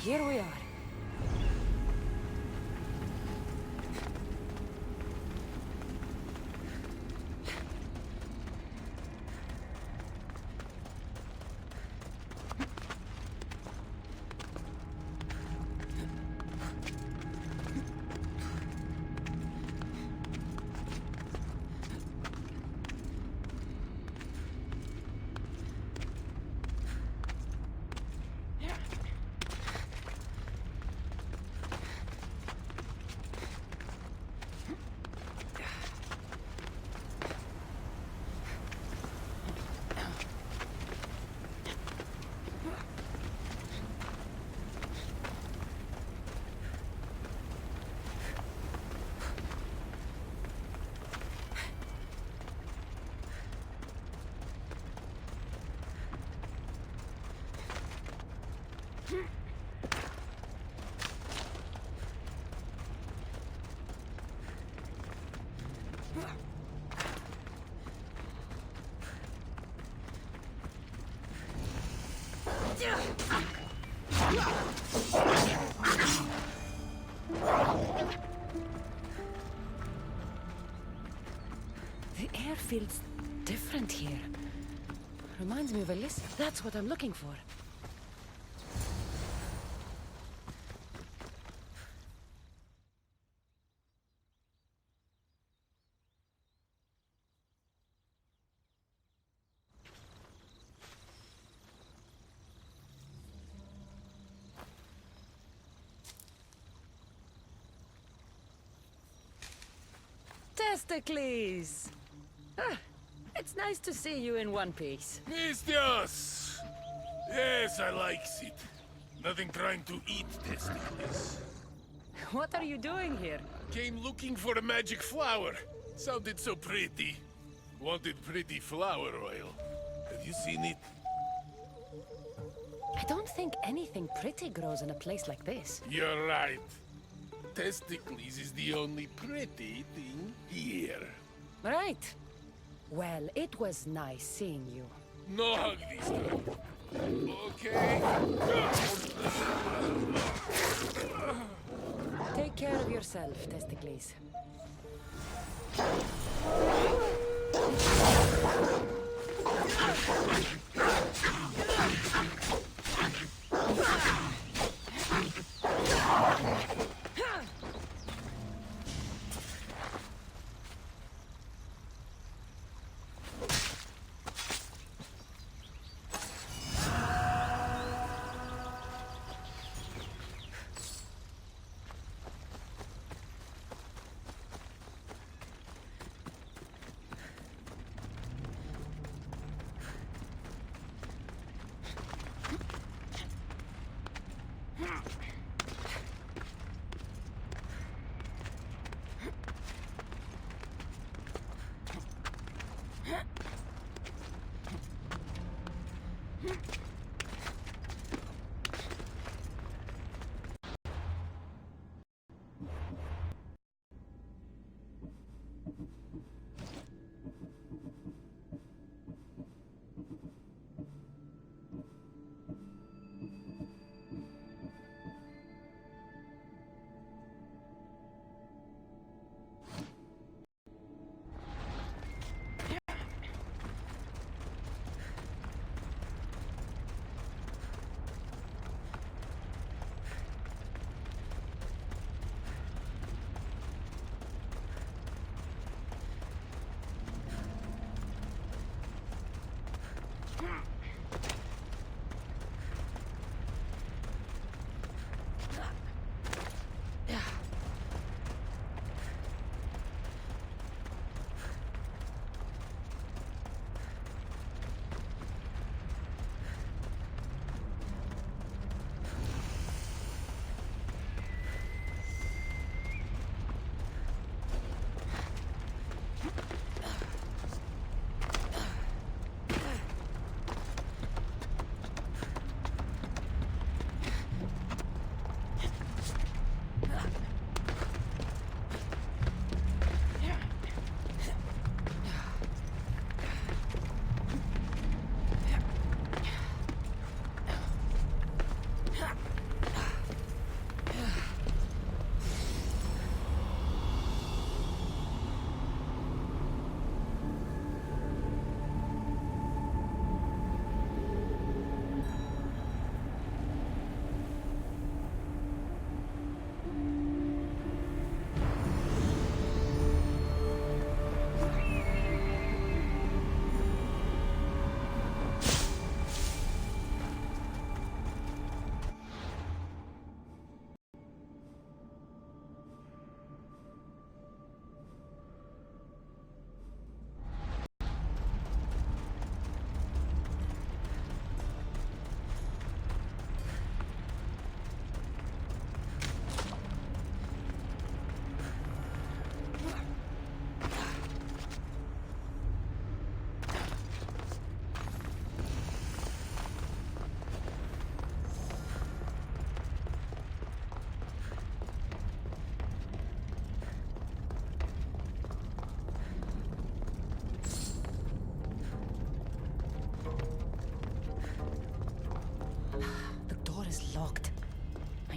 here we are. The air feels different here. Reminds me of Odyssey. That's what I'm looking for. Testicles! Ah, it's nice to see you in one piece. Mistios! Yes, I likes it. Nothing trying to eat testicles. What are you doing here? Came looking for a magic flower. Sounded so pretty. Wanted pretty flower oil. Have you seen it? I don't think anything pretty grows in a place like this. You're right. Testicles is the only pretty thing here. Right. Well, it was nice seeing you. No hug this time. Okay? Take care of yourself, Testicles.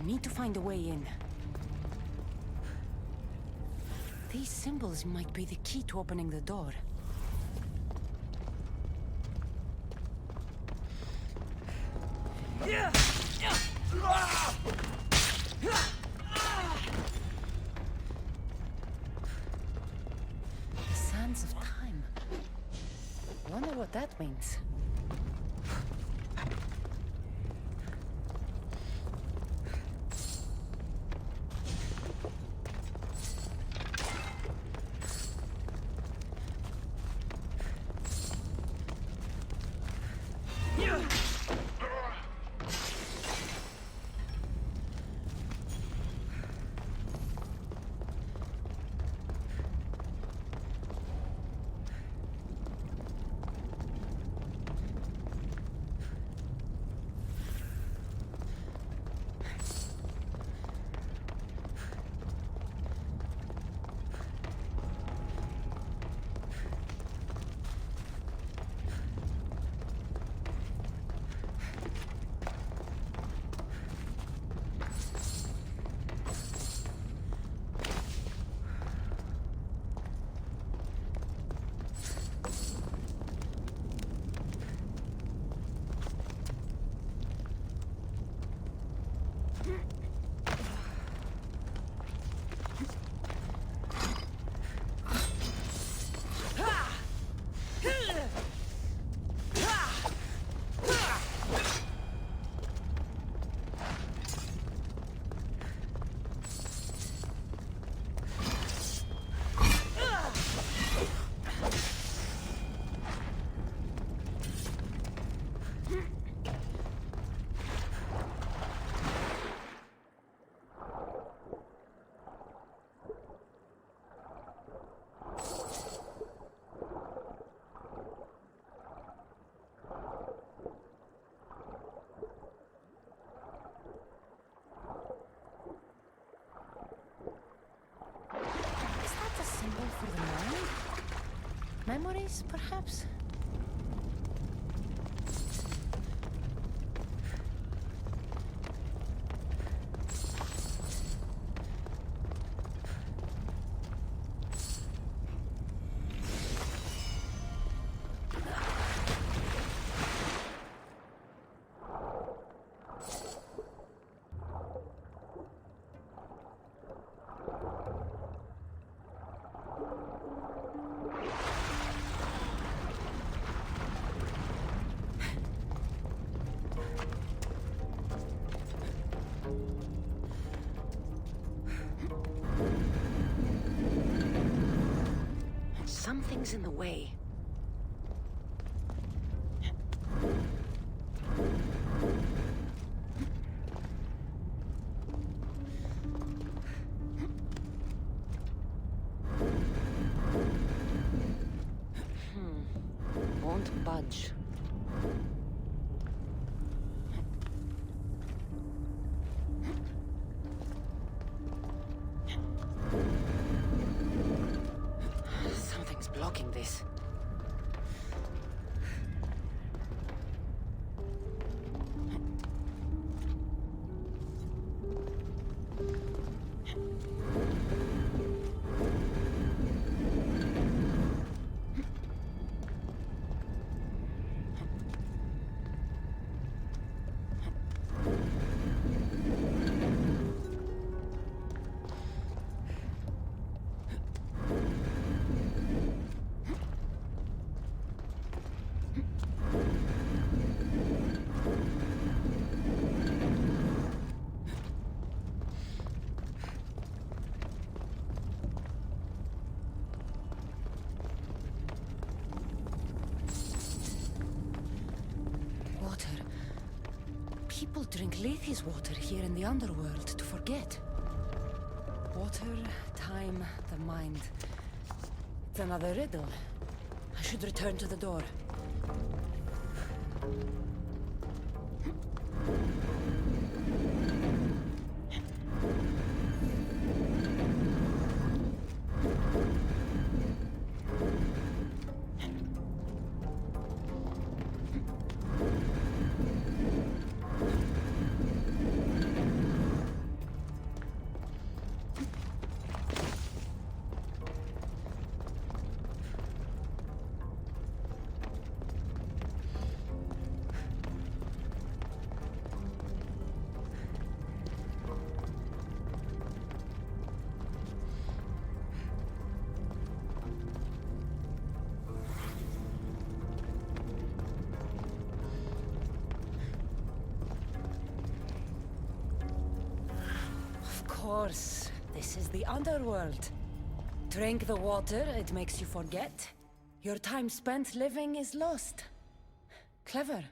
need to find a way in. These symbols might be the key to opening the door. The sands of time. Wonder what that means. For the mind? Memories, perhaps? Something's in the way. Won't budge. Something's blocking this. People drink Lethe's water here in the underworld to forget. Water, time, the mind. It's another riddle. I should return to the door. course. This is the underworld. Drink the water, it makes you forget. Your time spent living is lost. Clever.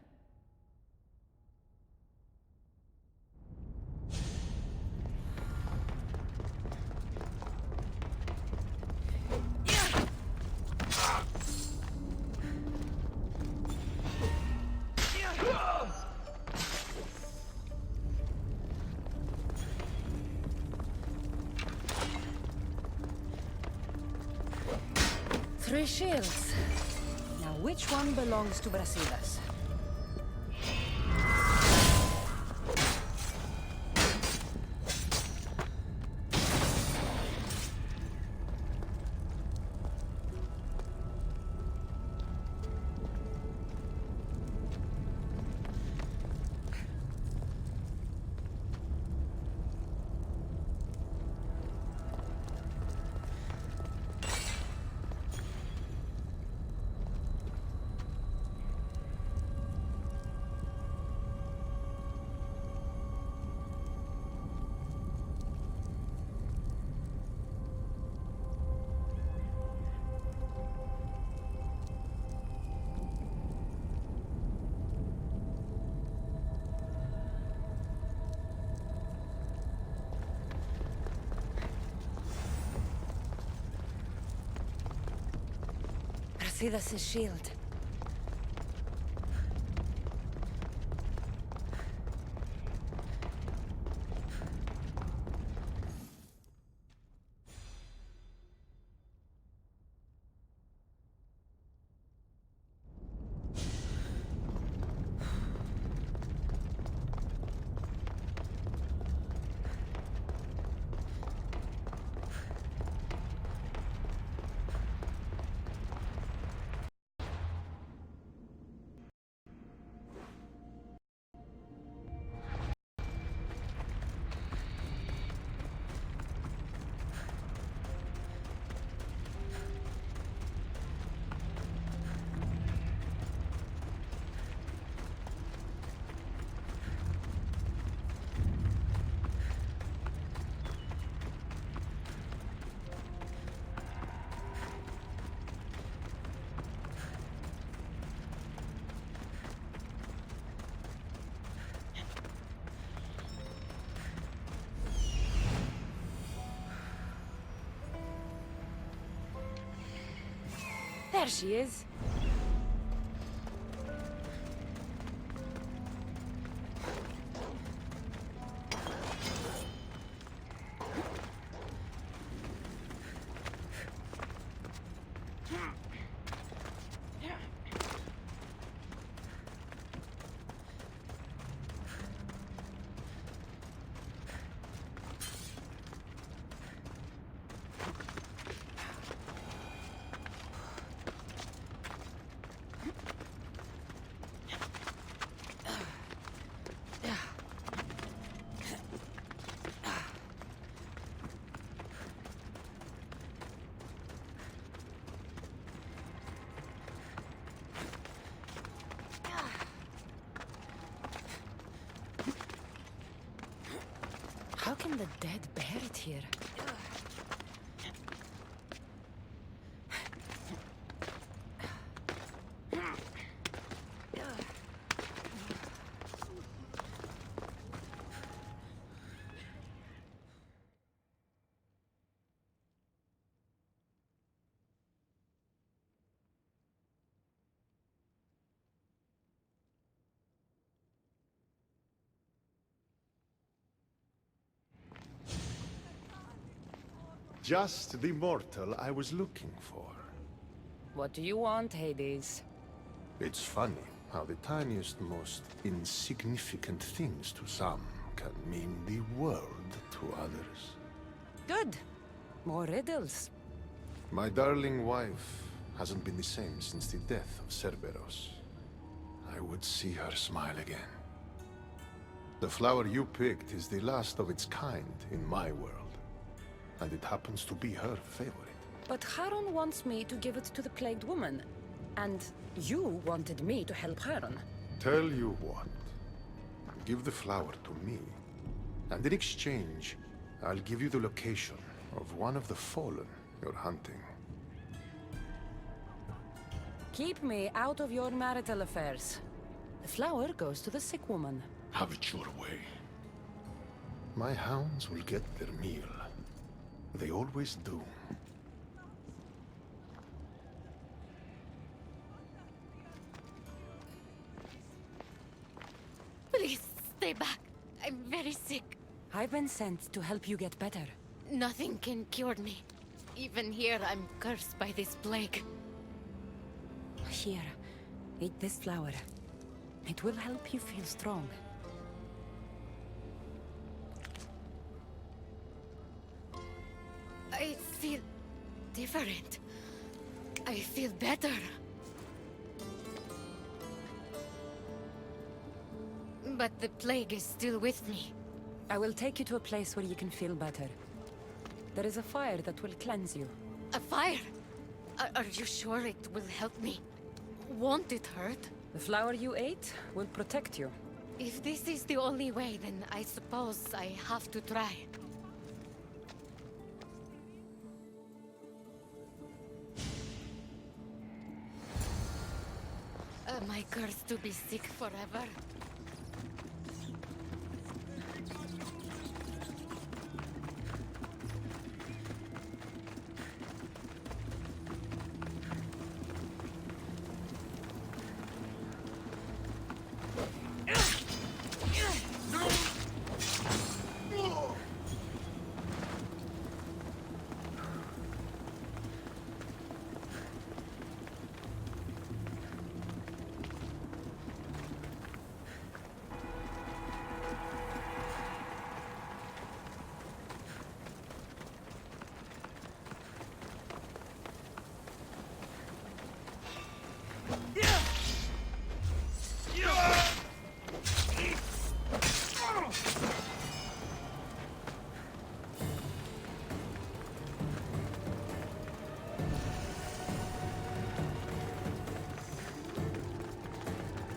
Three shields. Now which one belongs to Brasidas? Brasidas' shield. There she is. How can the dead bear it here? Just the mortal I was looking for. What do you want, Hades? It's funny how the tiniest, most insignificant things to some can mean the world to others. Good. More riddles. My darling wife hasn't been the same since the death of Cerberus. I would see her smile again. The flower you picked is the last of its kind in my world. And it happens to be her favorite. But Charon wants me to give it to the plagued woman. And you wanted me to help Charon. Tell you what. Give the flower to me. And in exchange, I'll give you the location of one of the fallen you're hunting. Keep me out of your marital affairs. The flower goes to the sick woman. Have it your way. My hounds will get their meal. They always do. Please, stay back. I'm very sick. I've been sent to help you get better. Nothing can cure me. Even here, I'm cursed by this plague. Here, eat this flower. It will help you feel strong. I feel different. I feel better. But the plague is still with me. I will take you to a place where you can feel better. There is a fire that will cleanse you. A fire? Are you sure it will help me? Won't it hurt? The flower you ate will protect you. If this is the only way, then I suppose I have to try. Am I cursed to be sick forever?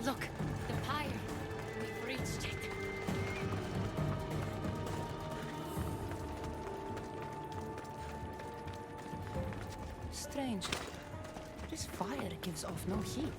Look, the pyre. We've reached it. Strange. This fire gives off no heat.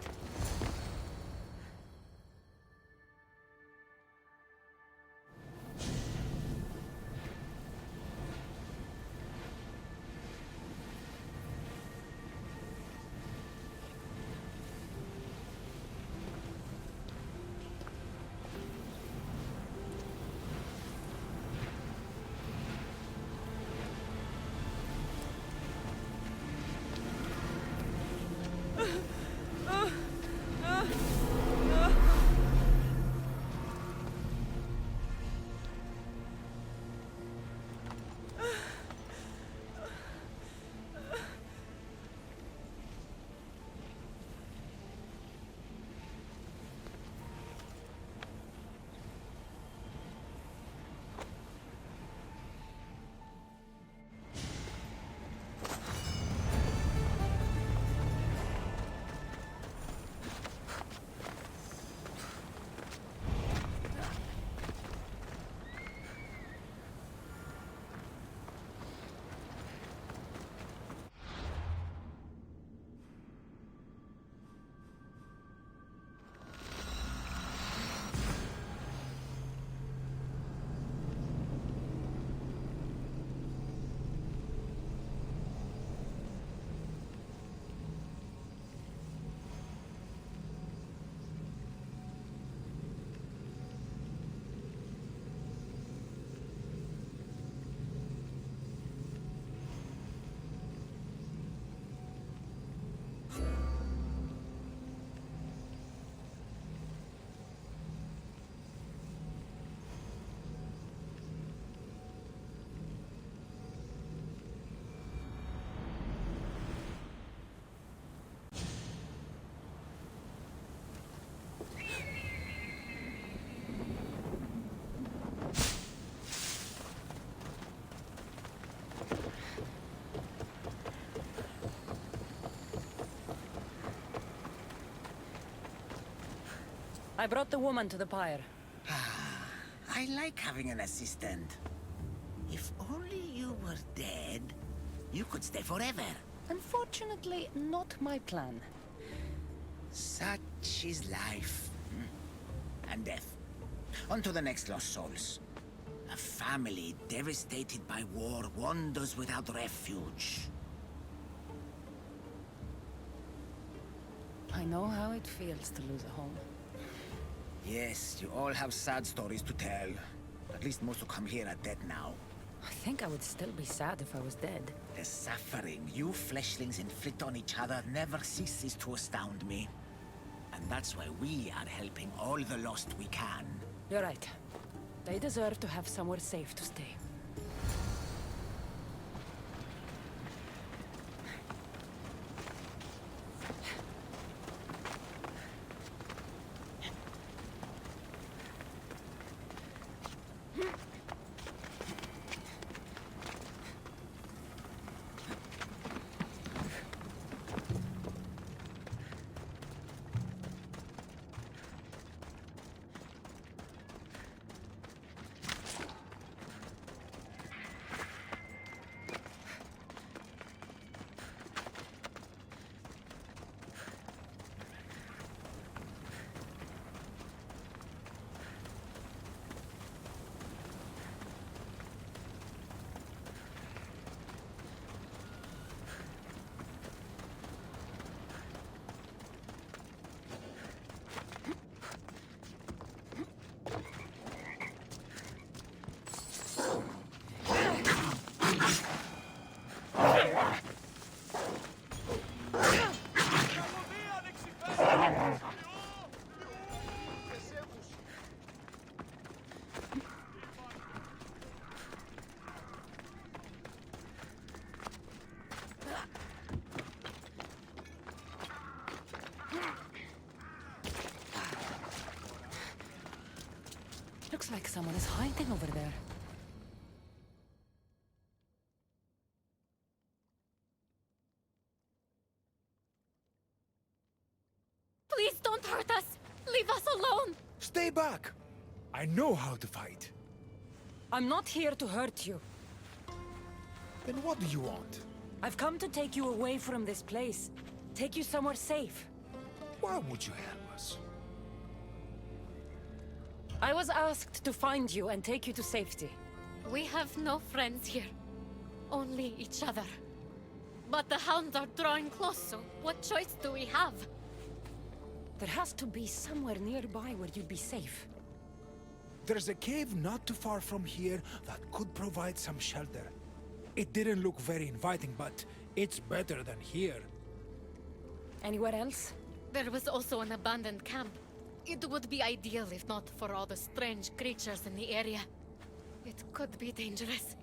I brought the woman to the pyre. I like having an assistant. If You could stay forever. Unfortunately, not my plan. Such is life. And death. On to the next lost souls. A family devastated by war wanders without refuge. I know how it feels to lose a home. Yes, you all have sad stories to tell. At least most who come here are dead now. I think I would still be sad if I was dead. The suffering you fleshlings inflict on each other never ceases to astound me. And that's why we are helping all the lost we can. You're right. They deserve to have somewhere safe to stay. Looks like someone is hiding over there. Please don't hurt us! Leave us alone! Stay back! I know how to fight. I'm not here to hurt you. Then what do you want? I've come to take you away from this place. Take you somewhere safe. Why would you help us? I was asked to find you and take you to safety. We have no friends here. Only each other. But the hounds are drawing close, so what choice do we have? There has to be somewhere nearby where you'd be safe. There's a cave not too far from here that could provide some shelter. It didn't look very inviting, but it's better than here. Anywhere else? There was also an abandoned camp. It would be ideal if not for all the strange creatures in the area. It could be dangerous.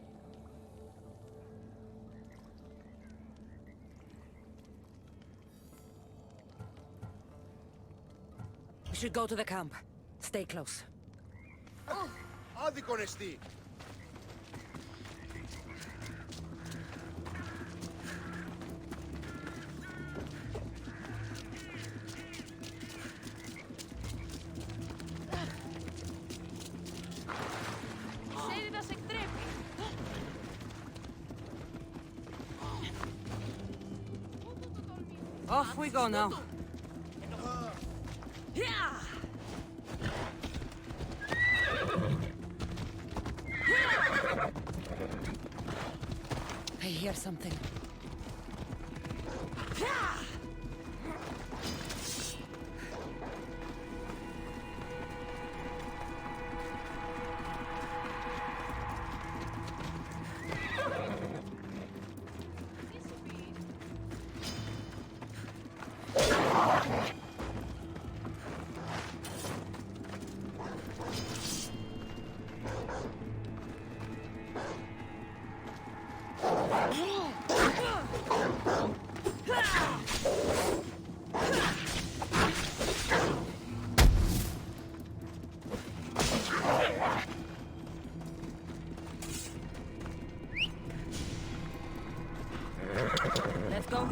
We should go to the camp. Stay close. Άδικον εστί. Off we go now. I hear something. Let's go.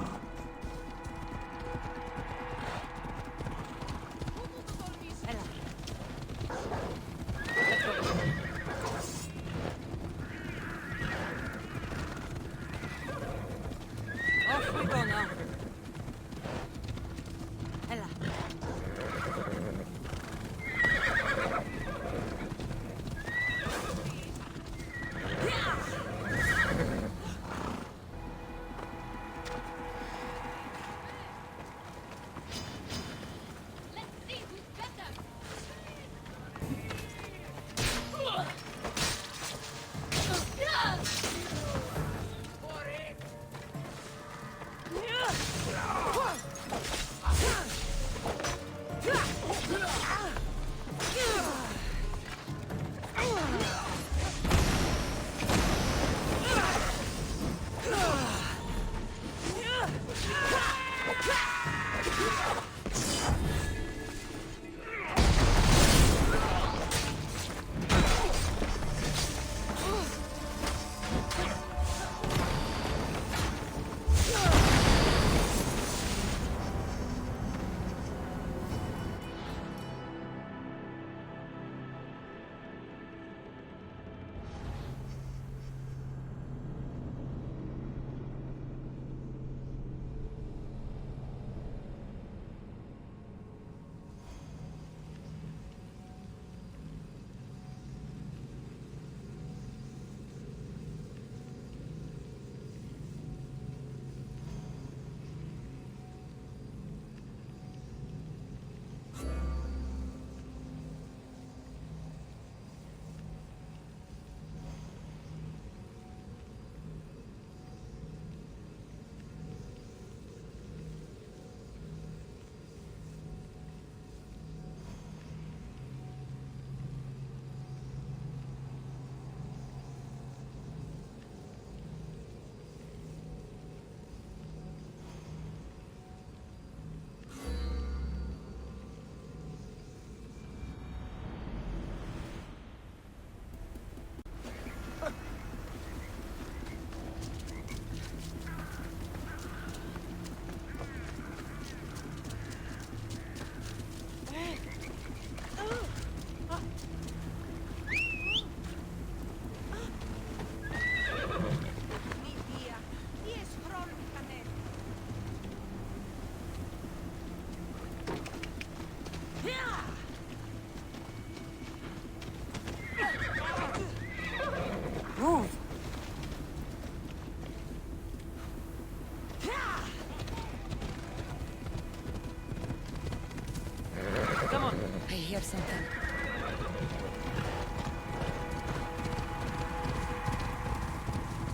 or something.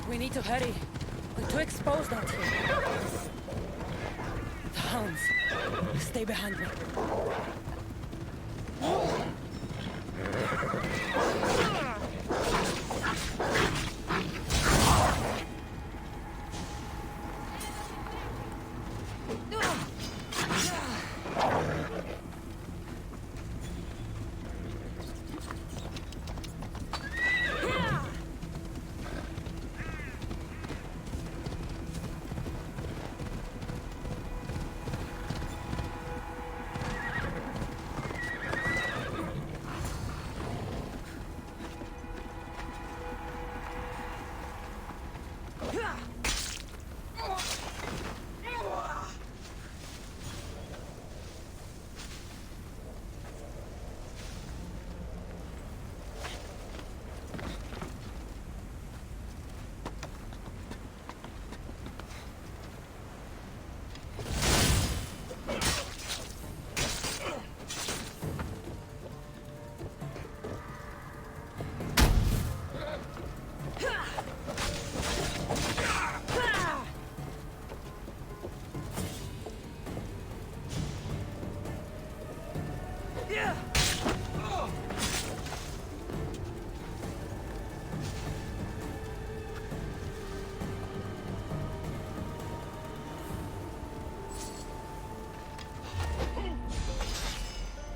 We need to hurry. We're too exposed out here. The hounds. Stay behind me.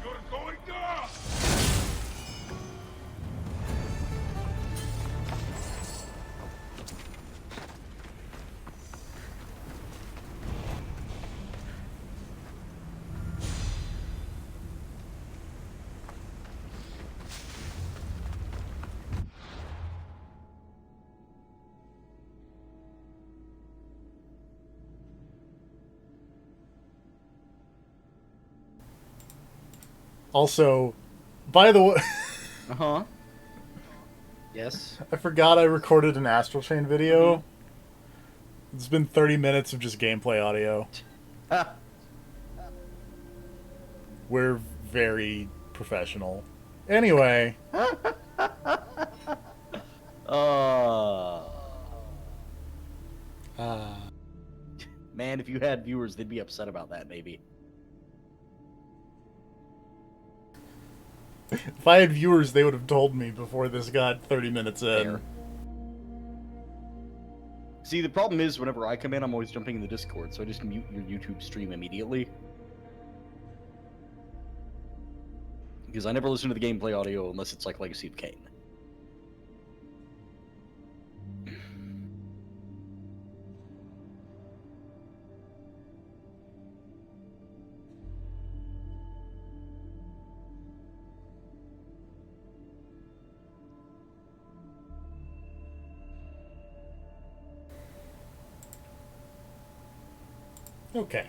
You're going down! Also, by the way, Uh-huh. Yes. I forgot I recorded an Astral Chain video. It's been 30 minutes of just gameplay audio. Ah. We're very professional. Anyway, Man, if you had viewers, they'd be upset about that, maybe. if I had viewers, they would have told me before this got 30 minutes in. Fair. See, the problem is, whenever I come in, I'm always jumping in the Discord, so I just mute your YouTube stream immediately. Because I never listen to the gameplay audio unless it's like Legacy of Kain. Okay.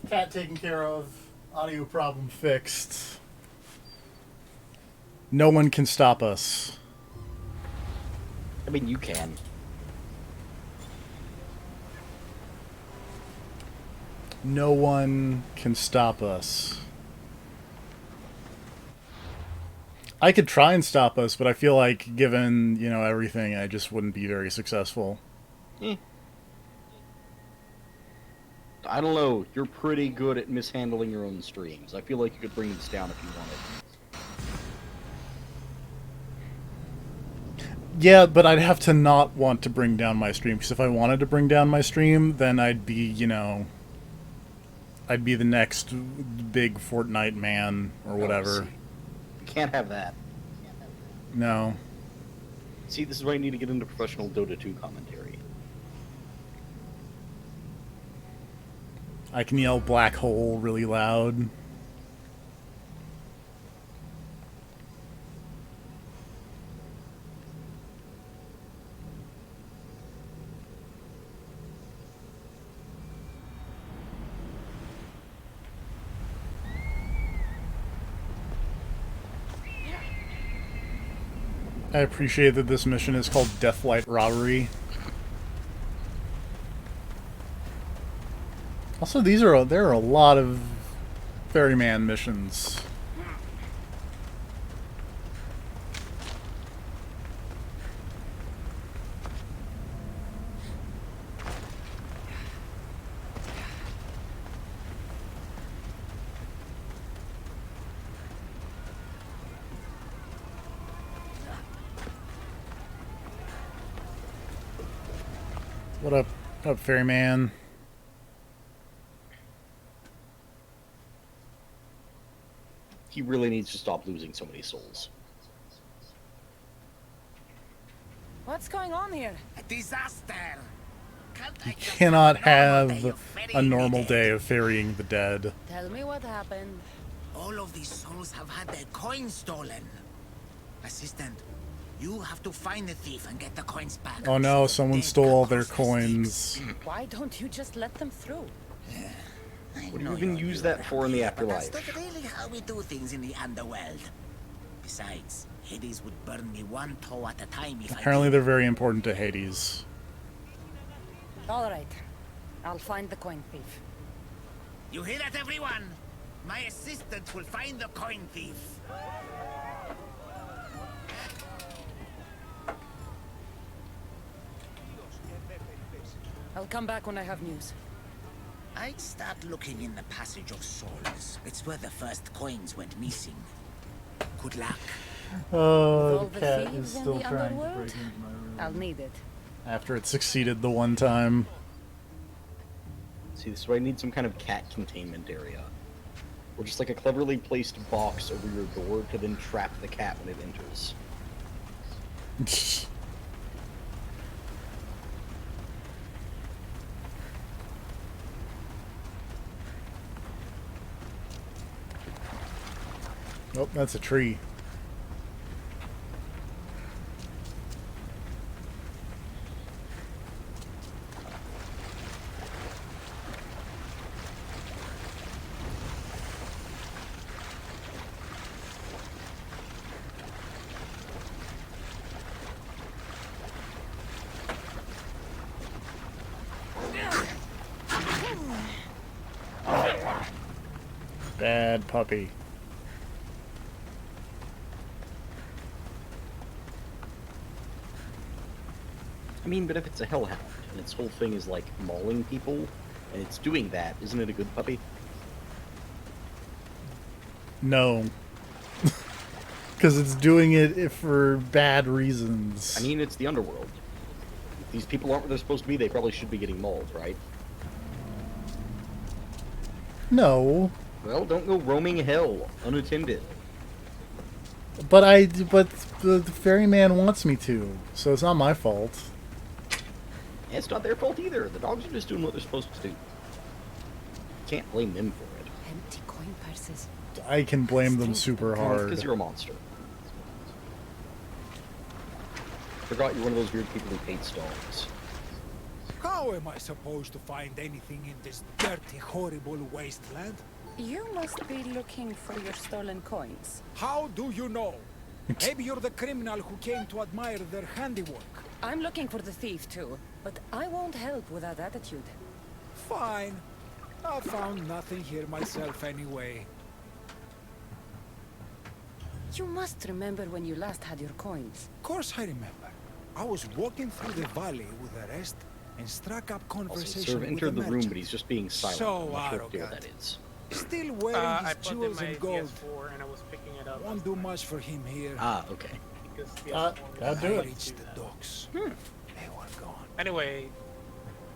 Cat taken care of. Audio problem fixed. No one can stop us. I mean, you can. No one can stop us. I could try and stop us, but I feel like, given, you know, everything, I just wouldn't be very successful. I don't know. You're pretty good at mishandling your own streams. I feel like you could bring this down if you wanted. Yeah, but I'd have to not want to bring down my stream, because if I wanted to bring down my stream, then I'd be, you know, I'd be the next big Fortnite man, or whatever. You can't have that. No. See, this is why you need to get into professional Dota 2 commentary. I can yell black hole really loud. I appreciate that this mission is called Deathlight Robbery. Also, there are a lot of ferryman missions. What up, ferryman? He really needs to stop losing so many souls. What's going on here? A disaster! Can't I You just cannot have a normal day have of ferrying a the normal dead? day of ferrying the dead. Tell me what happened. All of these souls have had their coins stolen. Assistant, you have to find the thief and get the coins back. Oh so no, the someone dead stole can all their cross the coins. sticks. Why don't you just let them through? I What do know you even you're use new that for in the around here, but afterlife? that's not really how we do things in the underworld. Besides, Hades would burn me one toe at a time if Apparently I they're very important to Hades. All right. I'll find the coin thief. You hear that, everyone? My assistant will find the coin thief. I'll come back when I have news. I'd start looking in the Passage of Souls. It's where the first coins went missing. Good luck. Oh, With all the thieves in the underworld, I'll need it. After it succeeded the one time. See, this is why I need some kind of cat containment area. Or just like a cleverly placed box over your door to then trap the cat when it enters. Oh, that's a tree. Bad puppy. I mean, but if it's a hellhound, and its whole thing is like mauling people, and it's doing that, isn't it a good puppy? No. Because it's doing it for bad reasons. I mean, it's the underworld. If these people aren't where they're supposed to be, they probably should be getting mauled, right? No. Well, don't go roaming hell unattended. But the ferryman wants me to, so it's not my fault. It's not their fault either. The dogs are just doing what they're supposed to do. Can't blame them for it. Empty coin purses. I can blame them super Because hard. you're a monster. Forgot you're one of those weird people who hates dogs. How am I supposed to find anything in this dirty, horrible wasteland? You must be looking for your stolen coins. How do you know? Maybe you're the criminal who came to admire their handiwork. I'm looking for the thief too, but I won't help with that attitude. Fine. I found nothing here myself anyway. You must remember when you last had your coins. Of course I remember. I was walking through the valley with the rest and struck up Also, conversation Serv with entered the room, merchant. but he's just being silent. So I'm not sure what deal arrogant. that is. Still wearing I his put in jewels my and gold. PS4 and I was picking it up. Won't do much for him here. Ah, okay. Because that'll do I it. reached the docks. Hmm. They were gone. Anyway,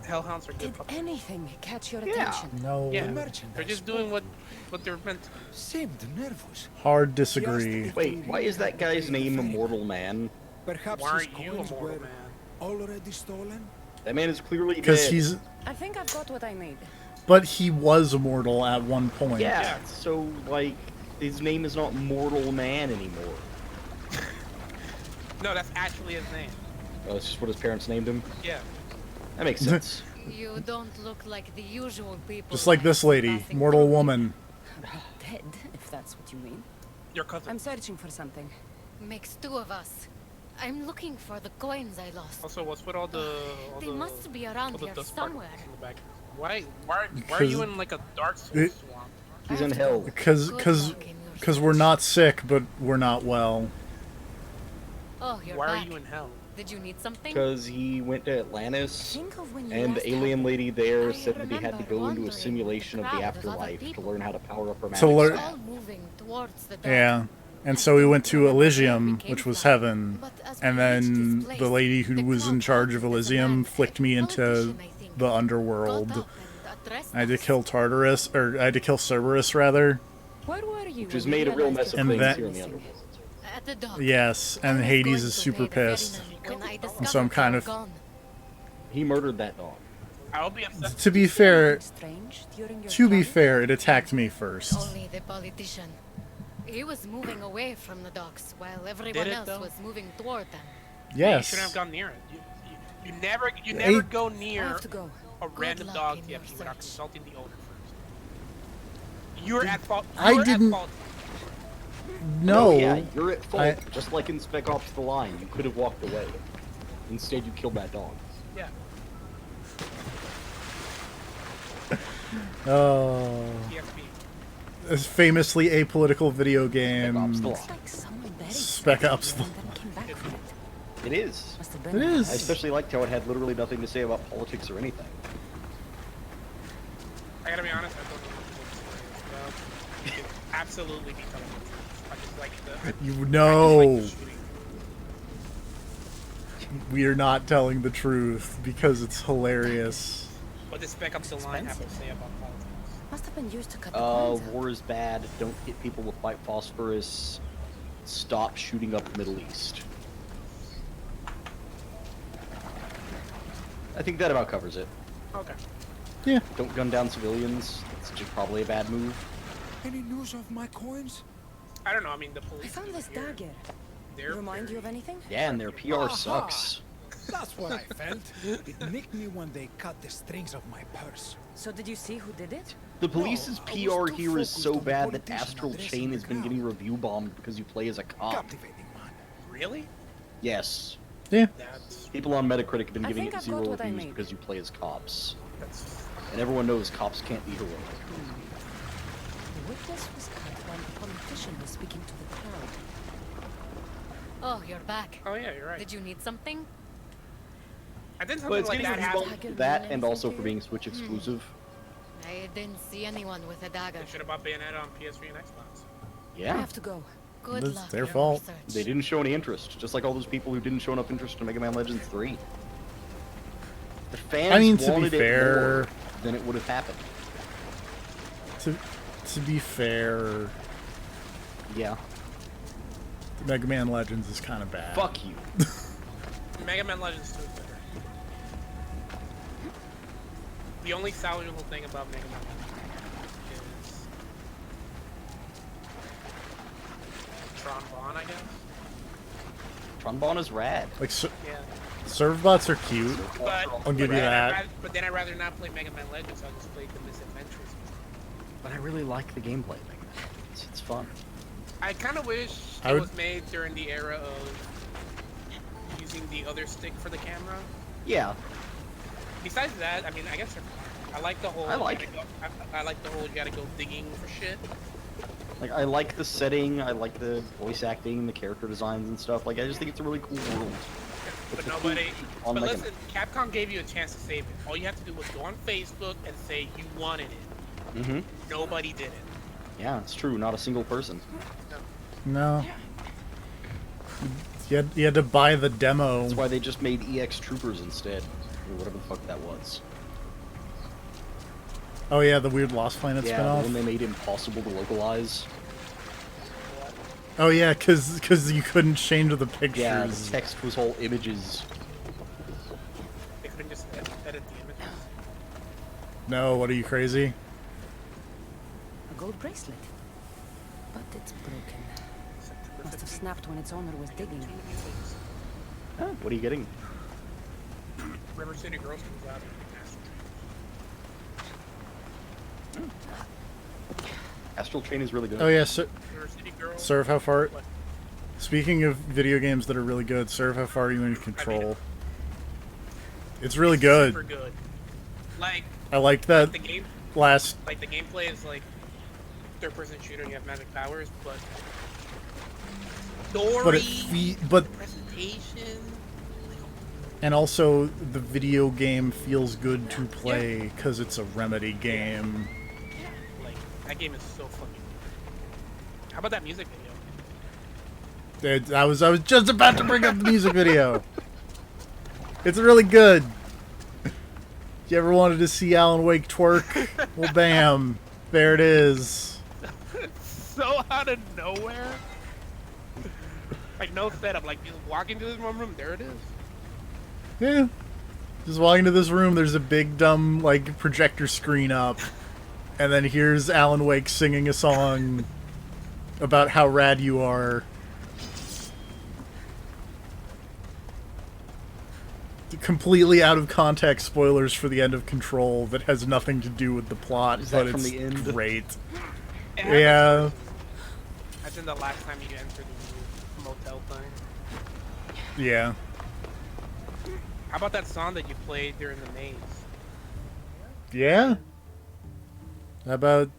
hellhounds are good Did puppies. anything catch your Yeah. attention? No. Yeah, The merchant they're I just spoke doing what with they're meant to. seemed nervous. Hard disagree. Wait, why is that guy's name Immortal Man? Perhaps Why his aren't you a coins mortal were man? already stolen? That man is clearly Because dead. he's... I think I've got what I need. But he was immortal at one point. Yeah, so, like, his name is not Mortal Man anymore. No, that's actually his name. Oh, it's just what his parents named him? Yeah. That makes sense. You don't look like the usual people. Just like this lady, passing mortal through. woman. Dead, if that's what you mean. Your cousin. I'm searching for something. Makes two of us. I'm looking for the coins I lost. Also, what's with all the They must be around all the here dust somewhere. particles in the back? Why are you in like a Dark Souls It- swamp? He's in hell. Because we're not sick, but we're not well. Oh, you're Why back. are you in hell? Did you need something? Because he went to Atlantis, Think of when you and last the alien had lady there I said that he had to remember go into wandering a simulation of with the a crowd of other afterlife to people. learn how to power up her To magic learn- staff. All moving towards the dark. Yeah. And so we went to Elysium, which was heaven, and then the lady who was in charge of Elysium flicked me into the underworld. I had to kill Tartarus, or I had to kill Cerberus, rather. Where were you? Which has made a real mess of And things that- here in the underworld. At the dock. Yes, and Hades is super pissed. And so I'm kind of... He murdered that dog. I'll be upset. To be fair, Strange during your to be travels? fair, it attacked me first. Only the politician. He was moving away from the docks while everyone Did it, else though? was moving toward them. You Yes. shouldn't have gone near it. You never go I near have to go. a random luck dog in TFT your without search. consulting the owner first. You're at fault. I You're didn't- At fault. No. Oh, yeah, you're at fault. I- Just like in Spec Ops: The Line, you could have walked away. Instead, you killed that dog. Yeah. Oh. TFT. This famously apolitical video Spec Ops: The game. Line. It's like someone buried Spec something Ops here and then came back for it. It is. Must have It been is. I especially liked how it had literally nothing to say about politics or anything. I gotta be honest. I don't know what the story is about. You could absolutely be telling the truth. I just like the. You I just know, like the shooting. we are not telling the truth because it's hilarious. What does Spec Ops: The Line have to say about politics? Must have been used to cut the coins out. War is bad. Don't hit people with white phosphorus. Stop shooting up the Middle East. I think that about covers it. Okay. Yeah. Don't gun down civilians. That's just probably a bad move. Any news of my coins? I don't know. I mean, the police. I found this here, dagger. They're Remind you of anything? Yeah, and their PR sucks. That's what I felt. It nicked me when they cut the strings of my purse. So did you see who did it? The police's I was PR too here is focused so on the bad that politician Astral addressing Chain the has been crowd. getting review bombed because you play as a cop. Captivating, man. Really? Yes. Yeah. That's People on Metacritic have been I giving think it I've zero got what I reviews need. because you play as cops. that's. And everyone knows cops can't be heroic. The witness was cut while the politician was speaking to the crowd. Oh, you're back. Oh yeah, you're right. Did you need something? I think But something it's like getting that review happened. bombed for Dagger that mean and also anything for to you? being Switch exclusive. I didn't see anyone with a dagger. They should have bought Bayonetta on PS3 and Xbox. I Yeah. have to go. Good That's luck their in your fault. search. They didn't show any interest, just like all those people who didn't show enough interest in Mega Man Legends 3. The fans I mean, to be wanted it fair- more than it would have happened. To be fair, Yeah. Mega Man Legends is kind of bad. Fuck you. Mega Man Legends 2 is better. The only salvageable thing about Mega Man is Trombone, I guess. Trombone is rad. Like, Yeah. servbots are cute. But I'll give you that. But then I'd rather not play Mega Man Legends. I'll just play the Misadventures. But I really like the gameplay of Mega Man. It's fun. I kind of wish I it would- was made during the era of using the other stick for the camera. Yeah. Besides that, I mean, I guess they're fun. I like the whole. I like you gotta go, I like the whole. You gotta go digging for shit. Like, I like the setting, I like the voice acting, the character designs and stuff. Like, I just think it's a really cool world. But nobody. on But Mega listen, Capcom gave you a chance to save it. All you have to do was go on Facebook and say you wanted it. Mm-hmm. Nobody did it. Yeah, it's true. Not a single person. No. You had to buy the demo. That's why they just made EX Troopers instead, or whatever the fuck that was. Oh yeah, the weird Lost Planet Yeah, the spinoff. one they made impossible to localize. Oh yeah, cause you couldn't change the pictures. Yeah, the text was all images. They couldn't just edit the images. No, what are you crazy? A gold bracelet. But it's broken. Must have snapped when its owner was digging. Huh, what are you getting? River City Girls comes out in Astral Chain is really good. Oh yeah, sir, River City Girls. Serve, how far? What? Speaking of video games that are really good, Serve, how far are you in Control? It's really good. Super good. Like I liked that the game. last. Like the gameplay is like third-person shooter. And you have magic powers, but story, But presentation. and also the video game feels good to play because it's a Remedy game. Like that game is so fucking good. How about that music video? I was just about to bring up the music video. It's really good. If you ever wanted to see Alan Wake twerk, well, bam, there it is. So out of nowhere. Like no setup. Like just walk into this one room, there it is. Yeah. Just walking into this room, there's a big dumb like projector screen up, and then here's Alan Wake singing a song about how rad you are. Completely out of context spoilers for the end of Control that has nothing to do with the plot, but from it's the end? great. It Yeah. As in the last time you entered the motel thing. Yeah. How about that song that you played during the maze? Yeah. How about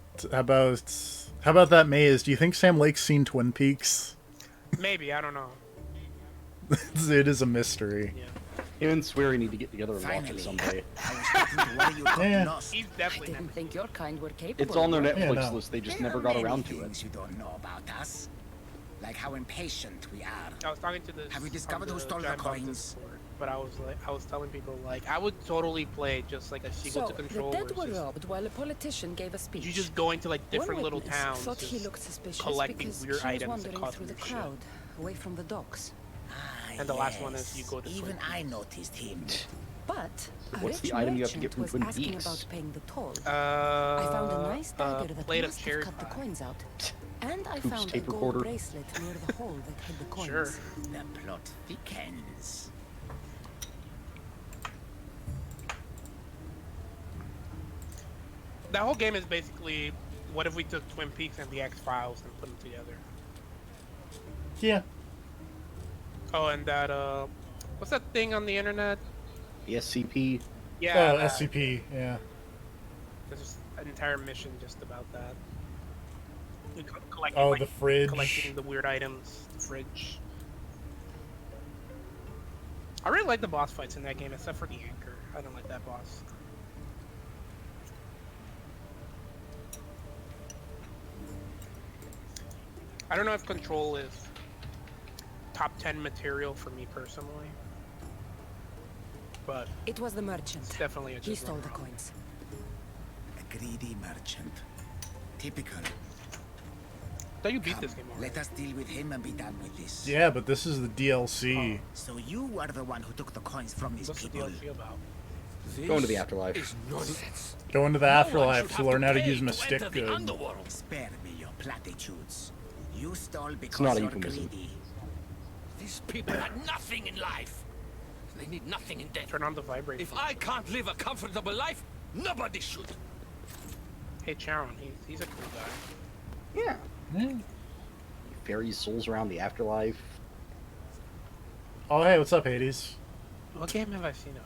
that maze? Do you think Sam Lake's seen Twin Peaks? Maybe, I don't know. It is a mystery. Yeah. Him and Sweary need to get together and watch Finally. it someday. I was starting to worry you got Yeah. lost. He's I definitely didn't not. think your kind were capable. It's on their of Netflix Yeah, no. list. They just There never are got many around to it. things you don't know about us. Like how impatient we are. I was talking to this. Have you discovered on who stole the Giant Bomb coins? Discord, but I was telling people like I would totally play just like a sequel So, to Control. the dead where were it's just- robbed while a politician gave a speech. you just go into like different One little witness towns, thought he just looked suspicious collecting because weird she was items that wandering cause through the weird shit. crowd, away from the docks. And the last one is you go to Even Twin I Peaks. noticed him. But a What's rich the item you have to get merchant from was Twin asking Peaks? about paying the toll. I found a nice dagger that plate of must cherry have cut the pie. coins out. And I Coops found a tape gold recorder. bracelet near the hole that hid the coins. Sure. The plot thickens. That whole game is basically what if we took Twin Peaks and the X-Files and put them together. Yeah. Oh, and that what's that thing on the internet? The SCP. Yeah. Oh, that. SCP. Yeah. There's just an entire mission just about that. We collecting, Oh, like, the fridge. collecting the weird items, the fridge. I really like the boss fights in that game, except for the anchor. I don't like that boss. I don't know if Control is top 10 material for me personally, but It was the merchant. it's definitely a He good stole one. the coins. A greedy merchant. Typical. Thought you beat Come, this game already. let us deal with him and be done with this. Yeah, but this is the DLC. So you are the one who took the coins from these What's the people. DLC about? Going to the afterlife. Is nonsense. Go into the afterlife to learn how to use my stick the good. underworld. Spare me your platitudes. You stole not because a you're euphemism. greedy. These people had nothing in life. They need nothing in death. Turn on the vibrator. If I can't live a comfortable life, nobody should. Hey, Charon, he's a cool guy. Yeah. Yeah. Ferries souls around the afterlife. Oh, hey, what's up, Hades? What game have I seen of him?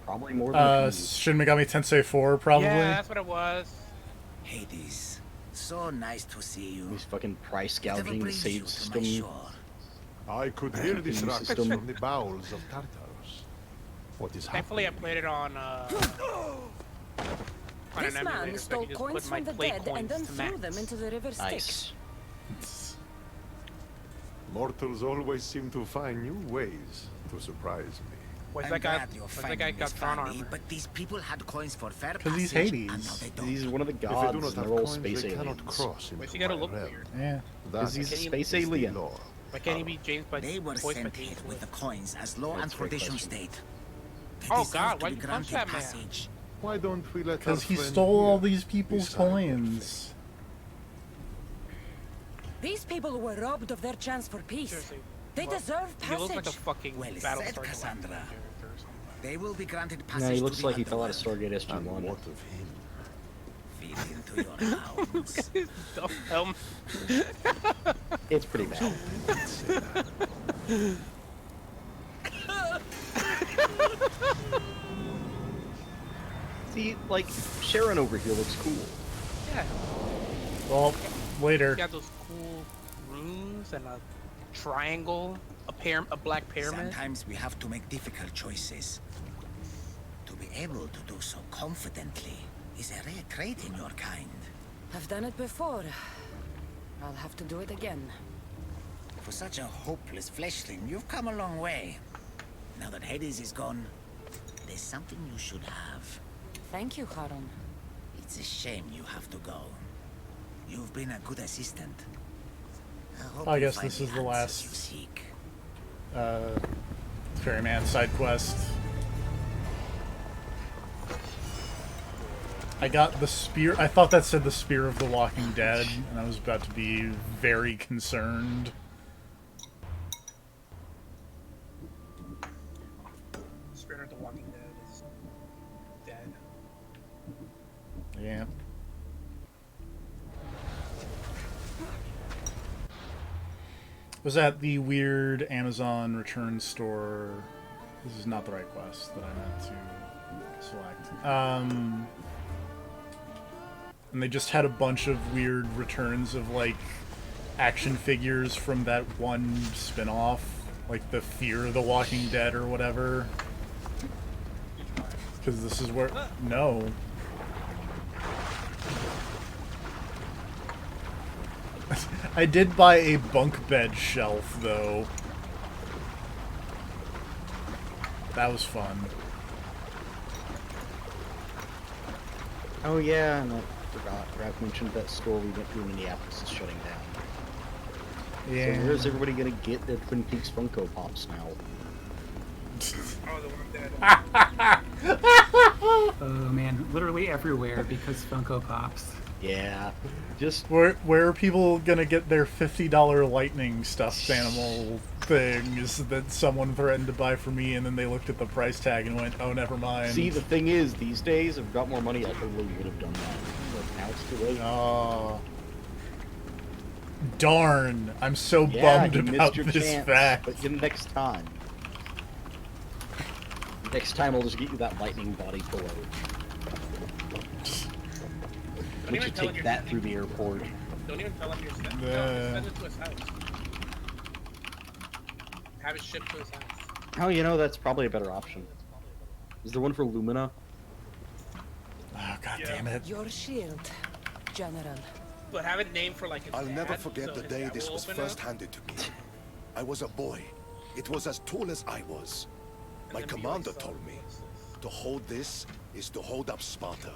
Probably more than a few. Shin Megami Tensei 4, probably. Yeah, that's what it was. Hades, so nice to see you. These fucking price Whatever gouging brings you save to my system. shore. I could hear this System. ruckus from the bowels of Tartarus. What is Thankfully, I happening? played it on This an man emulator, so I stole could just coins put my from the play dead and coins then to threw max. them into the river Nice. Styx. Mortals always seem to find new ways to surprise me. Where's I'm that guy? glad you're Where's that finding guy got this Tron funny, armor? but these people had coins for fair 'Cause he's passage, Hades. and now they don't. He's one of the If they do gods, not and have they're all coins, space they cannot aliens. cross into Why's he gotta my look realm. weird? Yeah. That he's a is space the alien. law. Why can't he be James by They were voiced by sent James here with the Woods? coins as law That's and a great tradition question. state. They Oh, deserve God, to why'd be you punch granted that man? passage. Why don't we let Because our he friend stole all here these people's decide our coins. These people were robbed of their chance for peace. Seriously. They Well, deserve He looks like a passage. fucking Well Battlestar said, Cassandra. Galactica or something. They will be granted passage No, he to looks the like he fell out of underworld. Stargate And SG-1. what of him? Feed into your hounds. Dumb helm. It's pretty bad. See, like, Sharon over here looks cool. Yeah. Well, later. You got those cool runes and a triangle, a black pyramid. Sometimes we have to make difficult choices. To be able to do so confidently is a rare trait in your kind. I've done it before. I'll have to do it again. For such a hopeless fleshling, you've come a long way. Now that Hades is gone, there's something you should have. Thank you, Charon. It's a shame you have to go. You've been a good assistant. Hope I you guess find this is the answers last you seek. Ferryman side quest. I got the spear. I thought that said the Spear of the Walking Dead, and I was about to be very concerned. Spirit of the Walking Dead is dead. Yeah. Was at the weird Amazon return store. This is not the right quest that I meant to select. And they just had a bunch of weird returns of, like, action figures from that one spin-off. Like the Fear of the Walking Dead or whatever. Because this is where... No. I did buy a bunk bed shelf, though. That was fun. Oh yeah, and I forgot. Raph mentioned that store we went to in Minneapolis is shutting down. Yeah. So where's everybody gonna get their Twin Peaks Funko Pops now? Oh, the one dead. Oh man, literally everywhere because Funko Pops. Yeah, just Where are people gonna get their $50 lightning stuffed animal things that someone threatened to buy for me, and then they looked at the price tag and went, "Oh, never mind." see. The thing is, these days, if I've got more money, I totally would have done that. But now it's too late. Oh, darn! I'm so Yeah, bummed you about missed your this chance, fact. but next time. Next time, I'll just get you that lightning body pillow. Don't We even should tell him take you're that sending- through the airport. Don't even tell him you're sending. Yeah. No, just send it to his house. Have it shipped to his house. Oh, you know, that's probably a better option. Is there one for Lumina? Oh, god Yeah. damn it! Your shield, General. But have it named for like his I'll dad, never forget so the his day dad this will was open first it, handed to me. I was a boy. It was as tall as I was. and My then be like, commander "Son, told me, what's this?" to hold this is to hold up Sparta.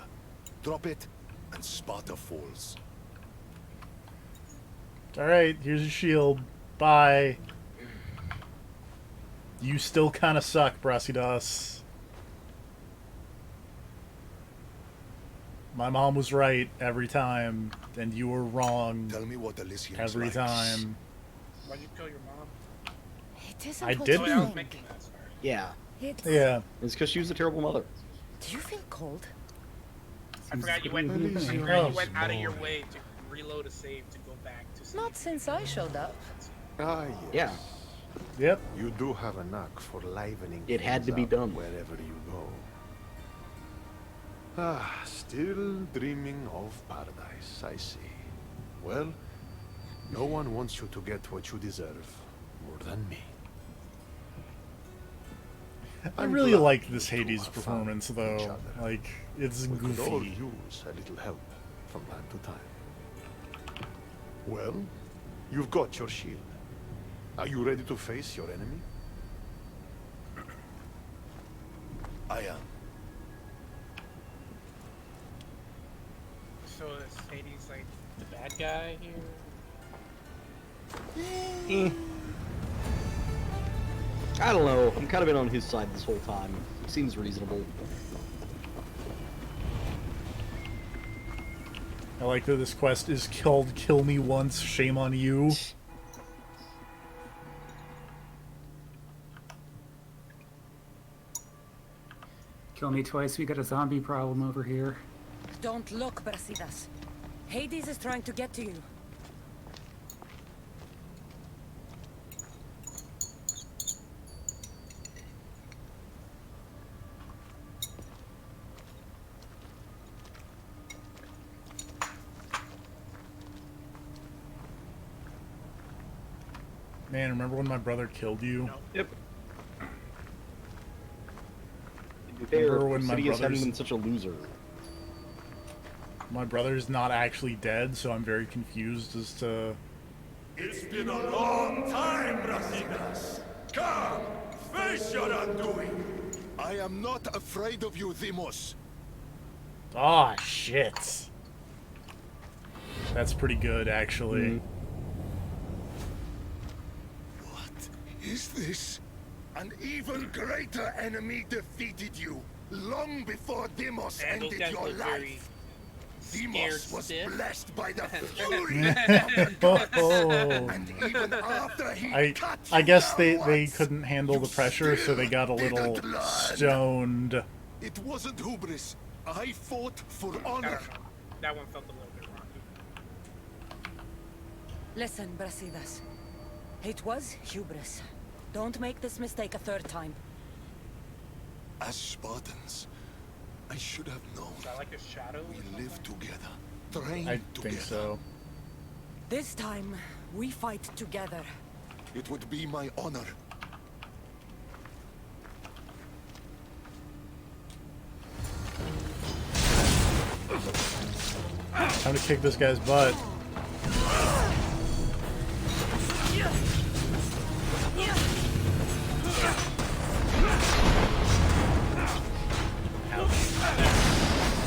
Drop it, and Sparta falls. Alright, here's your shield. Bye. You still kinda suck, Brasidas. My mom was right every time, and you were wrong Tell me what Elysium's every like. time. Why'd you kill your mom? It isn't I what did. you Oh, yeah, I was think. making that. Sorry. Yeah, It's... Yeah. it's because she was a terrible mother. Do you feel cold? I forgot you went. I Elysium. forgot you went out of your way to reload a save to go back to. Sleep. Not since I showed up. Ah, yes. Yeah. Yep. You do have a knack for livening It had things to be up done. wherever you go. Ah, still dreaming of paradise, I see. Well, no one wants you to get what you deserve more than me. I I'm really glad like you this two Hades have performance, found though. each other. Like, it's We could all goofy. use a little help from time to time. Well, you've got your shield. Are you ready to face your enemy? I am. So is Hades like the bad guy here? I don't know. I'm kind of been on his side this whole time. He seems reasonable. I like that this quest is called Kill Me Once, Shame on You. Kill me twice, we got a zombie problem over here. Don't look, Brasidas. Hades is trying to get to you. Man, remember when my brother killed you? Yep. To be fair, Remember when my Sidious hadn't brothers- been such a loser. My brother's not actually dead, so I'm very confused as to It's been a long time, Brasidas. Come, face your undoing. I am not afraid of you, Demos. Oh, shit. That's pretty good, actually. What is this? An even greater enemy defeated you long before Demos And those ended guys your look very life. Demos scared was stiff. blessed by the fury of the gods. And even after he cut I guess you they once, couldn't handle the pressure, so they got a little didn't learn. stoned. It wasn't hubris. I fought for I honor. don't know. That one felt a little bit rocky. Listen, Brasidas. It was hubris. Don't make this mistake a third time. As Spartans, I should have known. Is that like a shadow? We live together, train I together. think so. This time, we fight together. It would be my honor. Time to kick this guy's butt.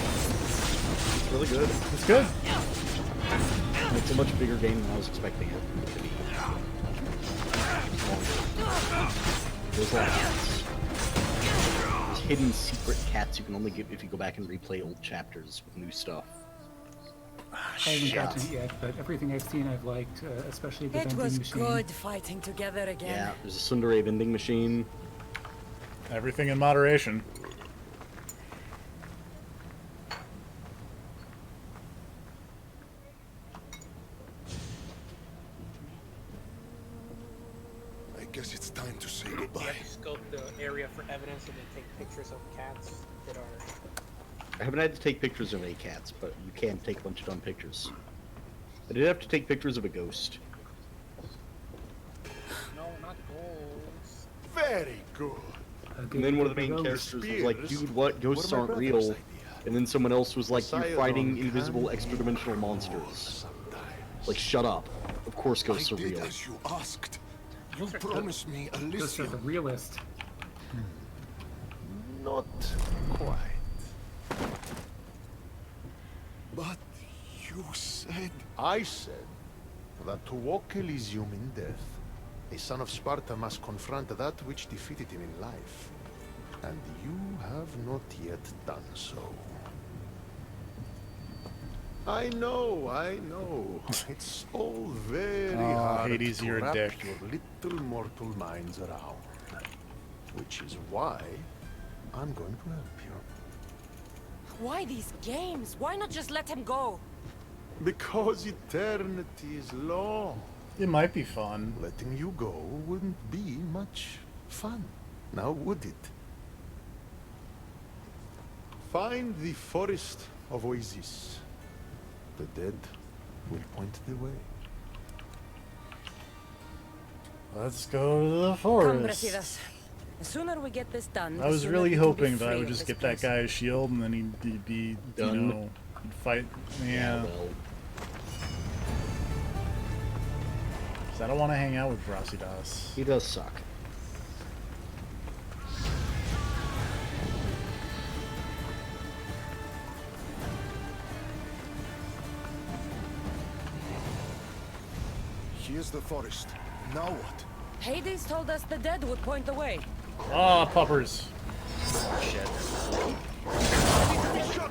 It's really good. It's good. It's a much bigger game than I was expecting it to be. There's like there's hidden secret cats you can only get if you go back and replay old chapters with new stuff. I haven't gotten it yet, but everything I've seen I've liked, especially the It vending was machine. good fighting together again. Yeah, there's a Sundere vending machine. Everything in moderation. I guess it's time to say You goodbye. have to scope the area for evidence and then take pictures of cats that are... I haven't had to take pictures of any cats, but you can take a bunch of dumb pictures. I did have to take pictures of a ghost. No, not goals. Very good. And then one of the main characters was like, dude, what? Ghosts aren't real. And then someone else was like, you're fighting invisible extra-dimensional monsters. Like, shut up. Of course ghosts I are did real. as you asked. You promised me Those are the Elysium. realist. Not quite. But you said... I said that to walk Elysium in death, a son of Sparta must confront that which defeated him in life. And you have not yet done so. I know. It's all very hard Hades, to you're a wrap dick. your little mortal minds around. Which is why I'm going to help you. Why these games? Why not just let him go? Because eternity is long. It might be fun. Letting you go wouldn't be much fun, now would it? Find the forest of Oasis. The dead will point the way. Let's go to the Come, forest. Brasidas. The sooner we get this done, I the was sooner really we can be hoping that I free would of just this get that place. guy a shield and then he'd be, Done. you know, he'd fight. Yeah. Well, 'Cause I don't want to hang out with Brasidas. he does suck. Here's the forest. Now what? Hades told us the dead would point the way. Ah, puppers.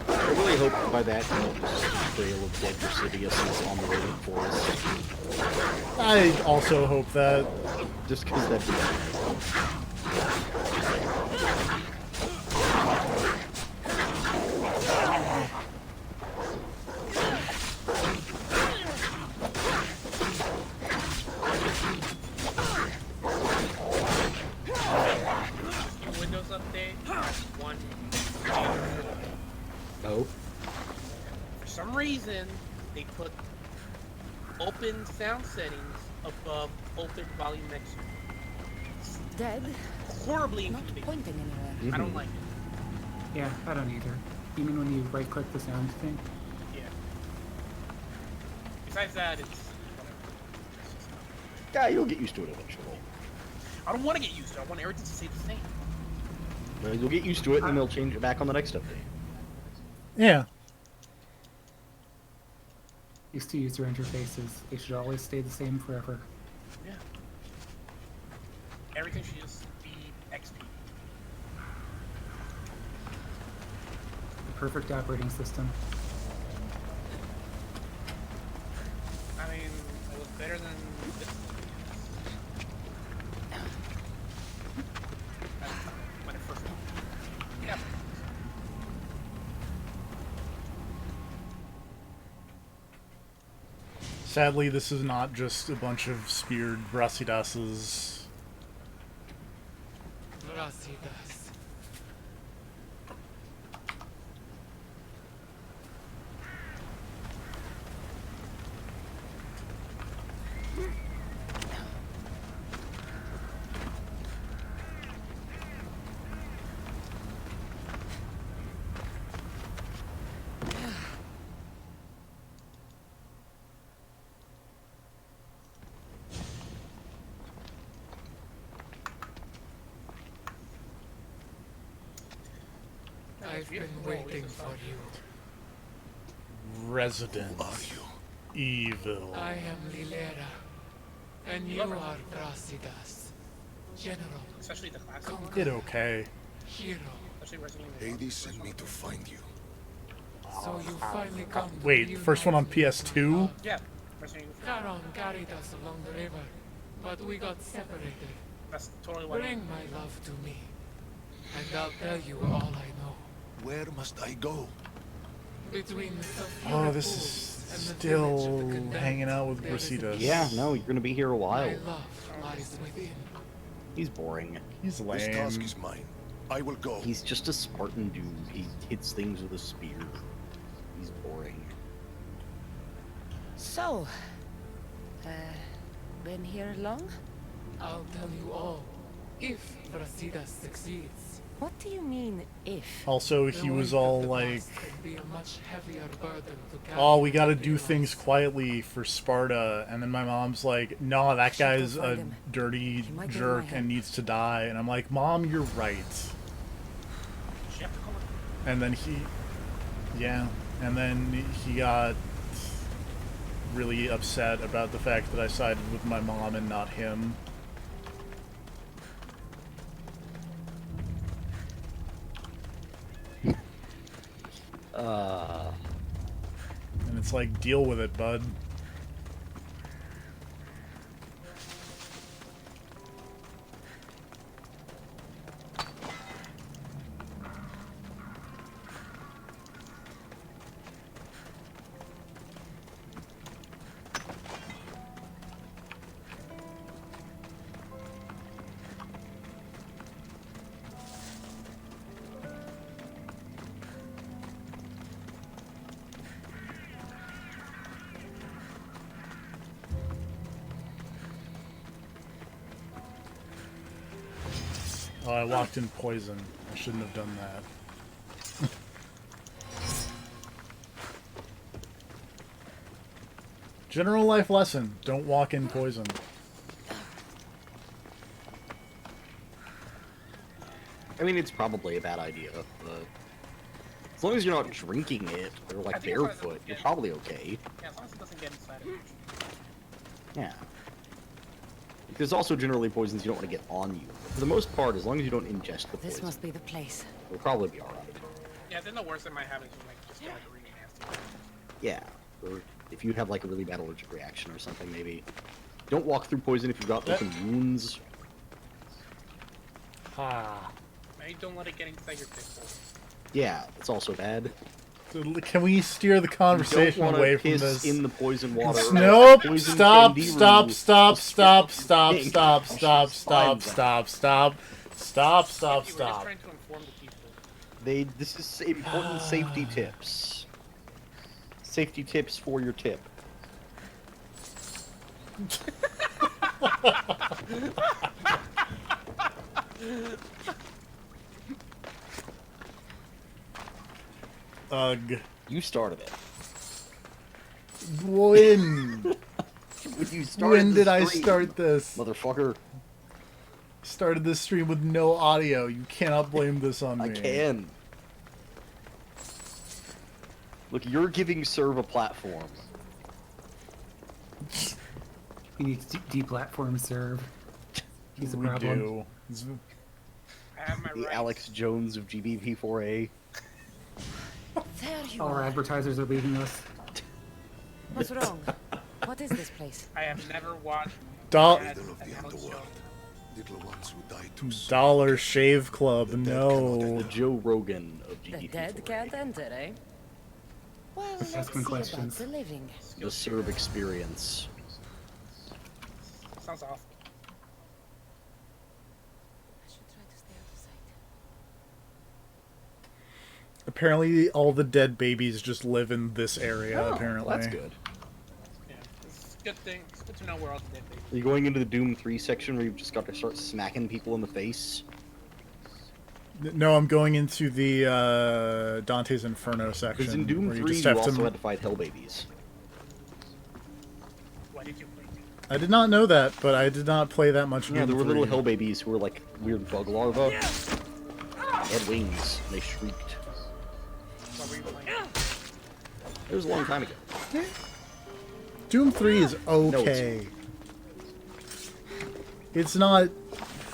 I really hope by that point the trail of dead Brasidius is on the way to the forest. I also hope that. Just because that'd be Windows update. One. Oh. For some reason, they put open sound settings above open volume mixer. Dead? Horribly Not inconvenient. pointing anywhere. I don't like it. Yeah, I don't either. Even when you right-click the sound thing. Yeah. Besides that, it's whatever. Yeah, you'll get used to it eventually. I don't want to get used to it. I want everything to stay the same. You'll get used to it, and then they'll change it back on the next update. Yeah. These two user interfaces, they should always stay the same forever. Yeah. Everything should just be XP. The perfect operating system. I mean, it was better than this. When it first came out. Yeah. Sadly, this is not just a bunch of speared Brasidases. Brasidas. I've been waiting for you. Resident Evil. I am Lilera, and you are Brasidas. General. Especially the classic one. Did okay. Hero. Especially Resident Evil. Hades sent me to find you. So you finally come to Wait, reunite first one on with PS2? Yeah. Resident Evil. Charon carried us along the river, but we got separated. That's totally what Bring my love to me, and I'll tell you all I know. Where must I go? Between the Oh, this is still hanging out with Brasidas. Yeah, no, you're gonna be here a while. My love lies within. He's boring. He's This task lame. is mine. I will go. He's just a Spartan dude. He hits things with a spear. He's boring. So, been here long? I'll tell you all, if Brasidas succeeds. What do you mean, if? Also, he was all like, Be a much heavier burden to carry. oh, we gotta do things quietly for Sparta. And then my mom's like, no, that guy's a dirty jerk and needs to die. And I'm like, Mom, you're right. And then and then he got really upset about the fact that I sided with my mom and not him. And it's like, deal with it, bud. Oh, I walked in poison. I shouldn't have done that. General life lesson. Don't walk in poison. I mean, it's probably a bad idea, but as long as you're not drinking it or like barefoot, you're probably okay. Yeah, as long as it doesn't get inside of you. Yeah. There's also generally poisons you don't want to get on you. But for the most part, as long as you don't ingest the This poison, must be the place. you'll probably be alright. Yeah, then the worst it might happen is like just get like a really nasty. Yeah. Or if you have like a really bad allergic reaction or something, maybe. Don't walk through poison if you've got open wounds. Ha. Maybe don't let it get inside your pistol. Yeah, it's also bad. So, can we steer the conversation you don't away wanna from piss this? in the poison water. Nope. Poison Stop. Kandiru Stop. will Stop. stop Stop. your Stop. thing. Stop. Stop. Stop. Stop. Stop. Stop. Stop. Stop. You were just Stop. trying to inform the people. This is important safety tips. Safety tips for your tip. Ugh. You started it. Win. When did I start this? Motherfucker. Started this stream with no audio. You cannot blame this on me. I can. Look, you're giving Serve a platform. We need to deplatform Serve. He's a We problem. do. I have my The rights. Alex Jones of GBP4A. There you All our are. advertisers are leaving us. What's wrong? What is this place? I have never watched Doll- an Middle of the Alex underworld. Jones. Little ones who die too soon. Dollar Shave Club. The No. Joe Rogan of The GBP4A. dead can't enter, eh? Well, let's Ask see me about questions. the living. The Serve experience. Sounds awesome. I should try to stay out of sight. Apparently, all the dead babies just live in this area. Oh, apparently, that's good. Yeah, it's a good thing. It's good to know where all the dead babies. Are you going into the Doom 3 section where you've just got to start smacking people in the face? No, I'm going into the Dante's Inferno section. Because in Doom where 3, you you, just have also to... had to fight Hell Babies. Why did you play? I did not know that, but I did not play that much. Yeah, Doom there were 3. little Hell Babies who were like weird bug larvae. They had wings, and they shrieked. What were you playing? It was a long time ago. Doom 3 is okay. It's not...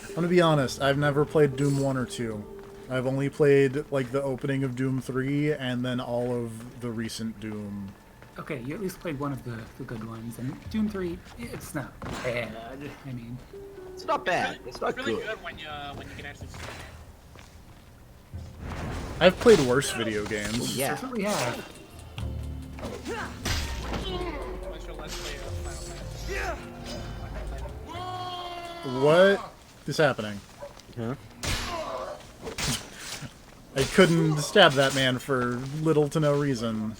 I'm gonna be honest, I've never played Doom 1 or 2. I've only played, like, the opening of Doom 3, and then all of the recent Doom. Okay, you at least played one of the good ones, and Doom 3, it's not bad. I mean, It's not bad. It's not really good. good when you can actually see it. I've played worse video games. Yeah. certainly have. Unless you're Let's Play Final Fantasy. What is happening? Huh? I couldn't stab that man for little to no reason.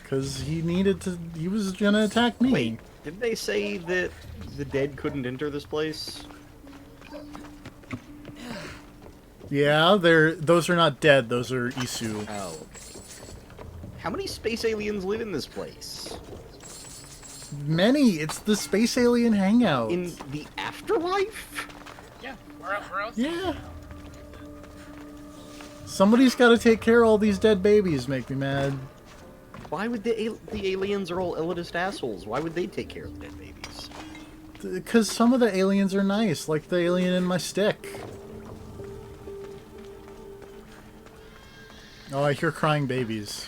Because he needed to... He was gonna attack me. Wait, did they say that the dead couldn't enter this place? Yeah, those are not dead. Those are Isu. Oh, okay. How many space aliens live in this place? Many. It's the space alien hangout. In the afterlife? Yeah, where else? Yeah. Somebody's got to take care of all these dead babies. Make me mad. Why would the aliens are all elitist assholes? Why would they take care of the dead babies? Because some of the aliens are nice, like the alien in my stick. Oh, I hear crying babies.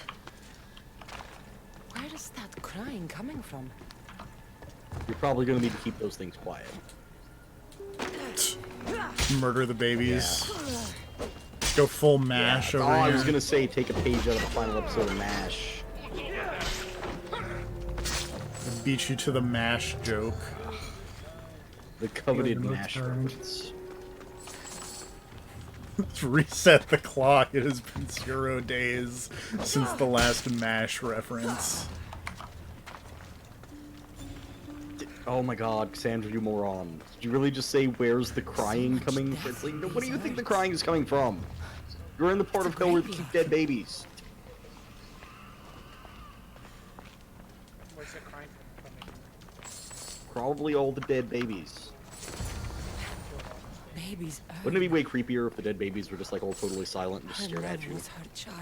Where is that crying coming from? You're probably going to need to keep those things quiet. Murder the babies. Go full MASH over I here. was going to say take a page out of the final episode of MASH. Beat you to the MASH joke. The coveted You're the MASH most reference. Reset the clock. It has been 0 days since the last MASH reference. Oh my god, Cassandra, you moron. Did you really just say, where's the crying coming from? It's like, no, what do you think the crying is coming from? You're in the part of hell where they keep dead babies. Where's the crying from? Probably all the dead babies. Babies. Wouldn't it be way creepier if the dead babies were just like all totally silent and just Her stared at love you? was her child.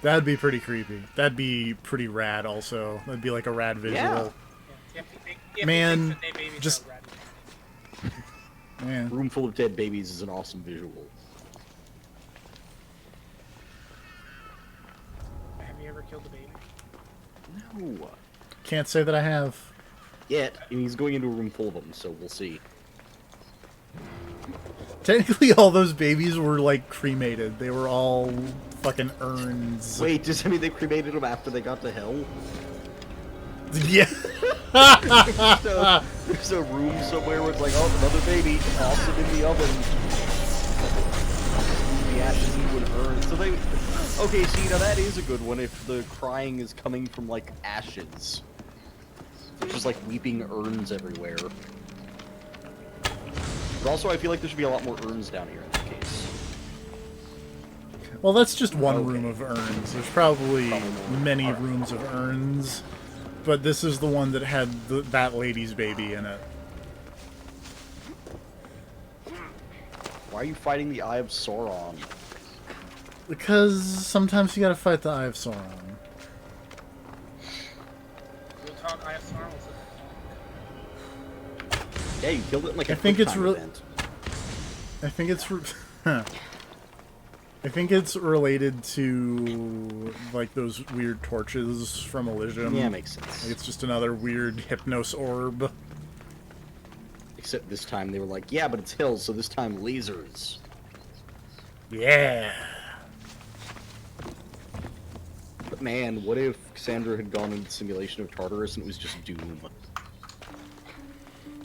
That'd be pretty creepy. That'd be pretty rad also. That'd be like a rad visual. Yeah. Man, just... Man. Room full of dead babies is an awesome visual. Have you ever killed a baby? No. Can't say that I have. Yet, and he's going into a room full of them, so we'll see. Technically, all those babies were, like, cremated. They were all fucking urns. Wait, does that mean they cremated them after they got to hell? Yeah. There's a room somewhere where it's like, oh, another baby, awesome in the oven. The ashes into an urn. So they... Okay, see, now that is a good one if the crying is coming from, like, ashes. Just, like, weeping urns everywhere. But also, I feel like there should be a lot more urns down here in that case. Well, that's just one room of urns. There's probably many Alright. rooms of urns. But this is the one that had that lady's baby in it. Why are you fighting the Eye of Sauron? Because sometimes you gotta fight the Eye of Sauron. Real talk, I have Sauron was Yeah, you killed it in like a I think it's event. I think it's I think it's related to like those weird torches from Elysium. Yeah, makes sense. Like, it's just another weird Hypnos orb. Except this time they were like, yeah, but it's hills, so this time lasers. Yeah. But man, what if Cassandra had gone into the simulation of Tartarus and it was just Doom?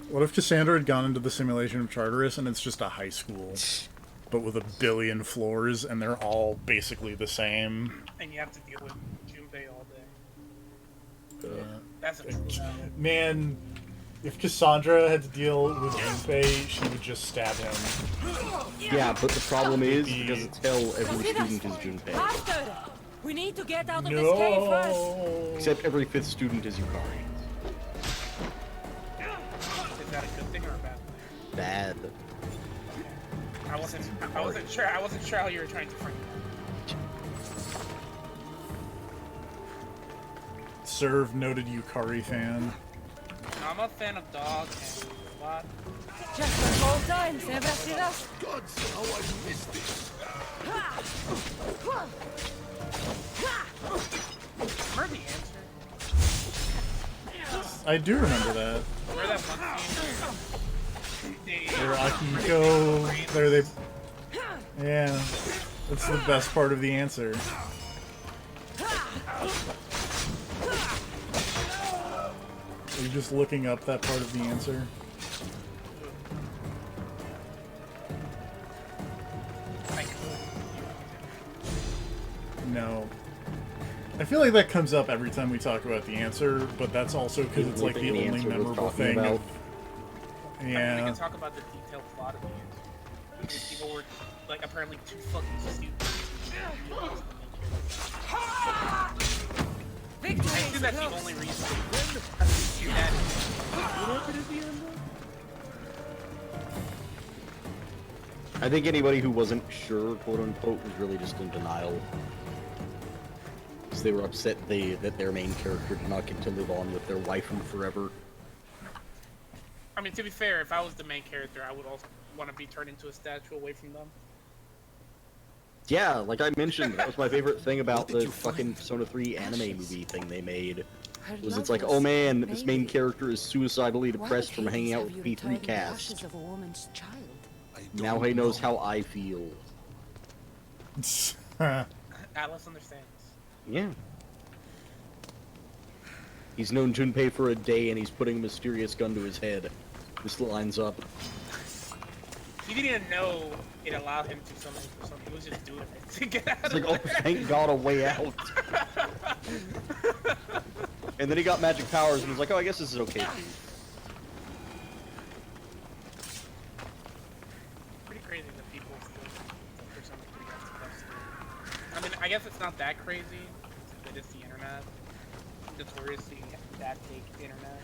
What if Cassandra had gone into the simulation of Tartarus and it's just a high school, but with 1 billion floors and they're all basically the same? and you have to deal with Junpei all day. That's a true battle. Man, if Cassandra had to deal with Junpei, she would just stab him. Yeah, but the problem is, because it's hell, every student is Junpei. Faster! We need to get out of this cave first. Except every 5th student is Yukari. Is that a good thing or a bad thing? Bad. I wasn't sure how you were trying to frame that. Serve noted Yukari fan. I'm a fan of dog and what? Just the whole time, Sebastidas. Gods, how I missed this. Remember the answer? I do remember that. Remember that one scene? Where Akihiko, there they... Yeah, that's the best part of the answer. Are you just looking up that part of the answer? No. I feel like that comes up every time we talk about the answer, but that's also because it's like the only memorable thing. About. I mean, Yeah. we can talk about the detailed plot of the answer. Because people were, like, apparently too fucking stupid. Victory I assume that's the only reason they do that. What happened at the end, I think anybody who wasn't sure, quote unquote, was really just in denial. Because they were upset that their main character did not get to live on with their waifu forever. I mean, to be fair, if I was the main character, I would also want to be turned into a statue away from them. Yeah, like I mentioned, that was my favorite thing about the fucking Persona 3 anime movie thing they made. Was it's like, oh man, this main character is suicidally depressed from hanging out with P3 cast. Now he knows how I feel. Atlas understands. Yeah. He's known Junpei for a day and he's putting a mysterious gun to his head. This lines up. He didn't even know it allowed him to summon for something. He was just doing it to get out It's of like, oh, there. thank God, a way out. And then he got magic powers and was like, oh, I guess this is okay too. Pretty crazy that people still for something pretty stuff. I mean, I guess it's not that crazy, but it's the internet. Notoriously bad take internet.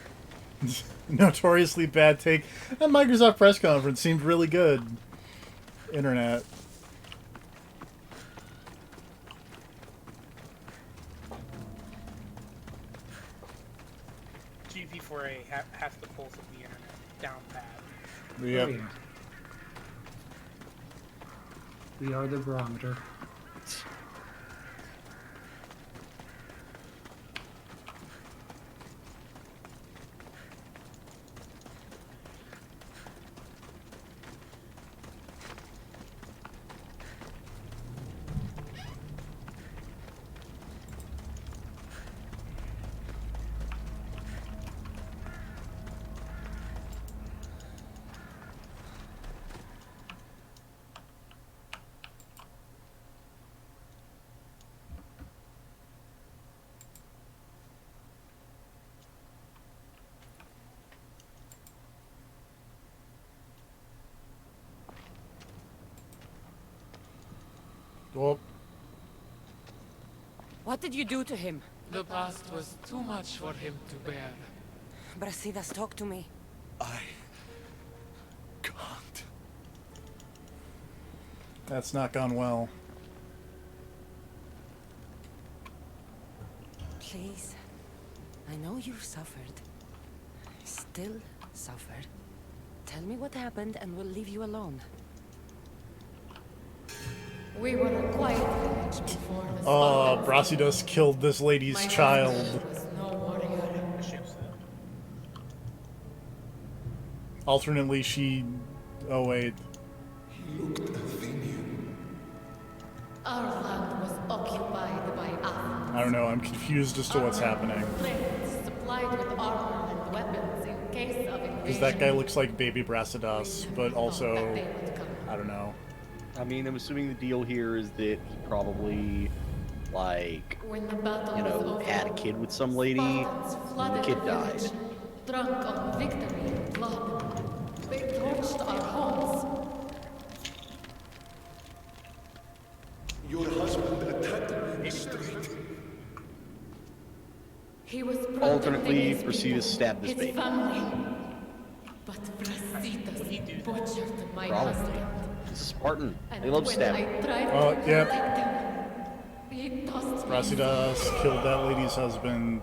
Notoriously bad take. That Microsoft press conference seemed really good. Internet. GP4A has the pulse of the internet down pat. Yep. Oh, yeah. We are the barometer. Well, What did you do to him? The past was too much for him to bear. Brasidas, talk to me. I can't. That's not gone well. Please. I know you've suffered. Still suffer. Tell me what happened and we'll leave you alone. We were a quiet village before the Oh, Spartans. Brasidas killed this lady's My child. husband was no warrior. Alternately, she... Oh, wait. He looked Athenian. Our land was occupied by Athens. I don't know, I'm confused as to what's happening. Planes supplied with armor and weapons in case of invasion. Because that guy looks like baby Brasidas, but also... I don't know. I mean, I'm assuming the deal here is that he probably, like, When the battle you was know, over, had a kid with some lady, Spartans and the flooded kid the died. village, drunk on victory and blood. They torched our homes. Your husband attacked me in the street. He was Alternately, protecting his Brasidas people, stabbed his baby. family. But Brasidas butchered my Probably. husband. He's a Spartan. And They love when stabbing. I tried Oh, to yep. protect him, he tossed me. Brasidas killed that lady's husband,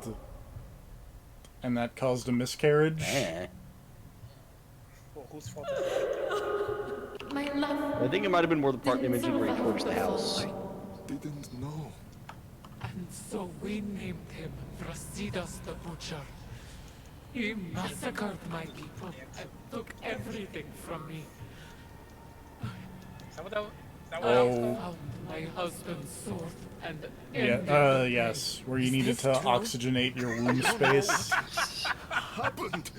and that caused a miscarriage. Eh. Well, whose fault is that? My love. I think it might have been more the part they mentioned where he torched the house. Didn't know. And so we named him Brasidas the Butcher. He massacred my people and took everything from me. Is that what that was? Is that what I that was Oh. called? found my husband's sword and Yeah, ended the pain. yes, where you needed this to true? oxygenate your womb space. Happened.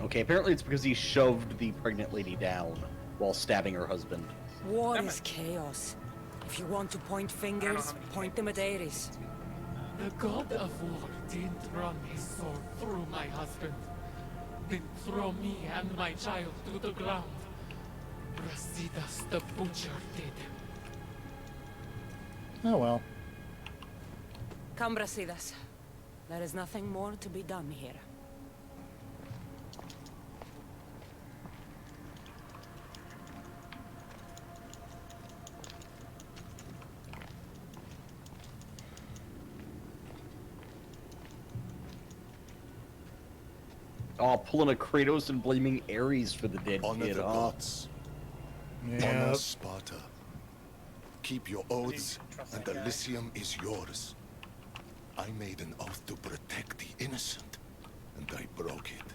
Okay, apparently it's because he shoved the pregnant lady down while stabbing her husband. War is chaos. If you want to point fingers, point them at Ares. The god of war didn't run his sword through my husband, then throw me and my child to the ground. Brasidas the Butcher did. Oh well. Come, Brasidas. There is nothing more to be done here. Oh, pulling a Kratos and blaming Ares for the dead Honor kid, the huh? gods. Honor Yeah. Sparta. Keep your oaths, and Elysium is yours. I made an oath to protect the innocent, and I broke it.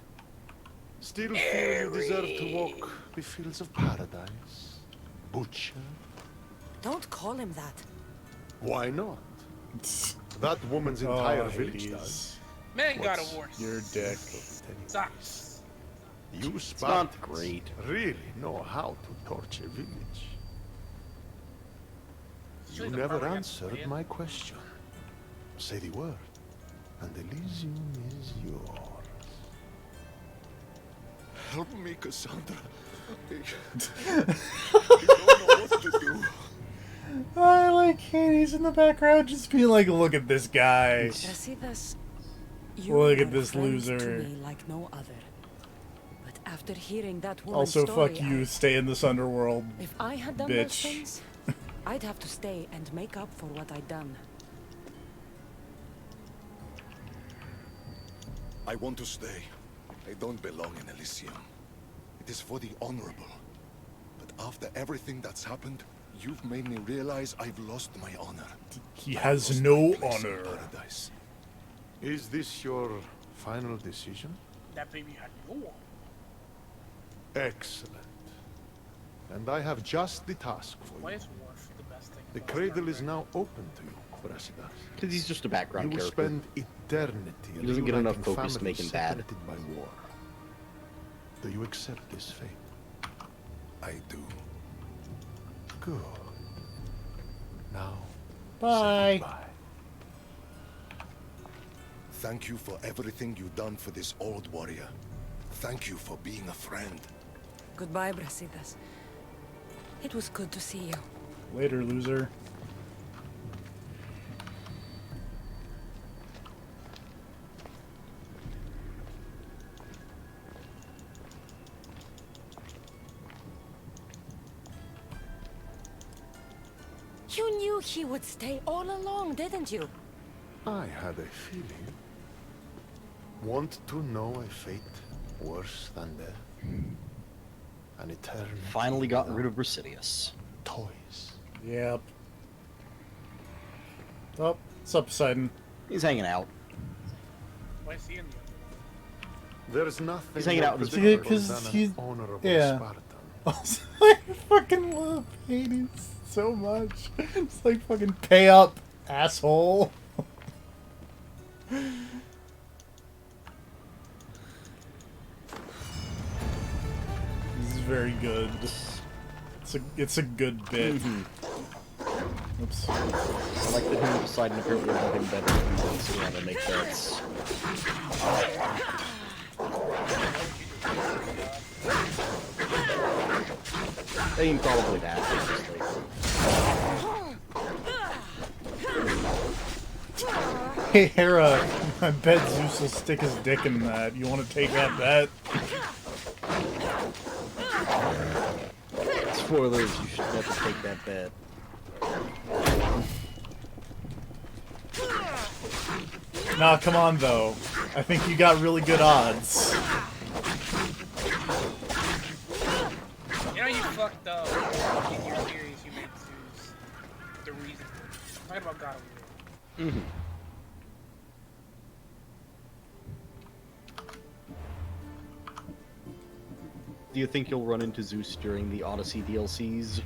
Still feel you deserve to walk the fields of paradise, Butcher? Don't call him that. Why not? That woman's entire Oh, village Hades. does. Man got What's a horse. Your dick. Sucks. You not Spartans great. really know how to torch a village. You Usually the never part where you have to answered play it. my question. Say the word, and Elysium is yours. Help me, Cassandra. I don't know what to do. I like Hades in the background just being like, look at this guy. Brasidas, you Look at are this friend loser. to me like no other. But after hearing that woman's Also, story, fuck you, stay in this underworld. If I had done those Bitch. things, I'd have to stay and make up for what I'd done. I want to stay. I don't belong in Elysium. It is for the honorable. But after everything that's happened, you've made me realize I've lost my honor. He I've has lost no my place in honor. paradise. Is this your final decision? That baby had no one. Excellent. And I have just the task for Why you. is Worf the best thing? The about cradle is Star now open to you, Brasidas. Because he's just a background You will character. spend eternity He doesn't get enough reuniting focus to make him families bad. separated by war. Do you accept this fate? I do. Good. Now, Bye. say goodbye. Thank you for everything you've done for this old warrior. Thank you for being a friend. Goodbye, Brasidas. It was good to see you. Later, loser. You knew he would stay all along, didn't you? I had a feeling. Want to know a fate worse than death? An eternal. Finally gotten rid of Brasidius. Toys. Yep. Oh, what's up, Poseidon? He's hanging out. Why is he in the There's nothing. He's hanging out with his more because than an he's honorable yeah. Spartan. I fucking love Hades so much. It's like fucking pay up, asshole. This is very good. It's a good bit. Oops. I like that him and Poseidon apparently have nothing better to do than sit around and make bets. I mean, probably that, honestly. Hey Hera, I bet Zeus will stick his dick in that. You want to take that bet? Spoilers, you should never take that bet. Nah, come on though. I think you got really good odds. You know you fucked up in your series. You made Zeus the reason. I'm talking about God of War. Mm-hmm. Do you think you'll run into Zeus during the Odyssey DLCs?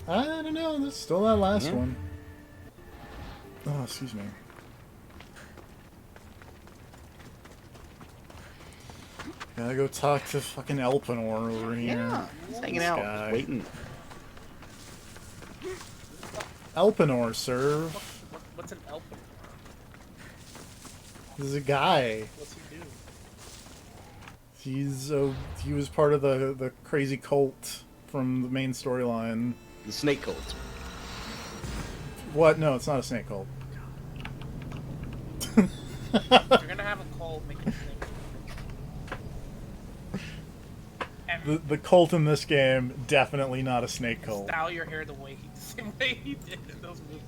I don't know. There's still that last one. Oh, excuse me. Gotta go talk to fucking Elpenor over here. Yeah, he's hanging out, just waiting. Elpenor, sir. What's an Elpenor? This is a guy. What's he do? He was part of the crazy cult from the main storyline. The snake cult. What? No, it's not a snake cult. If you're gonna have a cult, make it a snake. The cult in this game, definitely not a snake cult. Style your hair the same way he did in those movies.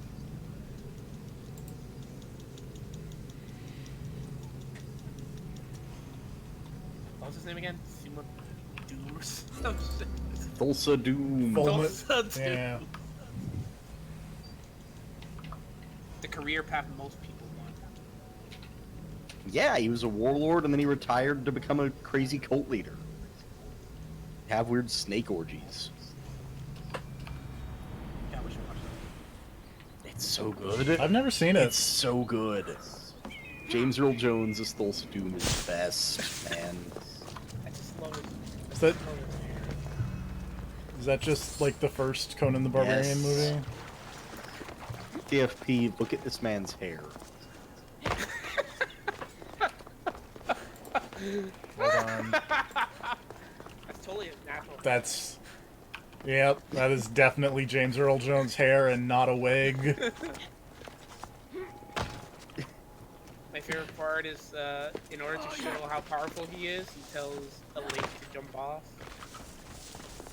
What was his name again? Sima Doom or some shit. Thulsa Doom. Thulsa Doom. Yeah. The career path most people want. Yeah, he was a warlord and then he retired to become a crazy cult leader. Have weird snake orgies. Yeah, we should watch that. It's so good. I've never seen it. It's so good. James Earl Jones as Thulsa Doom is the best, man. I just love it. Is that just like the first Conan the Barbarian movie? TFP, look at this man's hair. Hold on. That's totally natural. That's... Yep, that is definitely James Earl Jones' hair and not a wig. My favorite part is, in order to show how powerful he is, he tells a lady to jump off.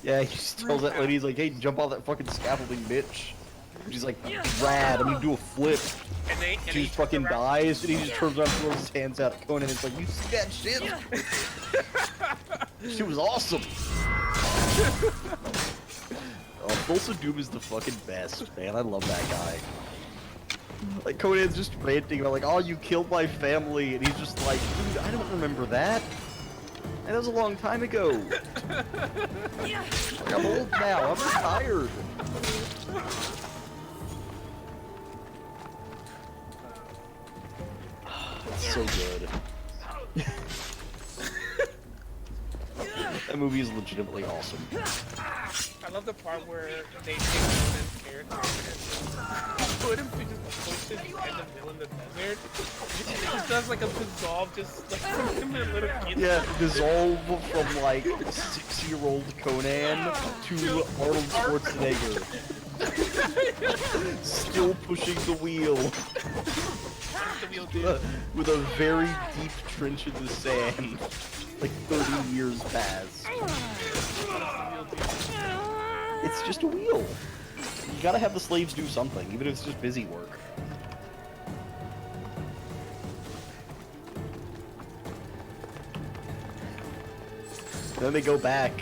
Yeah, he just tells that lady, he's like, hey, jump off that fucking scaffolding, bitch. She's like, rad, I'm gonna do a flip. She just fucking dies, and he just turns around and throws his hands out at Conan, and it's like, you see that shit? She was awesome. Oh, Thulsa Doom is the fucking best, man. I love that guy. Like, Conan's just ranting about, like, oh, you killed my family, and he's just like, dude, I don't remember that. That was a long time ago. Like, I'm old now. I'm retired. It's so good. That movie is legitimately awesome. I love the part where they take Conan's character and put him to just post his in the middle of the desert. And it just does like a dissolve, just like him and a little kid. Yeah, dissolve from like 6-year-old Conan to Arnold Schwarzenegger. Still pushing the wheel. With a very deep trench in the sand. Like 30 years pass. It's just a wheel. You gotta have the slaves do something, even if it's just busy work. Then they go back,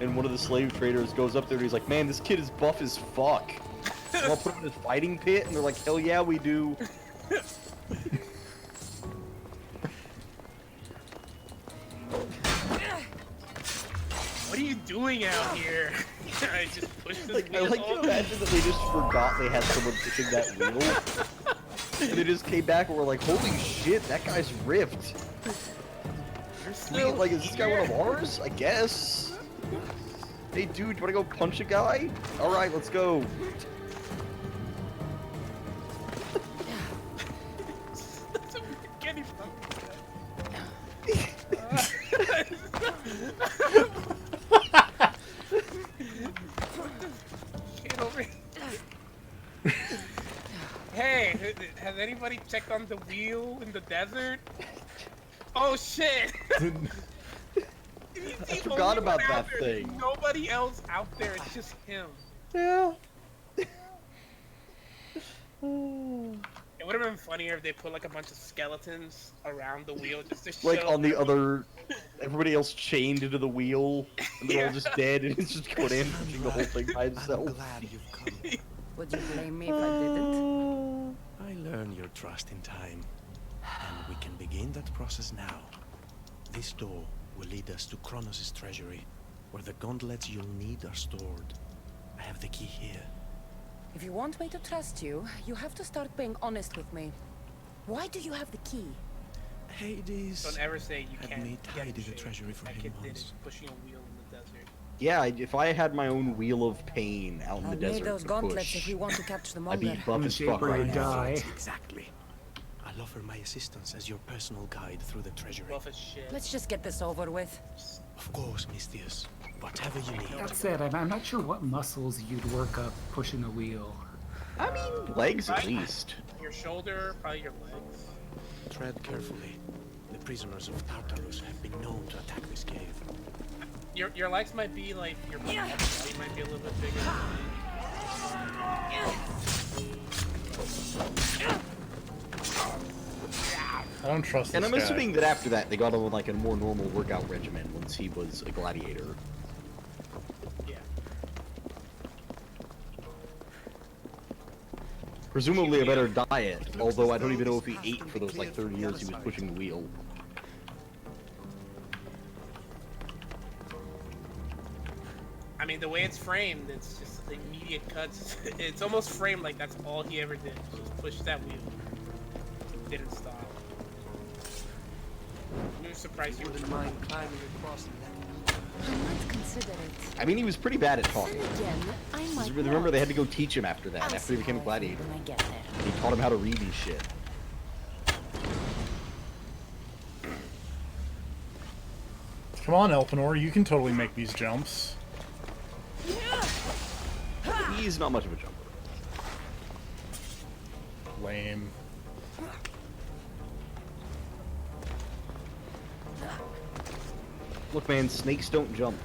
and one of the slave traders goes up there and he's like, man, this kid is buff as fuck. I'll put him in a fighting pit, and they're like, hell yeah, we do. What are you doing out here? I just pushed this Like, I wheel like to over. imagine that they just forgot they had someone pushing that wheel. And they just came back and were like, holy shit, that guy's ripped. You're Sweet, still like, is this guy one of here. ours? I guess. Hey, dude, do you wanna go punch a guy? Alright, let's go. Get him. Get over here. Hey, has anybody checked on the wheel in the desert? Oh shit! I forgot about that There's thing. nobody else out there, it's just him. Yeah. It would have been funnier if they put like a bunch of skeletons around the wheel just to show. Like on the other, everybody else chained into the wheel, and they're all Yeah. just dead, and it's just Conan pushing the whole thing by himself. Would you blame me if I didn't? I learn your trust in time, and we can begin that process now. This door will lead us to Kronos' treasury, where the gauntlets you'll need are stored. I have the key here. If you want me to trust you, you have to start being honest with me. Why do you have the key? Hades Don't ever say you had can't me get tidy the shit. treasury for That him kid did once. it, pushing a wheel in the desert. Yeah, if I had my own wheel of pain out in I'll the need desert those to gauntlets push, if we want to catch the I'd be monger. buff as fuck right now. die. Exactly. I'll offer my assistance as your personal guide through the treasury. Buff as shit. Let's just get this over with. Of course, Mistius. Whatever you need. That said, I'm not sure what muscles you'd work up pushing a wheel. I mean, legs at least. Your shoulder, probably your legs. Tread carefully. The prisoners of Tartarus have been known to attack this cave. Your legs might be like your body might be a little bit bigger. I don't trust And this I'm guy. assuming that after that, they got on like a more normal workout regimen once he was a gladiator. Yeah. Presumably a better diet, although I don't even know if he ate for those like 30 years he was pushing the wheel. I mean, the way it's framed, it's just immediate cuts. It's almost framed like that's all he ever did. Just push that wheel. Didn't stop. I'm surprised you wouldn't mind climbing across that. I might consider it. I mean, he was pretty bad at talking. Again, I might Remember, not. they had to go teach him after that, I'll after he see became a how I feel gladiator. when I get there. He taught him how to read and shit. Come on, Elpenor, you can totally make these jumps. He's not much of a jumper. Lame. Look, man, snakes don't jump.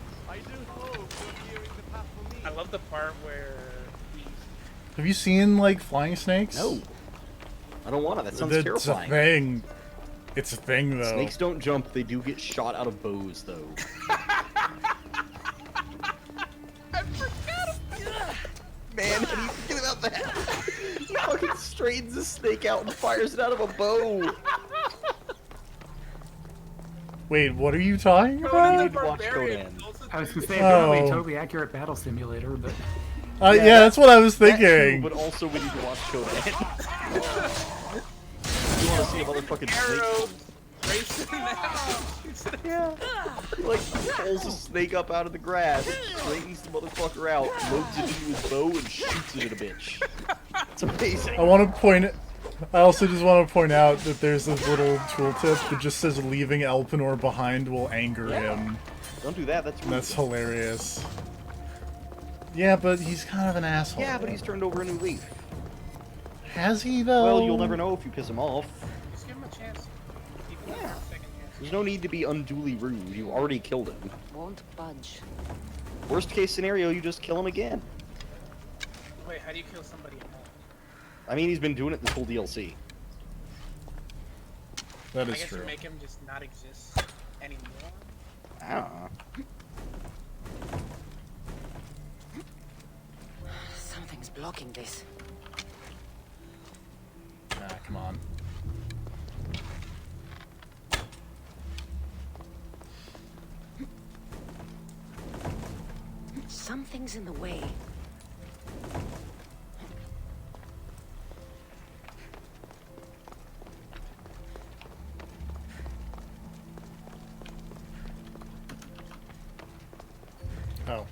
I love the part where Have you seen, like, flying snakes? No. I don't want to. That sounds It's terrifying. a thing. It's a thing, though. Snakes don't jump. They do get shot out of bows, though. Man, how do you forget about that? He fucking straightens the snake out and fires it out of a bow. Wait, what are you talking about? You need to watch Conan. I was gonna say, Oh. apparently totally accurate battle simulator, but... Yeah, that's what I was That too, thinking. but also we need to watch Conan. You want to see a motherfucking arrow snake? racing that. Yeah. He, like, pulls a snake up out of the grass, straightens the motherfucker out, loads it into his bow, and shoots it at a bitch. It's amazing. I also just want to point out that there's this little tooltip that just says leaving Elpenor behind will anger him. Don't do that, that's rude. That's hilarious. Yeah, but he's kind of an asshole. Yeah, but he's turned over a new leaf. Has he, though? Well, you'll never know if you piss him off. Just give him a chance. Give him a second chance. There's no need to be unduly rude. You already killed him. Won't budge. Worst case scenario, you just kill him again. Wait, how do you kill somebody at home? I mean, he's been doing it this whole DLC. That I is guess true. you make him just not exist anymore. I don't know. Something's blocking this. Ah, come on. Something's in the way. Oh.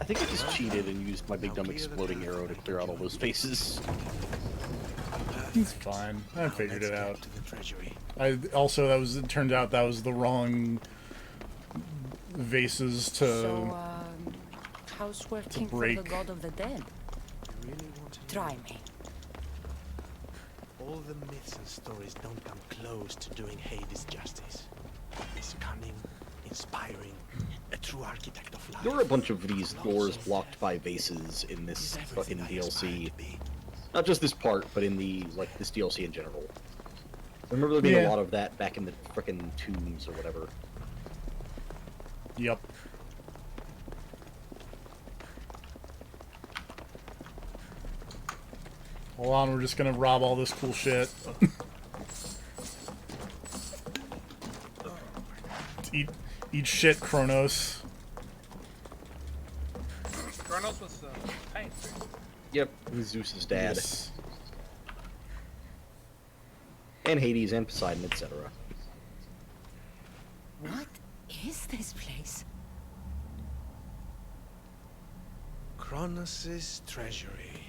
I think I just cheated and used my big dumb exploding arrow to clear out all those spaces. It's fine. I figured it out. It turned out that was the wrong vases to So, how's working for the break. god of the dead? Try me. All the myths and stories don't come close to doing Hades justice. He's cunning, inspiring, a true architect of life. There were a bunch of these doors blocked by vases in this fucking DLC. Not just this part, but in the this DLC in general. I remember there being a lot of that back in the frickin' tombs or whatever. Yep. Hold on, we're just gonna rob all this cool shit. Eat shit, Kronos. Kronos was tight. Yep, he's Zeus's dad. Yes. And Hades and Poseidon, etc. What is this place? Kronos' treasury.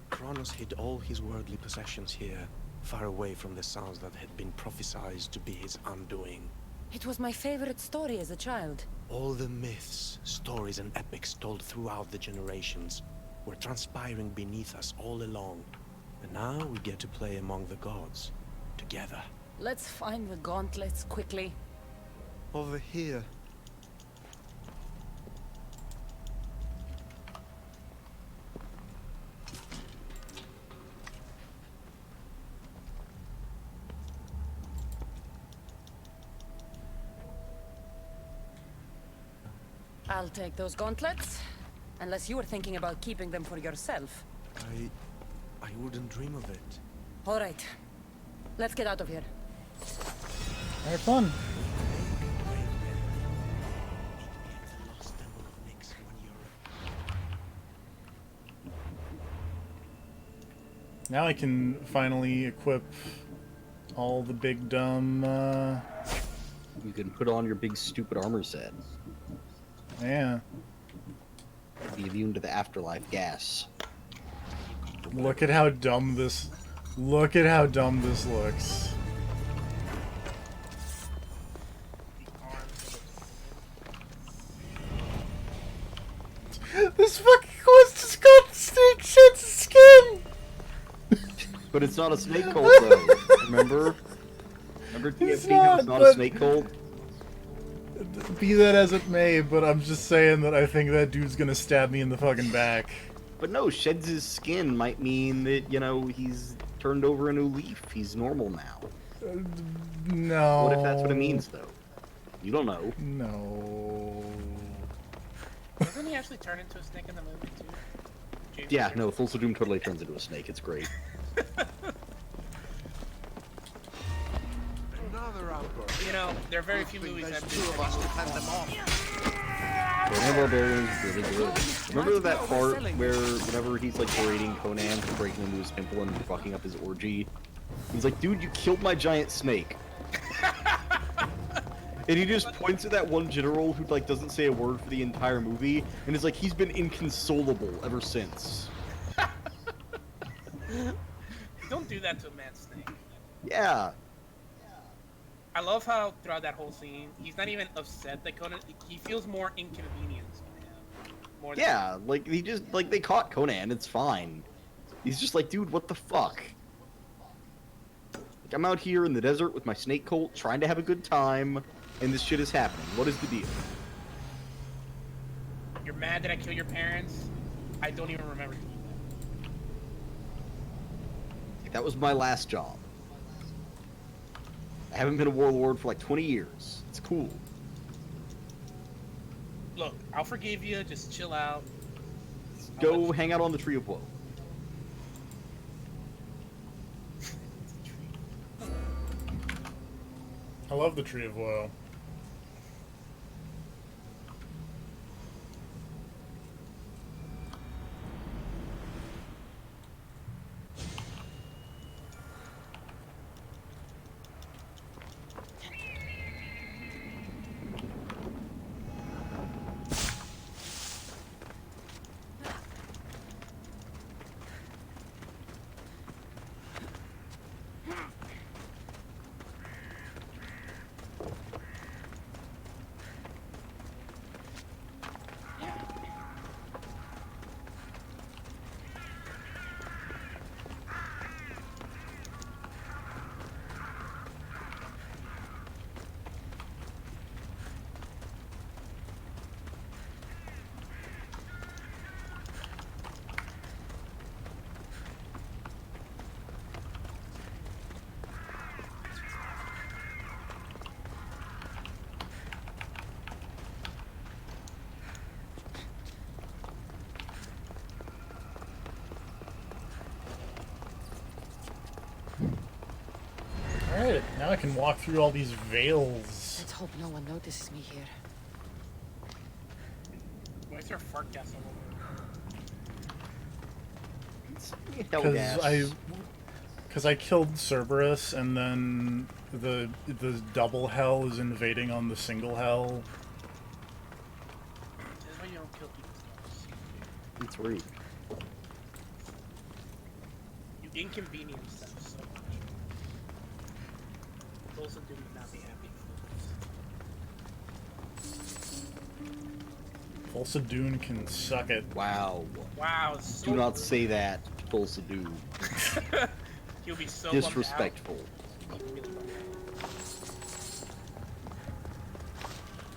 Kronos hid all his worldly possessions here, far away from the sounds that had been prophesied to be his undoing. It was my favorite story as a child. All the myths, stories, and epics told throughout the generations were transpiring beneath us all along. And now we get to play among the gods, together. Let's find the gauntlets quickly. Over here. I'll take those gauntlets. Unless you were thinking about keeping them for yourself. I wouldn't dream of it. All right. Let's get out of here. Have fun. Now I can finally equip all the big dumb, You can put on your big stupid armor set. Yeah. Be immune to the afterlife gas. Look at how dumb this... Look at how dumb this looks. This fucking quest just got snake shit's skin! But it's not a snake cult, though. Remember? Remember TFT? It's not a snake cult? Be that as it may, but I'm just saying that I think that dude's gonna stab me in the fucking back. But no, sheds his skin might mean that, you know, he's turned over a new leaf. He's normal now. No. What if that's what it means, though? You don't know. No. Doesn't he actually turn into a snake in the movie, too? James Yeah, no, Full Doom totally turns into a snake. It's great. You know, there are very few movies that do of us to fend them off. Conan Barbarian's really good. Remember that part where whenever he's like berating Conan for breaking into his temple and fucking up his orgy? He's like, dude, you killed my giant snake. And he just points at that one general who like doesn't say a word for the entire movie, and is like, he's been inconsolable ever since. Don't do that to a mad snake. Yeah. I love how throughout that whole scene, he's not even upset that Conan. He feels more inconvenienced by him. More than Yeah, like he just like they caught Conan, it's fine. He's just like, dude, what the fuck? Like, I'm out here in the desert with my snake cult trying to have a good time, and this shit is happening. What is the deal? You're mad that I killed your parents. I don't even remember doing that. That was my last job. I haven't been a warlord for like 20 years. It's cool. Look, I'll forgive you. Just chill out. Go hang out on the Tree of Woe. I love the Tree of Woe. Alright, now I can walk through all these veils. Let's hope no one notices me here. Why is there fart gas all Hell Because I killed Cerberus, and then the double hell is invading on the single hell. This is why you don't kill people. It's rude. You inconvenience them so much. Those of them would not be happy. Volsadune can suck it. Wow. Wow. So Do not say that, Volsadune. He'll be so disrespectful.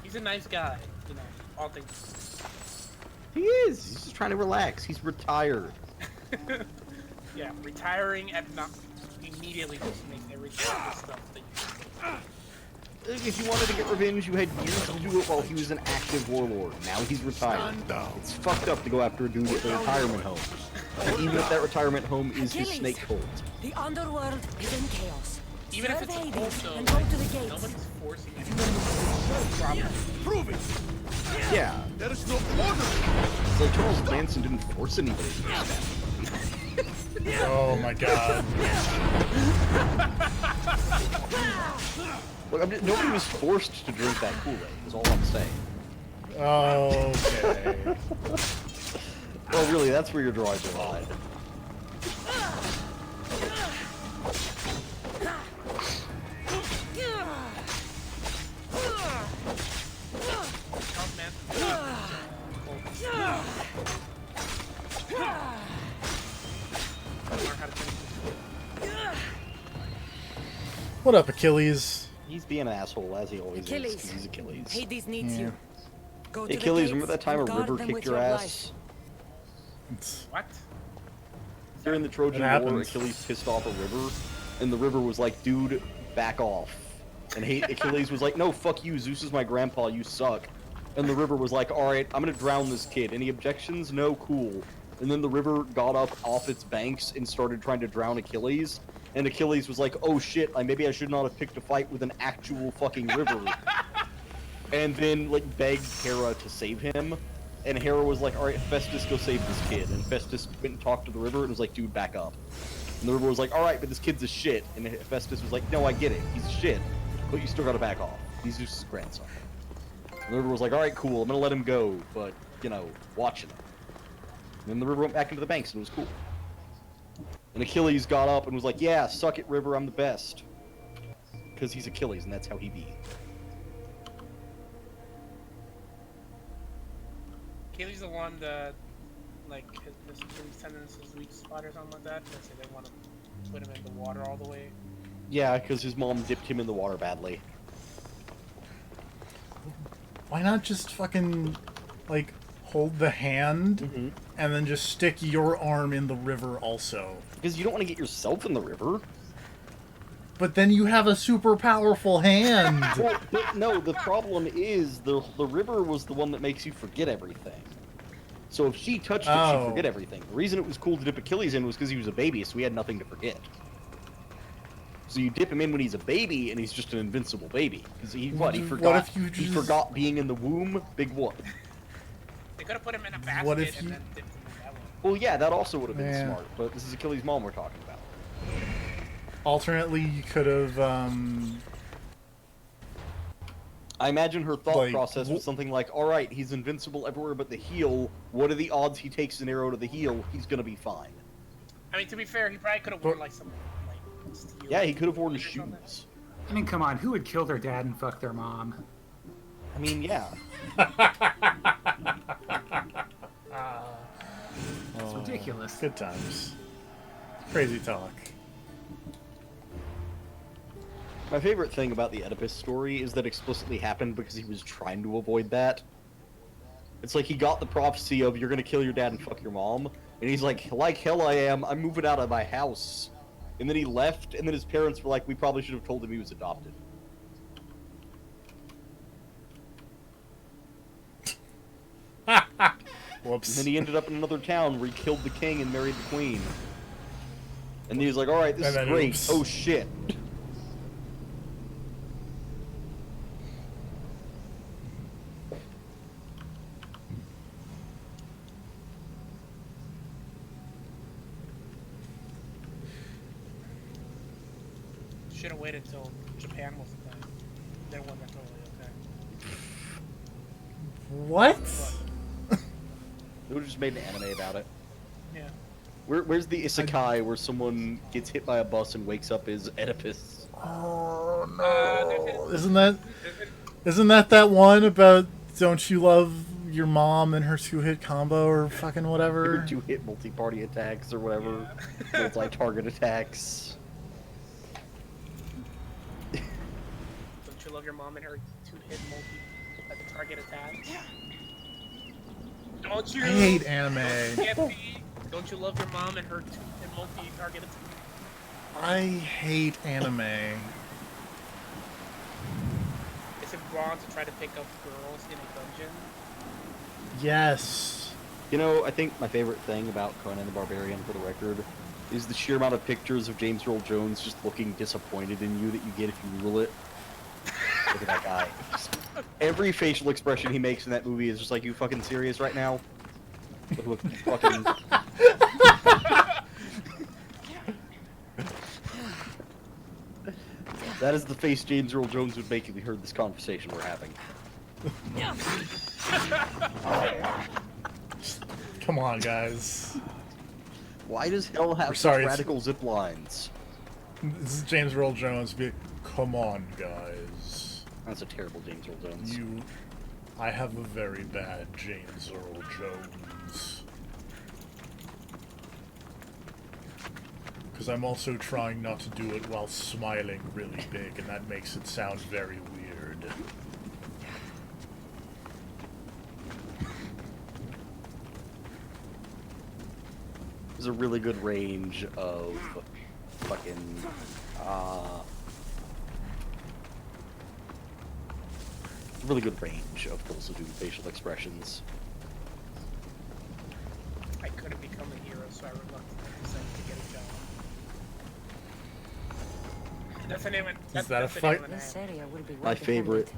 He's a nice guy, you know, all things. He is. He's just trying to relax. He's retired. Yeah, retiring and not immediately just makes everything the stuff that you If you wanted to get revenge, you had years to do it while he was an active warlord. Now he's retired. It's fucked up to go after a dude at the retirement home. Even if that retirement home is his snake cult. The underworld is in chaos. Even if it's a cult, though, and go to the gates. nobody's forcing it. Prove it! Yeah. There is no order! It's like Charles Manson didn't force anybody to do that. Oh my god. Look, nobody was forced to drink that Kool-Aid, is all I'm saying. Okay. Well, really, that's where you're drawing the line. What up, Achilles? He's being an asshole, as he always is, 'cause he's Achilles. Hades needs you. Go Hey, to Achilles, the remember that gates time a and guard river them kicked with your life. ass? What? During the Trojan It War, happens. Achilles pissed off a river, and the river was like, dude, back off. And Achilles was like, no, fuck you, Zeus is my grandpa, you suck. And the river was like, alright, I'm gonna drown this kid. Any objections? No, cool. And then the river got up off its banks and started trying to drown Achilles. And Achilles was like, oh shit, maybe I should not have picked a fight with an actual fucking river. And then, like, begged Hera to save him. And Hera was like, alright, Festus, go save this kid. And Festus went and talked to the river and was like, dude, back up. And the river was like, alright, but this kid's a shit. And Festus was like, no, I get it, he's a shit. But you still gotta back off. He's Zeus' grandson. And the river was like, alright, cool, I'm gonna let him go, but, you know, watching him. And then the river went back into the banks and it was cool. And Achilles got up and was like, yeah, suck it, river, I'm the best. Because he's Achilles and that's how he be. Achilles the one that, like, his Achilles tendon is his weak spot or something like that? Because they want to put him in the water all the way. Yeah, because his mom dipped him in the water badly. Why not just fucking, like, hold the hand, and then just stick your arm in the river also. Because you don't want to get yourself in the river. But then you have a super powerful hand. Well, but no, the problem is the river was the one that makes you forget everything. So if she touched it, she'd forget everything. The reason it was cool to dip Achilles in was because he was a baby, so he had nothing to forget. So you dip him in when he's a baby, and he's just an invincible baby. Because he forgot being in the womb? Big what? They could have put him in a basket and then dipped him in that one. Well, yeah, that also would have been smart, but this is Achilles' mom we're talking about. Alternately, you could have, I imagine her thought process was something like, alright, he's invincible everywhere but the heel. What are the odds he takes an arrow to the heel? He's gonna be fine. I mean, to be fair, he probably could have worn, like, some, like, steel. Yeah, he could have worn shoes. I mean, come on, who would kill their dad and fuck their mom? I mean, yeah. It's ridiculous. Good times. Crazy talk. My favorite thing about the Oedipus story is that it explicitly happened because he was trying to avoid that. It's like he got the prophecy of you're gonna kill your dad and fuck your mom, and he's like hell I am, I'm moving out of my house. And then he left, and then his parents were like, we probably should have told him he was adopted. Whoops. And then he ended up in another town where he killed the king and married the queen. And he was like, alright, this is great. Oops. Oh shit. Should have waited till Japan was done. Then one that's totally okay. What? They would have just made an anime about it. Yeah. Where's the isekai where someone gets hit by a bus and wakes up as Oedipus? Oh no! Isn't that one about don't you love your mom and her 2-hit combo or fucking whatever? 2-hit multi-party attacks or whatever. Multi-target attacks. Don't you love your mom and her 2-hit multi-target attacks? Don't you? I hate anime. Don't you love your mom and her 2-hit multi-target attacks? I hate anime. Is it wrong to try to pick up girls in a dungeon? Yes. You know, I think my favorite thing about Conan the Barbarian, for the record, is the sheer amount of pictures of James Earl Jones just looking disappointed in you that you get if you rule it. Look at that guy. Every facial expression he makes in that movie is just like, you fucking serious right now? Look, fucking... That is the face James Earl Jones would make if he heard this conversation we're having. Come on, guys. Why does hell have such radical zip lines? This is James Earl Jones. Come on, guys. That's a terrible James Earl Jones. I have a very bad James Earl Jones. Because I'm also trying not to do it while smiling really big, and that makes it sound very weird. There's a really good range of fucking, really good range of Tulsa Doom facial expressions. I couldn't become a hero, so I reluctantly decided to get a job. That's the name of Is that a fight? My favorite.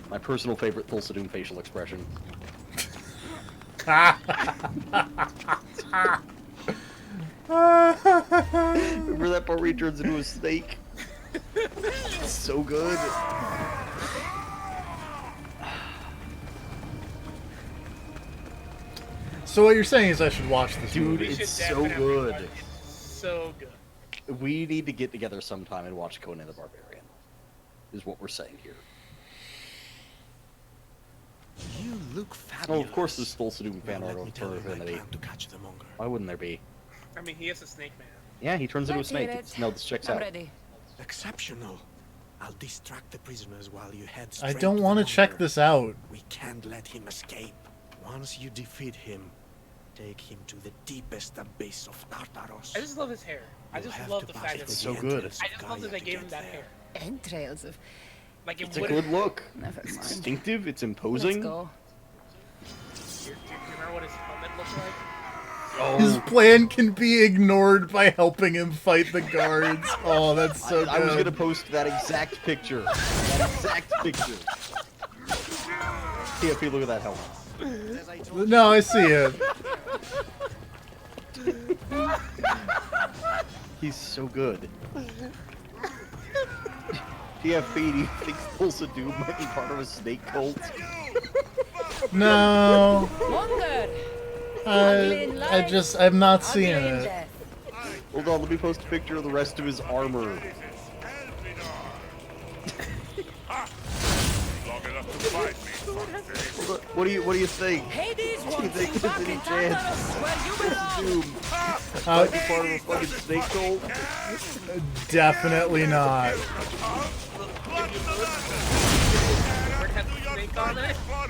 My personal favorite Tulsa Doom facial expression. Remember that part where he turns into a snake? It's so good. So what you're saying is I should watch this Dude, movie. it's so good. It's so good. We need to get together sometime and watch Conan the Barbarian, is what we're saying here. You look fabulous. Oh, of course there's Tulsa Doom fan art on Twitter. To catch the monger. Why wouldn't there be? I mean, he is a snake man. Yeah, he turns into a snake. No, this checks out. Ready. Exceptional. I'll distract the prisoners while you head I straight don't to want to the check bunker. this out. We can't let him escape. Once you defeat him, take him to the deepest abyss of Tartaros. I just love his hair. I just have love to the pass fact through that It's the so good. entrance I of just love that Gaia they to gave him get that there. hair. Entrails of... Like, it It's a wouldn't... good look. Never It's mind. distinctive. It's Let's imposing. go. Do you remember what his helmet looked like? His plan can be ignored by helping him fight the guards. Oh, that's so good. I was gonna post that exact picture. That exact picture. TFP, look at that helmet. No, I see it. He's so good. TFP, do you think Pulse of Doom might be part of a snake cult? No. Wonder. I'm not seeing it. Hold on, let me post a picture of the rest of his armor. Long enough to fight me. What do you think? Hades Do you wants think you there's back any in chance Tartarus where you belong. Doom might be part of a fucking snake cult? Definitely not.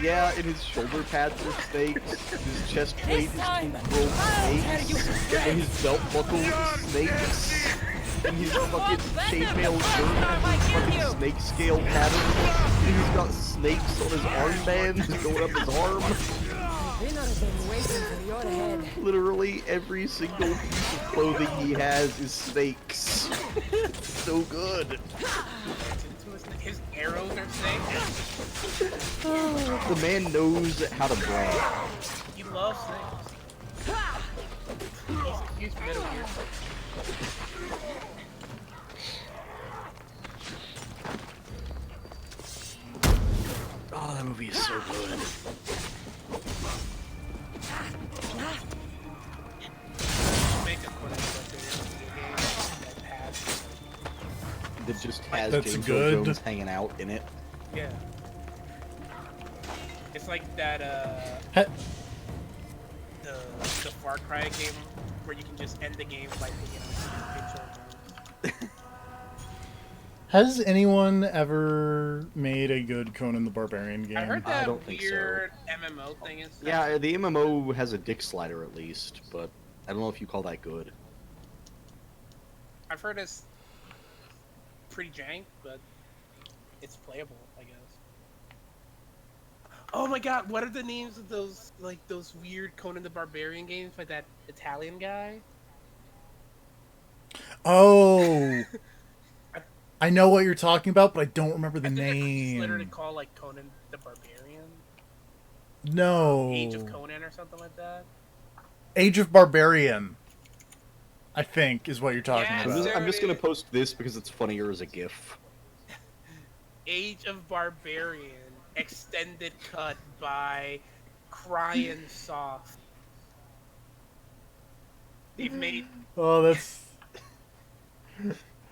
Yeah, and his shoulder pads are snakes, his chest plate is time, full of I'll tear you snakes, straight. and his belt buckle is snakes, and his fucking chainmail shirt has his fucking snake scale pattern, and he's got snakes on his armbands going up his arm. Winner has been waiting for your head. Literally every single piece of clothing he has is snakes. So good. His arrows are snakes. The man knows how to brag. He loves snakes. He's Metal Gear. Oh, that movie is so good. That just has That's James good. Earl Jones hanging out in it. Yeah. It's like that, the Far Cry game where you can just end the game by picking up James Earl Jones. Has anyone ever made a good Conan the Barbarian game? I heard I that don't think so. weird MMO thing is. Yeah, the MMO has a dick slider at least, but I don't know if you call that good. I've heard it's pretty jank, but it's playable, I guess. Oh my god, what are the names of those, like, those weird Conan the Barbarian games by that Italian guy? Oh! I know what you're talking about, but I don't remember the It's name. literally called, like, Conan the Barbarian? No. Age of Conan or something like that? Age of Barbarian, I think, is what you're talking Yes, about. I'm just gonna post this because it's funnier as a GIF. Age of Barbarian, extended cut by Crying Soft. They've made... Oh, that's...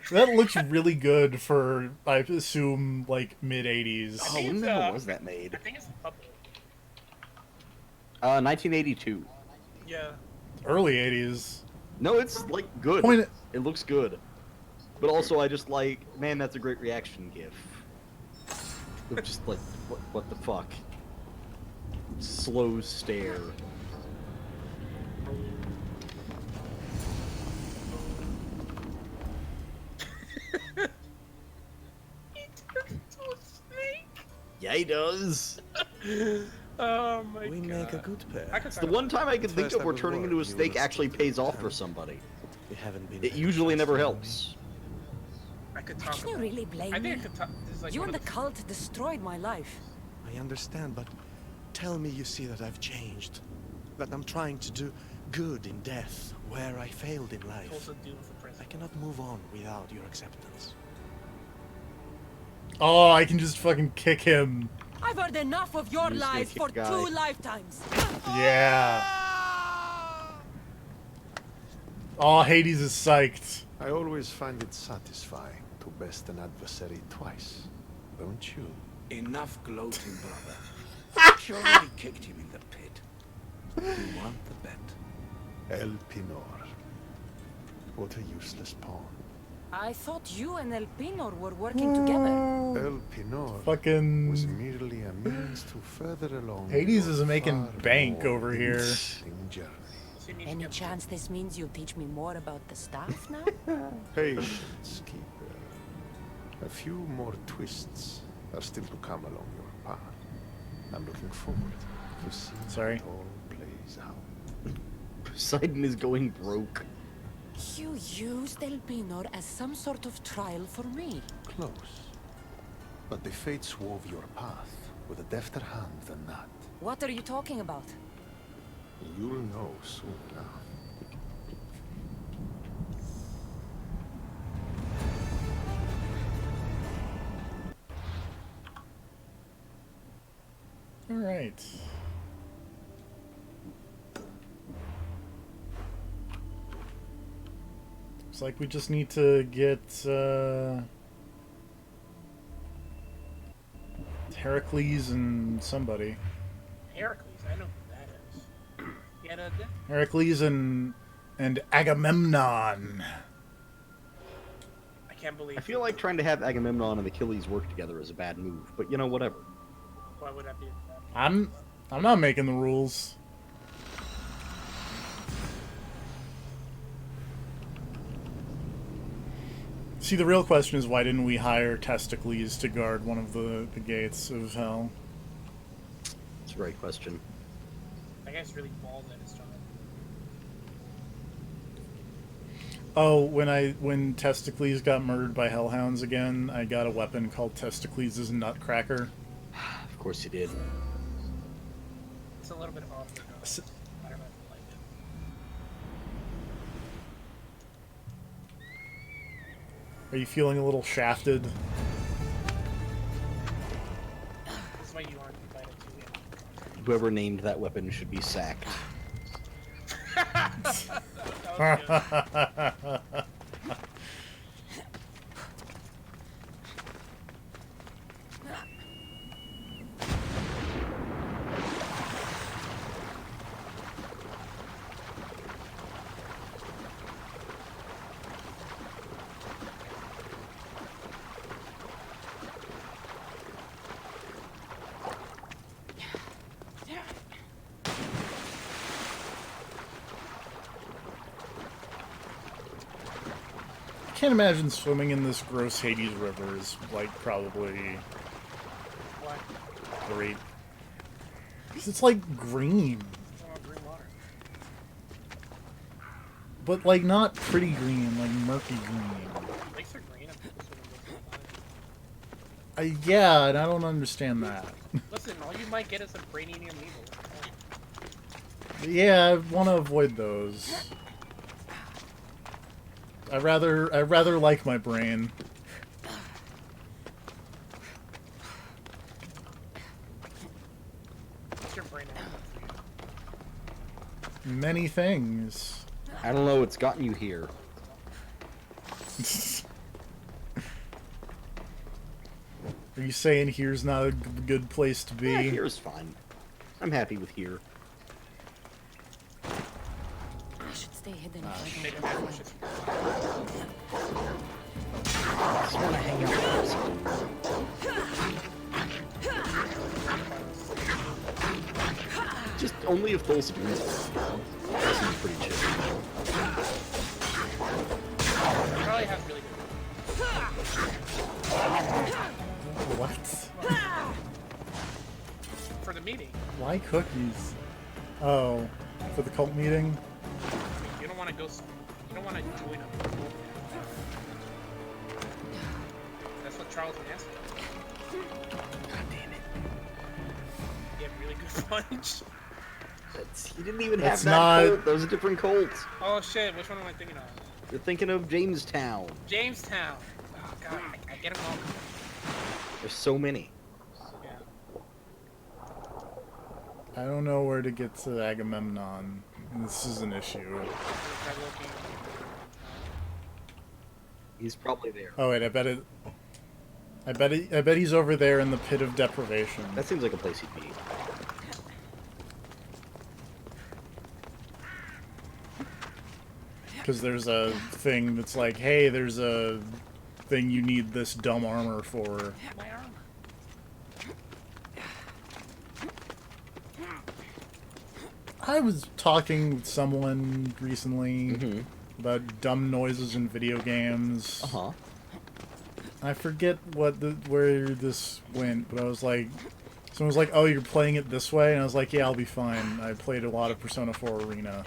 That looks really good for, I assume, like, mid-80s. Oh, when the hell was that made? I think it's public. 1982. Yeah. Early 80s. No, it's, like, good. Point It looks good. But also, I just like, man, that's a great reaction GIF. Of just like, what the fuck? Slow stare. Yeah, he does. Oh my god. We make a good pair. I could It's the one time I can think First of where I will turning warn into a you snake will actually stick pays to off the for plan. somebody. You haven't been It very usually never trustworthy. helps. I could talk Can you about really blame I think me? I could talk. This is like You one and of the cult destroyed my life. I understand, but tell me you see that I've changed. That I'm trying to do good in death, where I failed in life. also do for I president. cannot move on without your acceptance. Oh, I can just fucking kick him. I've heard enough of your You're just gonna lies kick for the guy. 2 lifetimes. Yeah. Oh, Hades is psyched. I always find it satisfying to best an adversary twice, don't you? Enough gloating, brother. She already kicked him in the pit. You want the bet? El Pinor. What a useless pawn. I thought you and Elpinor were working together. Elpinor Fucking was merely a means to further along Hades your is making far bank more over here. interesting journey. Any chance this means you'll teach me more about the staff now? Patience, keeper. A few more twists are still to come along your path. I'm looking forward to seeing how it all plays out. Poseidon is going broke. You used Elpinor as some sort of trial for me. Close. But the fates wove your path with a defter hand than that. What are you talking about? You'll know soon enough. All right. Looks like we just need to get Heracles and somebody. Heracles, I know who that is. Yeah, Heracles and Agamemnon. I can't believe. I feel like trying to have Agamemnon and Achilles work together is a bad move, but you know, whatever. Why would that be? I'm not making the rules. See, the real question is why didn't we hire Testicles to guard one of the gates of hell? It's a great question. That guy's really bald at his job. Oh, when Testicles got murdered by hellhounds again, I got a weapon called Testicles' Nutcracker. Of course you did. It's a little bit off. I don't know if I like it. Are you feeling a little shafted? That's why you aren't invited to it. Whoever named that weapon should be sacked. I can't imagine swimming in this gross Hades river is, like, probably great. Because it's, like, green. Green water. But, like, not pretty green, like, murky green. Lakes are green. Yeah, and I don't understand that. Listen, all you might get is a brainium needle. Yeah, I want to avoid those. I rather like my brain. What's your brain Many things. I don't know what's gotten you here. Are you saying here's not a good place to be? Yeah, here's fine. I'm happy with here. I should stay hidden. I just want to hang out with Thulsa. Just only if Thulsa does it. That seems pretty chill. Probably have really good. What? For the meeting. Why cookies? Oh, for the cult meeting? I mean, you don't want to go. You don't want to join a cult. That's what Charles Manson does. God damn it. You have really good punch. He didn't even That's have that not... Colt. Those are different Colts. Oh shit, which one am I thinking of? You're thinking of Jamestown. Jamestown. Oh god, I get them all. There's so many. Yeah. I don't know where to get to Agamemnon. This is an issue. He's probably there. Oh wait, I bet he's over there in the pit of deprivation. That seems like a place he'd be. Because there's a thing that's like, hey, there's a thing you need this dumb armor for. My arm. I was talking with someone recently about dumb noises in video games. I forget where this went, but I was like, someone was like, "Oh, you're playing it this way," and I was like, "Yeah, I'll be fine." I played a lot of Persona 4 Arena.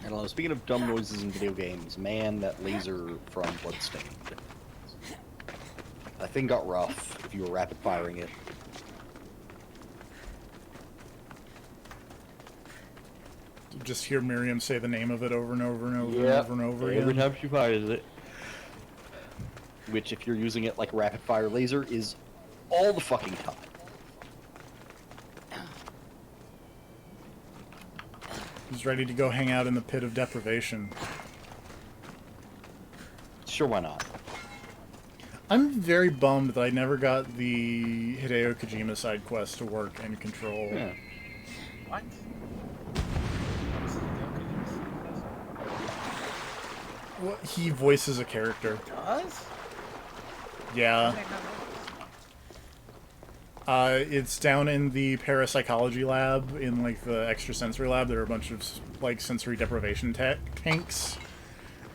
I don't know, speaking of dumb noises in video games, man, that laser from Bloodstained. That thing got rough if you were rapid firing it. Just hear Miriam say the name of it over and over and over and over and over again. Every time she fires it. Which, if you're using it like a rapid fire laser, is all the fucking time. He's ready to go hang out in the pit of deprivation. Sure, why not? I'm very bummed that I never got the Hideo Kojima side quest to work in Control. Yeah. What? Well, he voices a character. Does? Yeah. It's down in the parapsychology lab, in like the extrasensory lab. There are a bunch of like sensory deprivation tanks,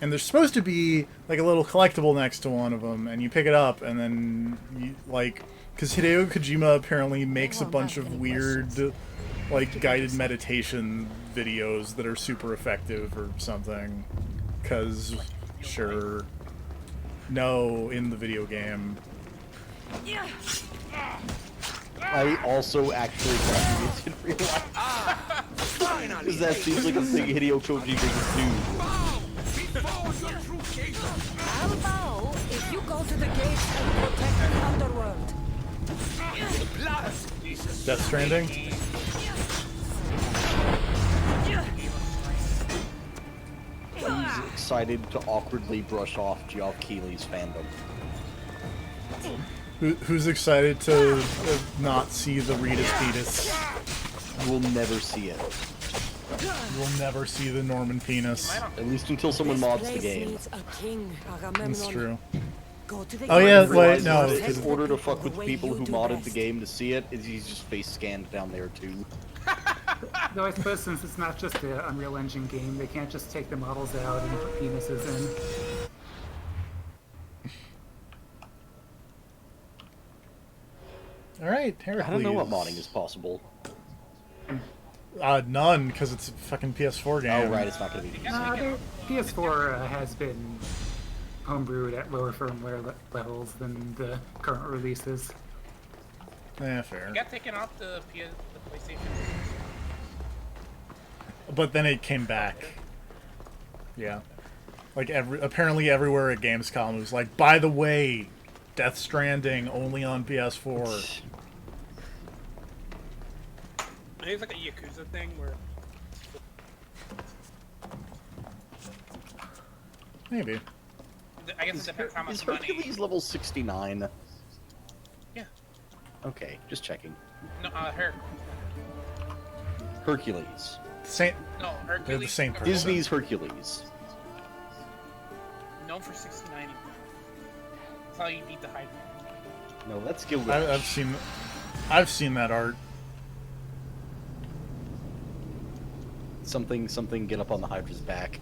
and there's supposed to be like a little collectible next to one of them, and you pick it up, and then you like, because Hideo Kojima apparently makes a bunch of weird, like guided meditation videos that are super effective or something. Because sure, no, in the video game. I also actually got it in real life. Because that seems like a thing Hideo Kojima would do. I'll bow if you go to the gates and protect the underworld. Death Stranding? He's excited to awkwardly brush off Geoff Keighley's fandom. Who's excited to not see the Rita's penis? We'll never see it. We'll never see the Norman penis. At least until someone mods the game. That's true. Oh yeah, wait, no. In order to fuck with the people who modded the game to see it, he's just face scanned down there too. Though I suppose since it's not just an Unreal Engine game, they can't just take the models out and put penises in. Alright, Heracles. I don't know what modding is possible. None, because it's a fucking PS4 game. Oh, right, it's not going to be PS4 has been homebrewed at lower firmware levels than the current releases. Yeah, fair. It got taken off the PlayStation. But then it came back. Yeah. Like, apparently everywhere at Gamescom was like, by the way, Death Stranding only on PS4. I think it's like a Yakuza thing where... Maybe. I guess it depends how much Is money... Hercules level 69? Yeah. Okay, just checking. No, Hercules. Same. No, Hercules. They're the same person. Disney's Hercules. Known for 69. That's how you beat the Hydra. No, that's Gilgamesh. I've seen that art. Something, get up on the Hydra's back.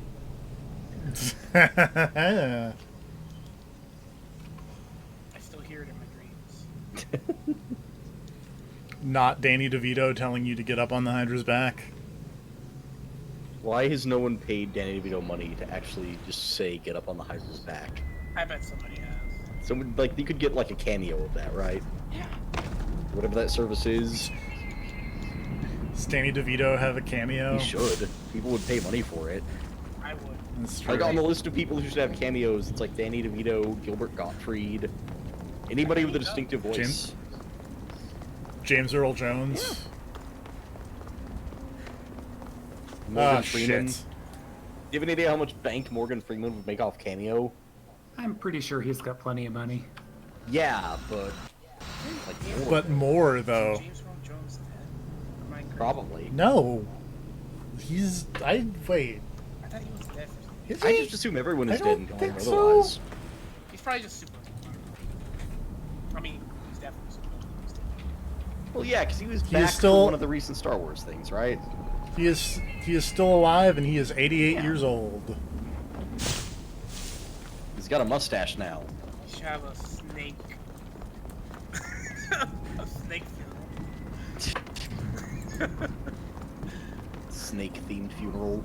I still hear it in my dreams. Not Danny DeVito telling you to get up on the Hydra's back. Why has no one paid Danny DeVito money to actually just say get up on the Hydra's back? I bet somebody has. Someone, like, you could get like a cameo of that, right? Yeah. Whatever that service is. Does Danny DeVito have a cameo? He should. People would pay money for it. I would. That's true. Like, on the list of people who should have cameos, it's like Danny DeVito, Gilbert Gottfried, anybody with a distinctive voice. James Earl Jones. Morgan Freeman. Shit. Do you have any idea how much bank Morgan Freeman would make off cameo? I'm pretty sure he's got plenty of money. Yeah, but... like, But more, though. James Earl Jones dead? Am I crazy? Probably. No. Wait. I thought he was dead for some Is I he? just assume everyone is I dead don't and gone think otherwise. so. He's probably just super. I mean, he's definitely super. Well, yeah, because he was He back is still- for one of the recent Star Wars things, right? He is still alive, and he is 88 years old. He's got a mustache now. He should have a snake. A snake funeral. Snake-themed funeral.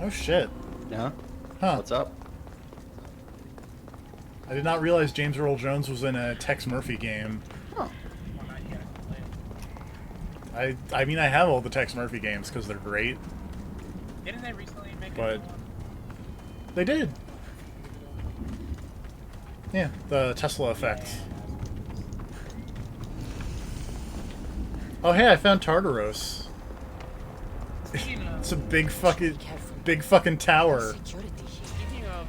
Oh shit. Yeah? Huh. What's up? I did not realize James Earl Jones was in a Tex Murphy game. Huh. I mean, I have all the Tex Murphy games because they're great. Didn't they recently make But a new one? they did. Yeah, the Tesla effect. Oh hey, I found Tartaros. Speaking of, It's a big fucking tower. speaking of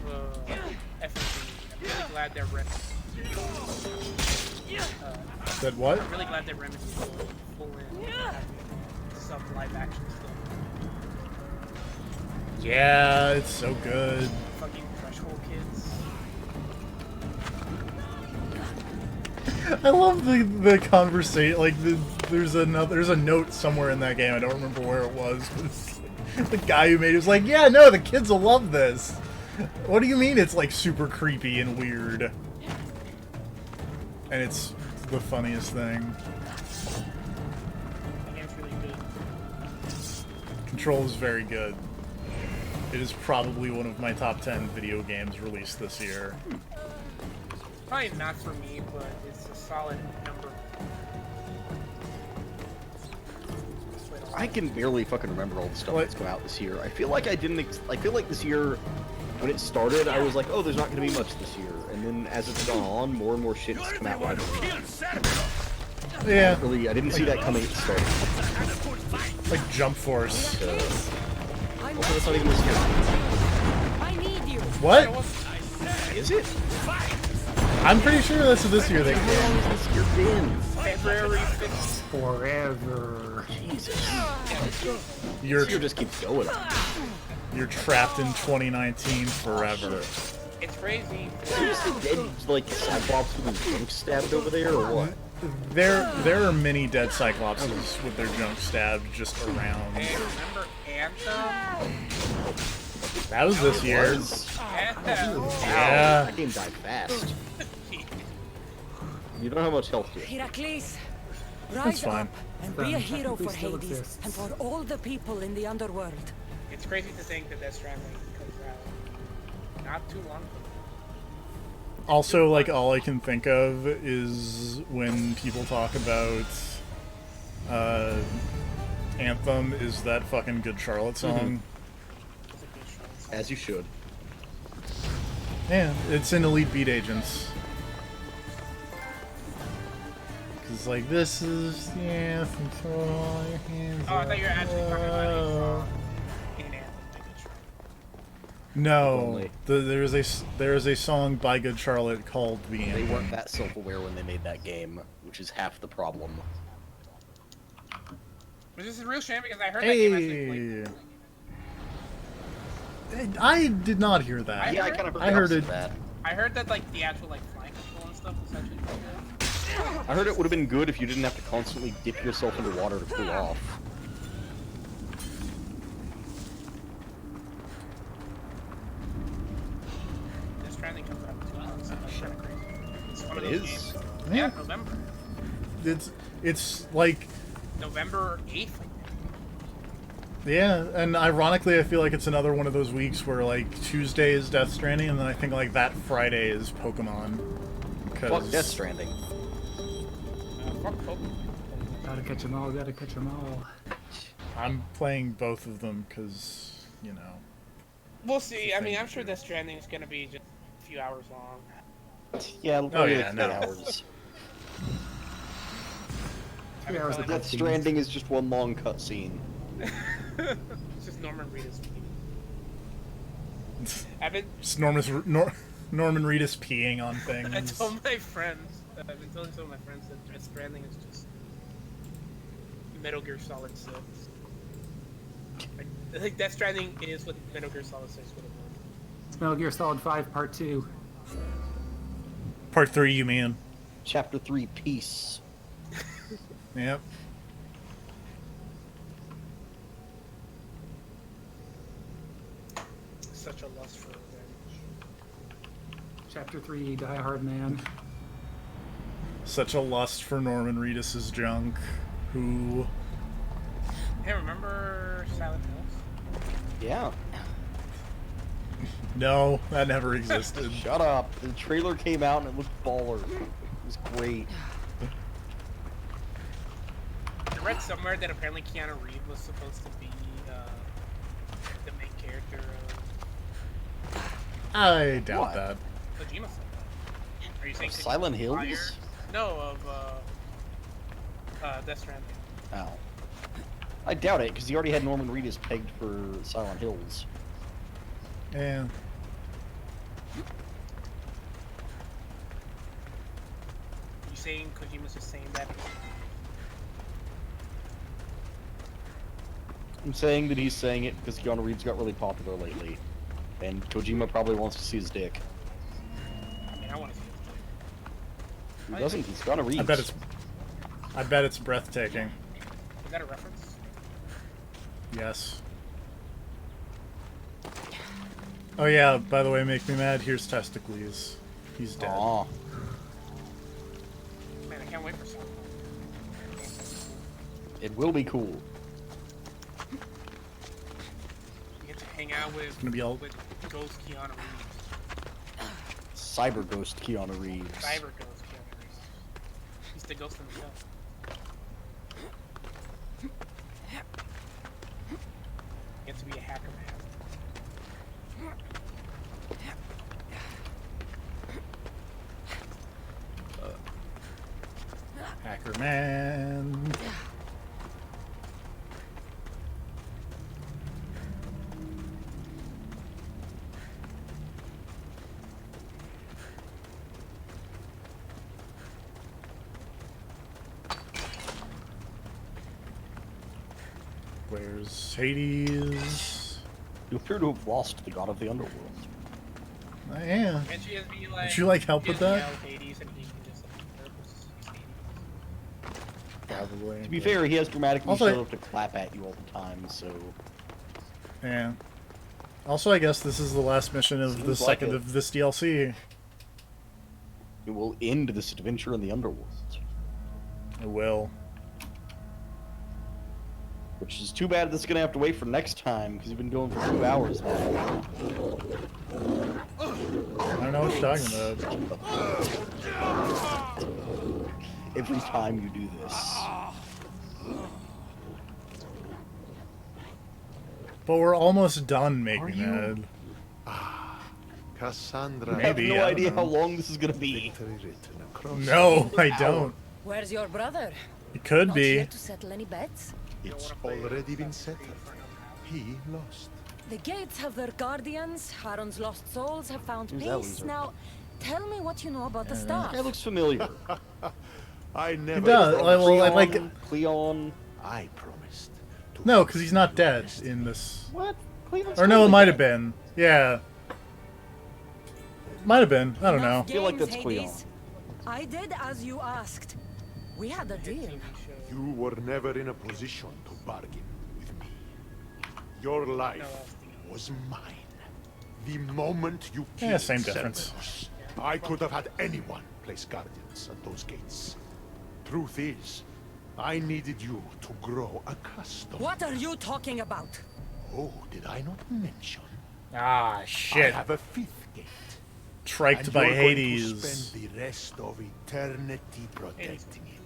FNC, I'm really glad they're That what? I'm really glad they're Remedy's full in some live action stuff. Yeah, it's so good. Fucking Threshold Kids. I love the conversation. Like there's a note somewhere in that game. I don't remember where it was, but it's the guy who made it was like, yeah, no, the kids will love this. What do you mean it's like super creepy and weird? And it's the funniest thing. That game's really good. Control is very good. It is probably one of my top 10 video games released this year. Probably not for me, but it's a solid number. I can barely fucking remember all the stuff that's come out this year. I feel like I feel like this year, when it started, I was like, oh, there's not going to be much this year. And then as it's gone on, more and more shit has come out right away. Yeah. I didn't see that coming at the start. Like Jump Force. Also, that's not even this year. I need you. What? Is it? I'm pretty sure that's this year they How long has this year been? February 5th. Forever. Jesus. You're This year just keeps going. You're trapped in 2019 forever. It's crazy. Seriously, dead like Cyclops with his junk stabbed over there, or what? There are many dead Cyclopses with their junk stabbed just around. Hey, remember Anthem? That was this year. Anthem. Yeah. That game died fast. You don't know how much health you have. Heracles, That's rise fine. up and be a hero for Still Hades exists. and for all the people in the underworld. It's crazy to think that Death Stranding comes out not too long ago. Also, like, all I can think of is when people talk about Anthem is that fucking Good Charlotte song. As you should. Yeah, it's in Elite Beat Agents. Cause like this is the anthem for all your hands. Oh, I thought you were actually talking about a song in Anthem. No, Only. there is a song by Good Charlotte called The They Anthem. weren't that self-aware when they made that game, which is half the problem. Which is a real shame because I heard that game actually played. I did not hear that. Yeah, I kind of I heard it. that. I heard that like the actual like flying control and stuff was actually pretty good. I heard it would have been good if you didn't have to constantly dip yourself into water to cool off. Death Stranding comes out in 2 months. That's kind of crazy. It's one of It those is? games. Yeah. Yeah, November. It's like, November 8th, I think. yeah, and ironically I feel like it's another one of those weeks where like Tuesday is Death Stranding and then I think like that Friday is Pokemon. Fuck Death Stranding. Fuck Pokemon. Gotta catch 'em all, gotta catch 'em all. I'm playing both of them because, you know. We'll see. I mean, I'm sure Death Stranding is going to be just a few hours long. Yeah, it'll Oh probably yeah, be no. 3 hours. 3 hours of Death cutscenes. Stranding is just one long cutscene. It's just Norman Reedus speaking. Just Norman Reedus peeing on things. I told my friends, I've been telling some of my friends that Death Stranding is just Metal Gear Solid 6. I think Death Stranding is what Metal Gear Solid 6 would have been. It's Metal Gear Solid 5 Part 2. Part 3, you mean? Chapter 3, Peace. Yep. Such a lust for revenge. Chapter 3, Die Hard Man. Such a lust for Norman Reedus's junk. Who? Hey, remember Silent Hills? Yeah. No, that never existed. Shut up. The trailer came out and it looked baller. It was great. I read somewhere that apparently Keanu Reeves was supposed to be the main character of... I doubt What? that. Kojima said that. Are you saying Silent Hills? Fire? No, of Death Stranding. Oh. I doubt it, because he already had Norman Reedus pegged for Silent Hills. Yeah. You saying Kojima's just saying that? I'm saying that he's saying it because Keanu Reeves got really popular lately. And Kojima probably wants to see his dick. I mean, I want to see this. Who doesn't? He's Keanu Reeves. I bet it's breathtaking. Is that a reference? Yes. Oh yeah, by the way, make me mad, here's Testicles. He's dead. Aw. Man, I can't wait for something. It will be cool. You get to hang out with, gonna be all... with Ghost Keanu Reeves. Cyber Ghost Keanu Reeves. Cyber Ghost Keanu Reeves. He's the ghost in the show. Get to be a hacker man. Hacker Man. Where's Hades? You appear to have lost the god of the underworld. I am. Can't you just be like, Would you like help with that? Hades and he can just like, Probably. To be fair, he has dramatically Also, showed up to clap at you all the time, so... Yeah. Also, I guess this is the last mission of the Seems like second it. of this DLC. It will end this adventure in the underworld. It will. Which is too bad that's gonna have to wait for next time, because you've been going for 2 hours now. I don't know what you're talking about. Every time you do this. But we're almost done making Are you? that. Cassandra. I have Maybe, no I don't idea know. how long this is gonna be. Victory written across No, the I don't. Where's your brother? It could Not be. here to settle any bets? It's already been settled. He lost. The gates have their guardians. Haron's lost souls have found Who's that peace. loser? Now, tell me what you know about the staff. That looks familiar. I never does. promised. Cleon. I promised. To No, because he's not dead in this. What? Cleon's Or no, it totally might have dead. been. Yeah. Might have been. I don't know. Enough I feel like games, that's Cleon. Hades. I did as you asked. We had a deal. You were never in a position to bargain with me. Your life was mine. The moment you killed Yeah, same difference. Cerberus, I could have had anyone place guardians at those gates. Truth is, I needed you to grow accustomed. What are you talking about? Oh, did I not mention? Ah, I shit. have a fifth gate. Triked And by you're going to Hades. spend the rest of eternity protecting it.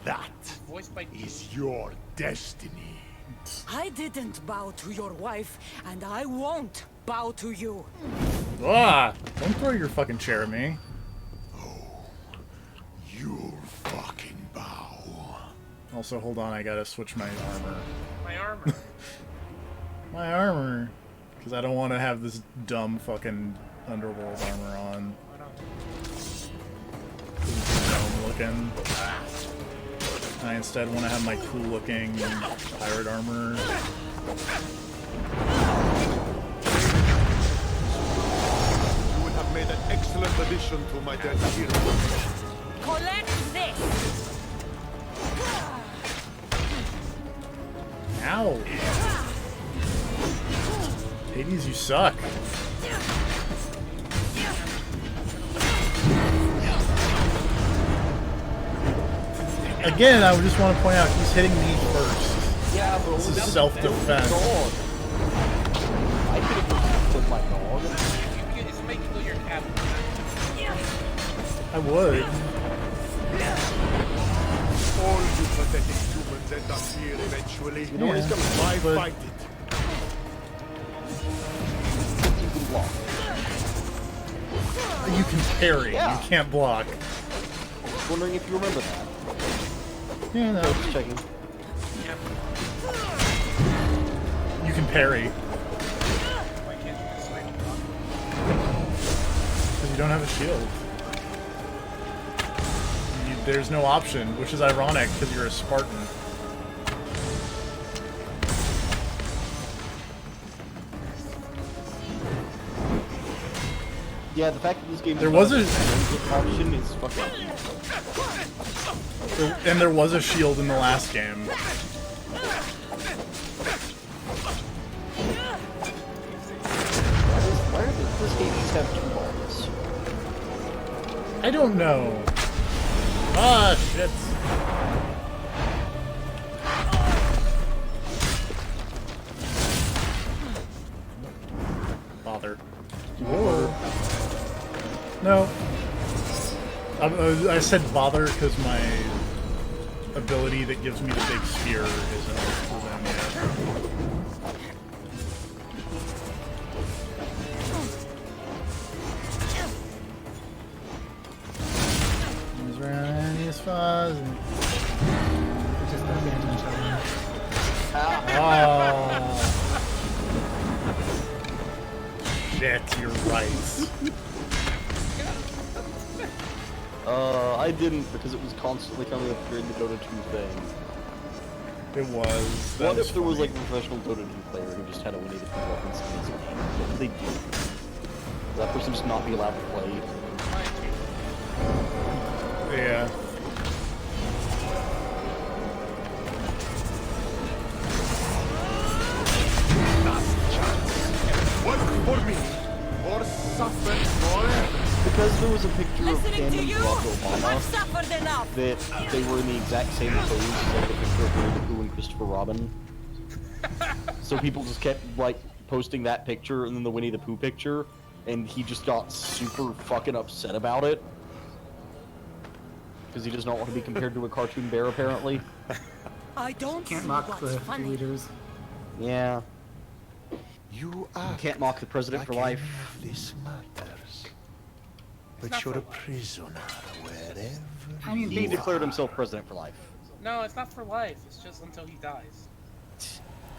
That Voiced by is your destiny. I didn't bow to your wife, and I won't bow to you. Ah! Don't throw your fucking chair at me. You'll fucking bow. Also, hold on, I gotta switch my armor. my armor. My armor. Because I don't want to have this dumb fucking underworld armor on. It's dumb looking. I instead want to have my cool looking pirate armor. You would have made an excellent addition to my dead hero. Collect this! Ow! Hades, you suck. Again, I just want to point out he's hitting me first. Yeah, but this is self-defense. I could have killed my dog. It's making you your cat. I would. All you pathetic humans end up here eventually. You know what he's coming from? Why but- fight it? You can block. You can parry. Yeah. You can't block. Wondering if you remember that. Yeah, no. Just checking. You can parry. Why can't you just like block? Because you don't have a shield. There's no option, which is ironic because you're a Spartan. Yeah, the fact that this game There was a option is fucking. and there was a shield in the last game. Why does Hades have 2 balls? I don't know. Ah, shit. Bother. Whoa. No. I said bother because my ability that gives me the big spear isn't for them yet. He's running his fuzz. It's just that bandage challenge. Oh. Shit, you're right. I didn't because it was constantly coming up during the Dota 2 thing. It was. What if there was like a professional Dota 2 player who just had a Winnie the Pooh weapons in his name? What would they do? Would that person just not be allowed to play? Yeah. Last chance. Work for me, or suffer forever. Because there was a picture of Listening him to and you, Barack I've Obama suffered enough. that they were in the exact same pose as like the picture of Winnie the Pooh and Christopher Robin. So people just kept like posting that picture and then the Winnie the Pooh picture, and he just got super fucking upset about it. Because he does not want to be compared to a cartoon bear, apparently. I don't Can't see mock what's the funny. leaders. Yeah. You are. Can't mock the president for life. This matters. But you're a prisoner wherever. I mean, He basically, declared himself president for life. No, it's not for life. It's just until he dies.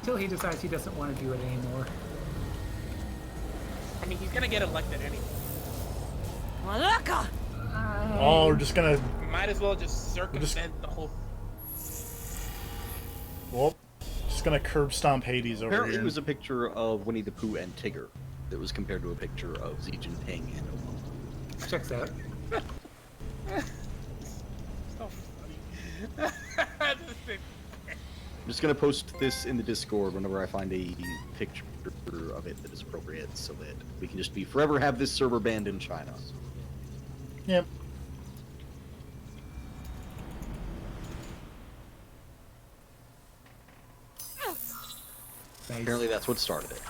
until he decides he doesn't want to do it anymore. I mean, he's gonna get elected anyway. Malaka! Oh, we're just gonna. Might as well just circumvent the whole. Well, just gonna curb stomp Hades over Apparently, here. it was a picture of Winnie the Pooh and Tigger that was compared to a picture of Xi Jinping and Obama. Checks out. So funny. I'm just gonna post this in the Discord whenever I find a picture of it that is appropriate, so that we can just be forever have this server banned in China. Yep. Apparently, that's what started it.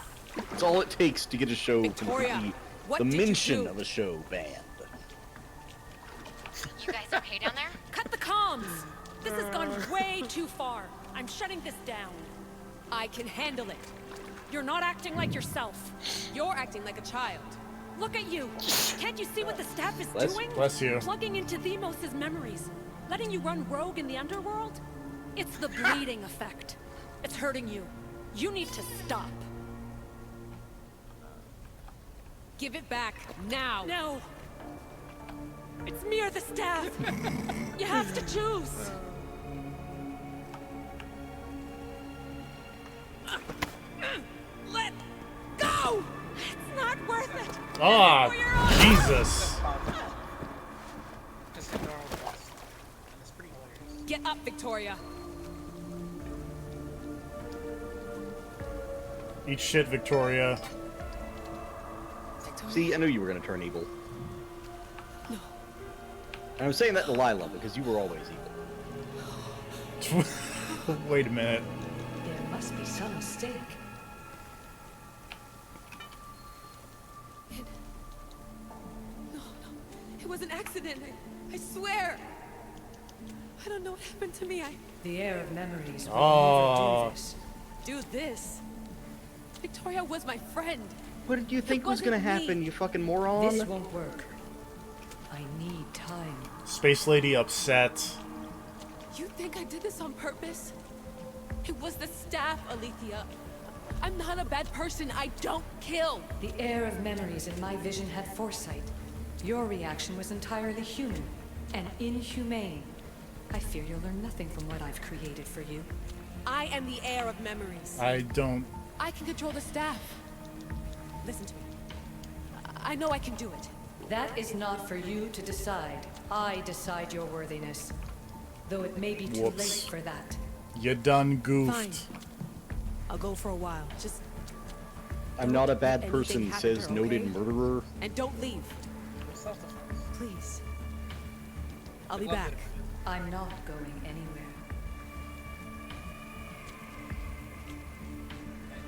It's all it takes to get a show Victoria, completely, what the did you mention do? of a show banned. You guys okay down there? Cut the comms! This has gone way too far. I'm shutting this down. I can handle it. You're not acting like yourself. You're acting like a child. Look at you. Can't you see what the staff is doing? Bless you. Plugging into Themos' memories. Letting you run rogue in the underworld? It's the bleeding effect. It's hurting you. You need to stop. Give it back, now! No! It's me or the staff! You have to choose! Let go! It's not worth it! Ah, Jesus. Just a normal boss. It's pretty hilarious. Get up, Victoria! Eat shit, Victoria. See, I knew you were gonna turn evil. No. And I was saying that to Lila, because you were always evil. Wait a minute. There must be some mistake. No, it was an accident. I swear. I don't know what happened to me. The heir of memories will Oh. never do this. Do this. Victoria was my friend. What did you think was gonna happen, you fucking moron? This won't work. I need time. Space Lady upset. You think I did this on purpose? It was the staff, Alethea. I'm not a bad person. I don't kill. The heir of memories in my vision had foresight. Your reaction was entirely human and inhumane. I fear you'll learn nothing from what I've created for you. I am the heir of memories. I don't... I can control the staff. Listen to me. I know I can do it. That is not for you to decide. I decide your worthiness. Though it may be too Whoops. late for that. You done goofed. Fine. I'll go for a while. Just I'm not a bad anything person, happen says her, noted okay? murderer. and don't leave. Please. I'll be back. I'm not going anywhere.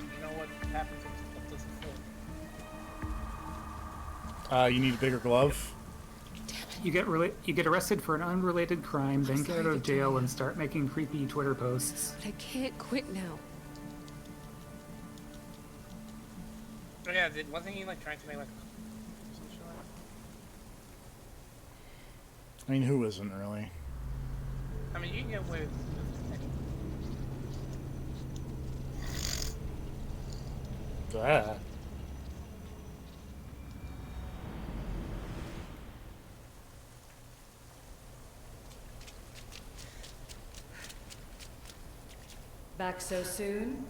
You know what happens when stuff doesn't float? You need a bigger glove? You get arrested for an unrelated crime, then get out of jail and start making creepy Twitter posts. But I can't quit now. Oh yeah, wasn't he like trying to make like I mean, who isn't really? I mean, you can get away with That. Back so soon?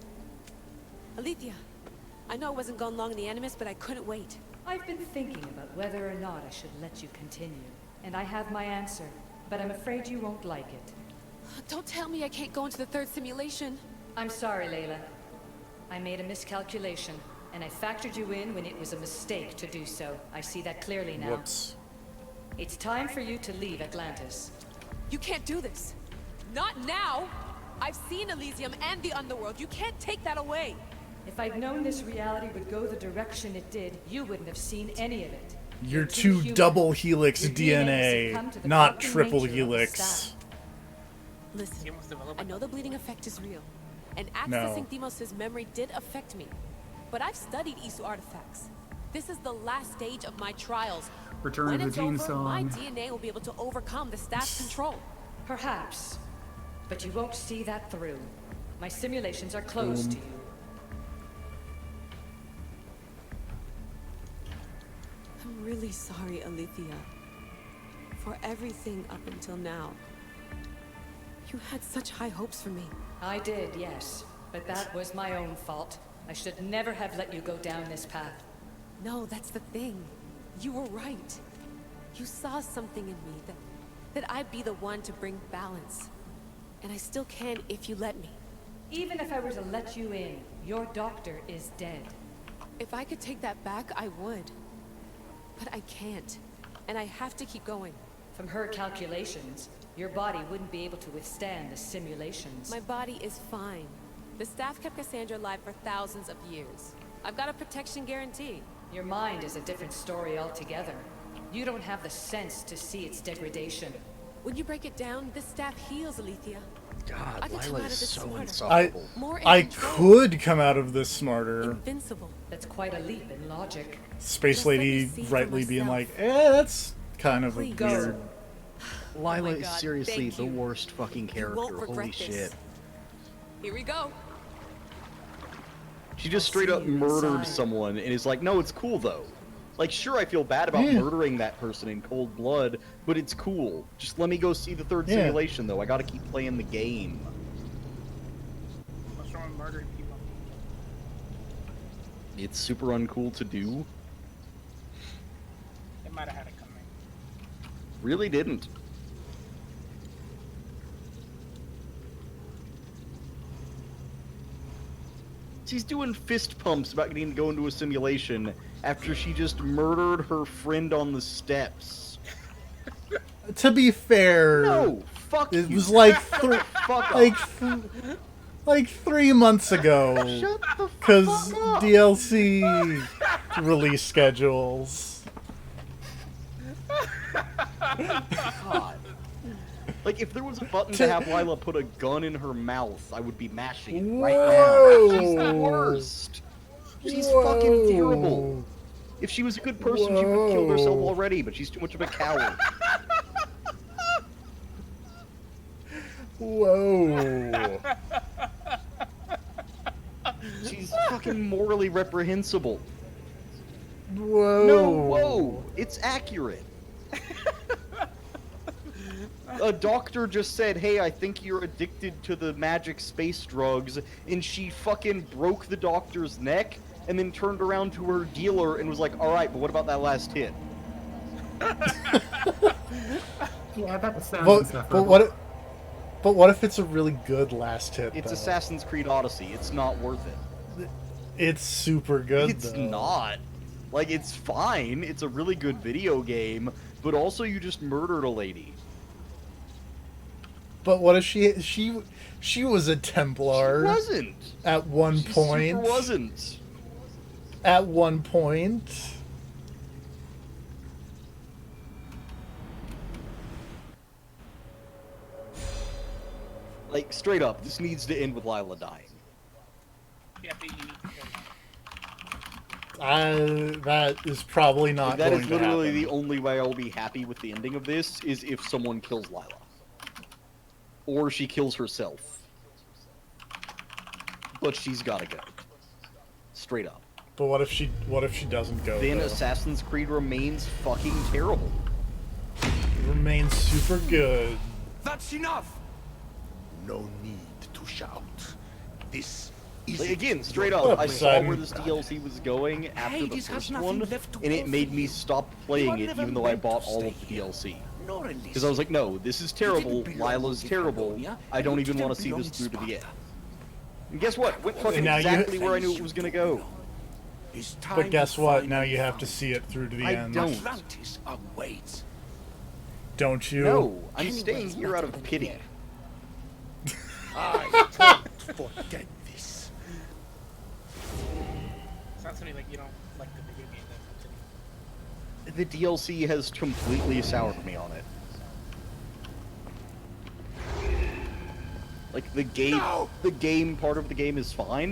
Alethea, I know I wasn't gone long in the Animus, but I couldn't wait. I've been thinking about whether or not I should let you continue. And I have my answer, but I'm afraid you won't like it. Don't tell me I can't go into the third simulation. I'm sorry, Layla. I made a miscalculation, and I factored you in when it was a mistake to do so. I see that clearly now. Whoops. It's time for you to leave Atlantis. You can't do this. Not now! I've seen Elysium and the Underworld. You can't take that away! If I'd known this reality would go the direction it did, you wouldn't have seen any of it. You're two double helix Your DNA, succumbed to the not broken triple nature of the helix. staff. Listen, I know the bleeding effect is real, and No. accessing Deimos' memory did affect me. But I've studied Isu artifacts. This is the last stage of my trials. Return when of the it's Gene over, my Song. DNA will be able to overcome the staff's control. Perhaps. But you won't see that through. My simulations are closed to you. I'm really sorry, Alethea. For everything up until now. You had such high hopes for me. I did, yes. But that was my own fault. I should never have let you go down this path. No, that's the thing. You were right. You saw something in me that I'd be the one to bring balance. And I still can if you let me. Even if I were to let you in, your doctor is dead. If I could take that back, I would. But I can't. And I have to keep going. From her calculations, your body wouldn't be able to withstand the simulations. My body is fine. The staff kept Cassandra alive for thousands of years. I've got a protection guarantee. Your mind is a different story altogether. You don't have the sense to see its degradation. When you break it down, the staff heals, Alethea. God, I could come Lila out is of this so smarter. insufferable. More in I control. could come out of this smarter. Invincible. That's quite a leap in logic. Space Just let me Lady see for rightly being myself. like, that's kind of Please. weird. Lila my is God, seriously thank the you. worst fucking You character. won't regret Holy this. shit. Here we go. She just I'll straight see up you murdered inside. someone and is like, no, it's cool though. Like, sure, I feel bad about murdering that person in cold blood, but it's cool. Just let me go see the third simulation, though. I gotta keep playing the game. What's wrong with murdering people? It's super uncool to do. They might have had it coming. Really didn't. She's doing fist pumps about getting to go into a simulation after she just murdered her friend on the steps. To be fair, no, fuck it you. was like fuck like 3 months ago, because DLC release schedules. God. Like, if there was a button to have Lila put a gun in her mouth, I would be mashing it right now. She's the worst. She's fucking terrible. If she was a good person, she would have killed herself already, but she's too much of a coward. Whoa. She's fucking morally reprehensible. Whoa. No, whoa. It's accurate. A doctor just said, hey, I think you're addicted to the magic space drugs, and she fucking broke the doctor's neck, and then turned around to her dealer and was like, alright, but what about that last hit? Yeah, about the sound and stuff. But what if it's a really good last hit, It's though? Assassin's Creed Odyssey. It's not worth it. It's super good, It's though. not. Like, it's fine. It's a really good video game, but also you just murdered a lady. But what if she was a Templar? She wasn't. At one She point. super wasn't. At one point. Like, straight up, this needs to end with Lila dying. Yeah, but That is probably not That going is to literally happen. the only way I'll be happy with the ending of this, is if someone kills Lila. Or she kills herself. But she's gotta go. Straight up. But what if she doesn't go? Then though? Assassin's Creed remains fucking terrible. It remains super good. That's enough! No need to shout. This is... Like, again, straight up, I saw where this DLC was going after the first one, and it made me stop playing it even though I bought all of the DLC. Because I was like, no, this is terrible, Lila's terrible, I don't even want to see this through to the end. And guess what? Went fucking exactly where I knew it was gonna go. But guess what? Now you have to see it through to the end. I don't. Atlantis awaits. Don't you? No, I'm staying here out of pity. I don't forget this. sounds to me like you don't like the video game that much. The DLC has completely soured me on it. Like, the game part of the game is fine,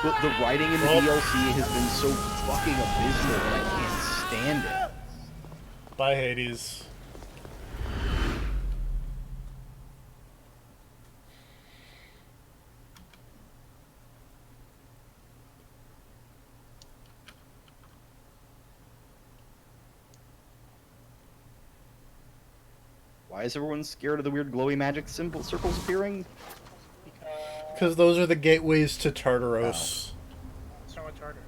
but the writing in the DLC has been so fucking abysmal that I can't stand it. Bye, Hades. Why is everyone scared of the weird glowy magic symbol circles appearing? Because those are the gateways to Tartaros. What's wrong with Tartarus?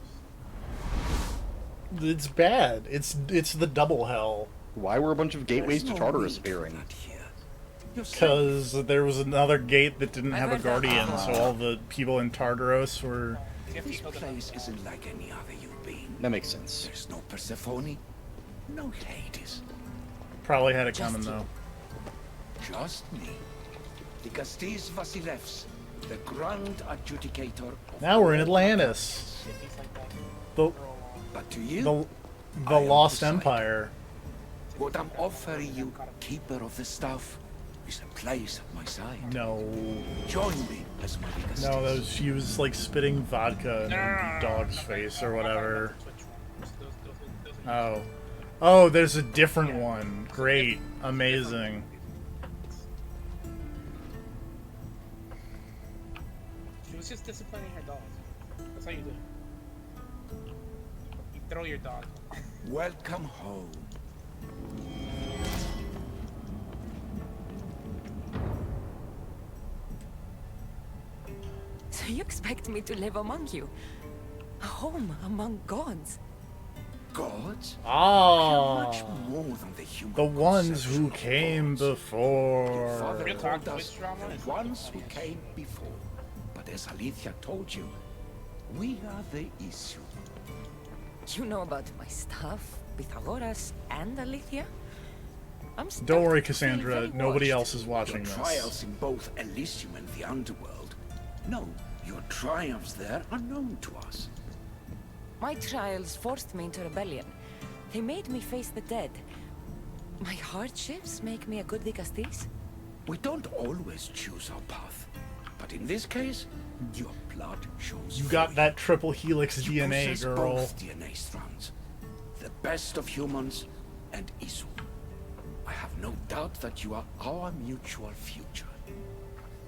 It's bad. It's the double hell. Why were a bunch of gateways to Tartarus appearing? Because there was another gate that didn't have a guardian, so all the people in Tartaros were... This place isn't like any other you've been. That makes sense. There's no Persephone, no Hades. Probably had it coming, though. Just me. The Castis Vasilevs, the Grand Adjudicator of Now we're in Atlantis. The Lost Empire. What I'm offering you, Keeper of the Staff, is a place at my side. No. Join me as my biggest. No, she was like spitting vodka in a dog's face or whatever. Oh. Oh, there's a different one. Great. Amazing. She was just disciplining her dog. That's how you do it. throw your dog. Welcome home. So you expect me to live among you? A home among gods? Gods? Ah, Much more than the human the ones conception who of came gods. Your father before. told us the ones who came before. But as Alethea told you, we are the issue. You know about my stuff, Pythagoras and Alethea? Don't worry, starting to feel Cassandra. very Nobody watched. else is watching Your this. trials in both Elysium and the underworld. No, your triumphs there are known to us. My trials forced me into rebellion. They made me face the dead. My hardships make me a good dicastis. We don't always choose our path. But in this case, your blood shows You got fully. that triple helix You DNA, possess girl. both DNA strands. The best of humans and Isu. I have no doubt that you are our mutual future.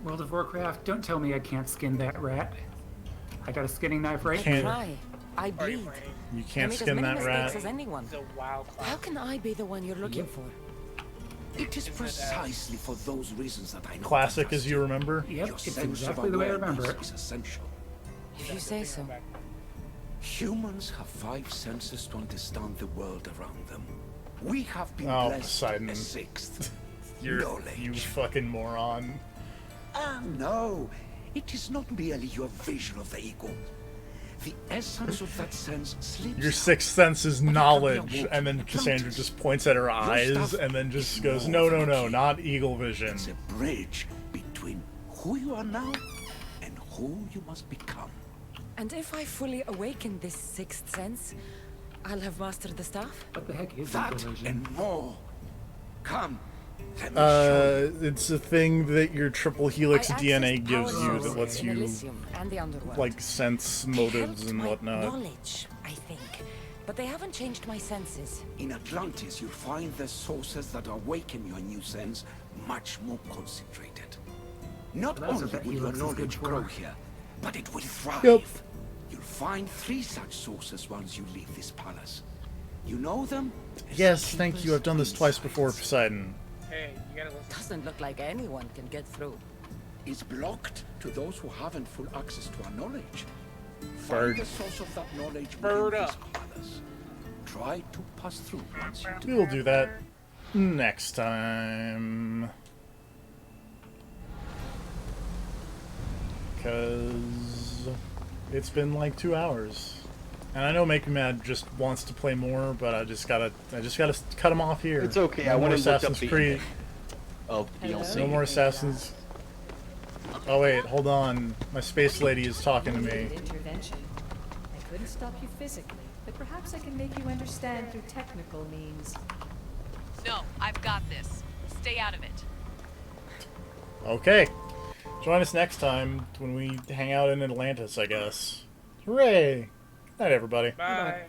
World of Warcraft, don't tell me I can't skin that rat. I got a skinning knife right Can't- here. Try. I bleed. You I can't make skin as many that mistakes rat. as anyone. It's a wild class. How can I be the one you're looking for? It is precisely for those reasons that I know. Classic as you remember. Yep, Your it's sense of exactly the way I remember awareness it. is essential. If you say so. Humans have 5 senses to understand the world around them. We have been Oh, blessed Poseidon. with a 6th. You knowledge. fucking moron. Ah, no. It is not merely your vision of the ego. The essence of that sense slips Your out. sixth sense is But it can be knowledge, awoken and then in Cassandra Atlantis. just points at her eyes, stuff and then just is goes, more no, than a key. not eagle vision. It's a bridge between who you are now and who you must become. And if I fully awaken this sixth sense, I'll have mastered the staff? What the heck is That eagle vision? and more. Come, let me show you. It's a thing that your triple helix I DNA accessed gives power you sources that lets in you, Elysium and the underworld. like, sense They motives helped and my whatnot. knowledge, I think. But they haven't changed my senses. In Atlantis, you'll find the sources that awaken your new sense much more concentrated. Not That's only what that will your helix is good knowledge for. grow here, but it will thrive. Yep. You'll find 3 such sources once you leave this palace. You know them? as Yes, the thank you. keepers I've done this of twice before, insights. Poseidon. Hey, you gotta listen. Doesn't look like anyone can get through. Is blocked to those who haven't full access to our knowledge. Bird. Find the source of that knowledge Bird within up. this palace. Try to pass through once you do. We will do that next time. Because it's been like 2 hours. And I know Make Me Mad just wants to play more, but I just gotta cut him off here. It's okay. No I more went and looked up Assassin's the Creed. ending of DLC. No more Assassins. Oh wait, hold on. My space lady is talking to me. Intervention. I couldn't stop you physically, but perhaps I can make you understand through technical means. No, I've got this. Stay out of it. Okay. Join us next time when we hang out in Atlantis, I guess. Hooray! Good night, everybody. Bye.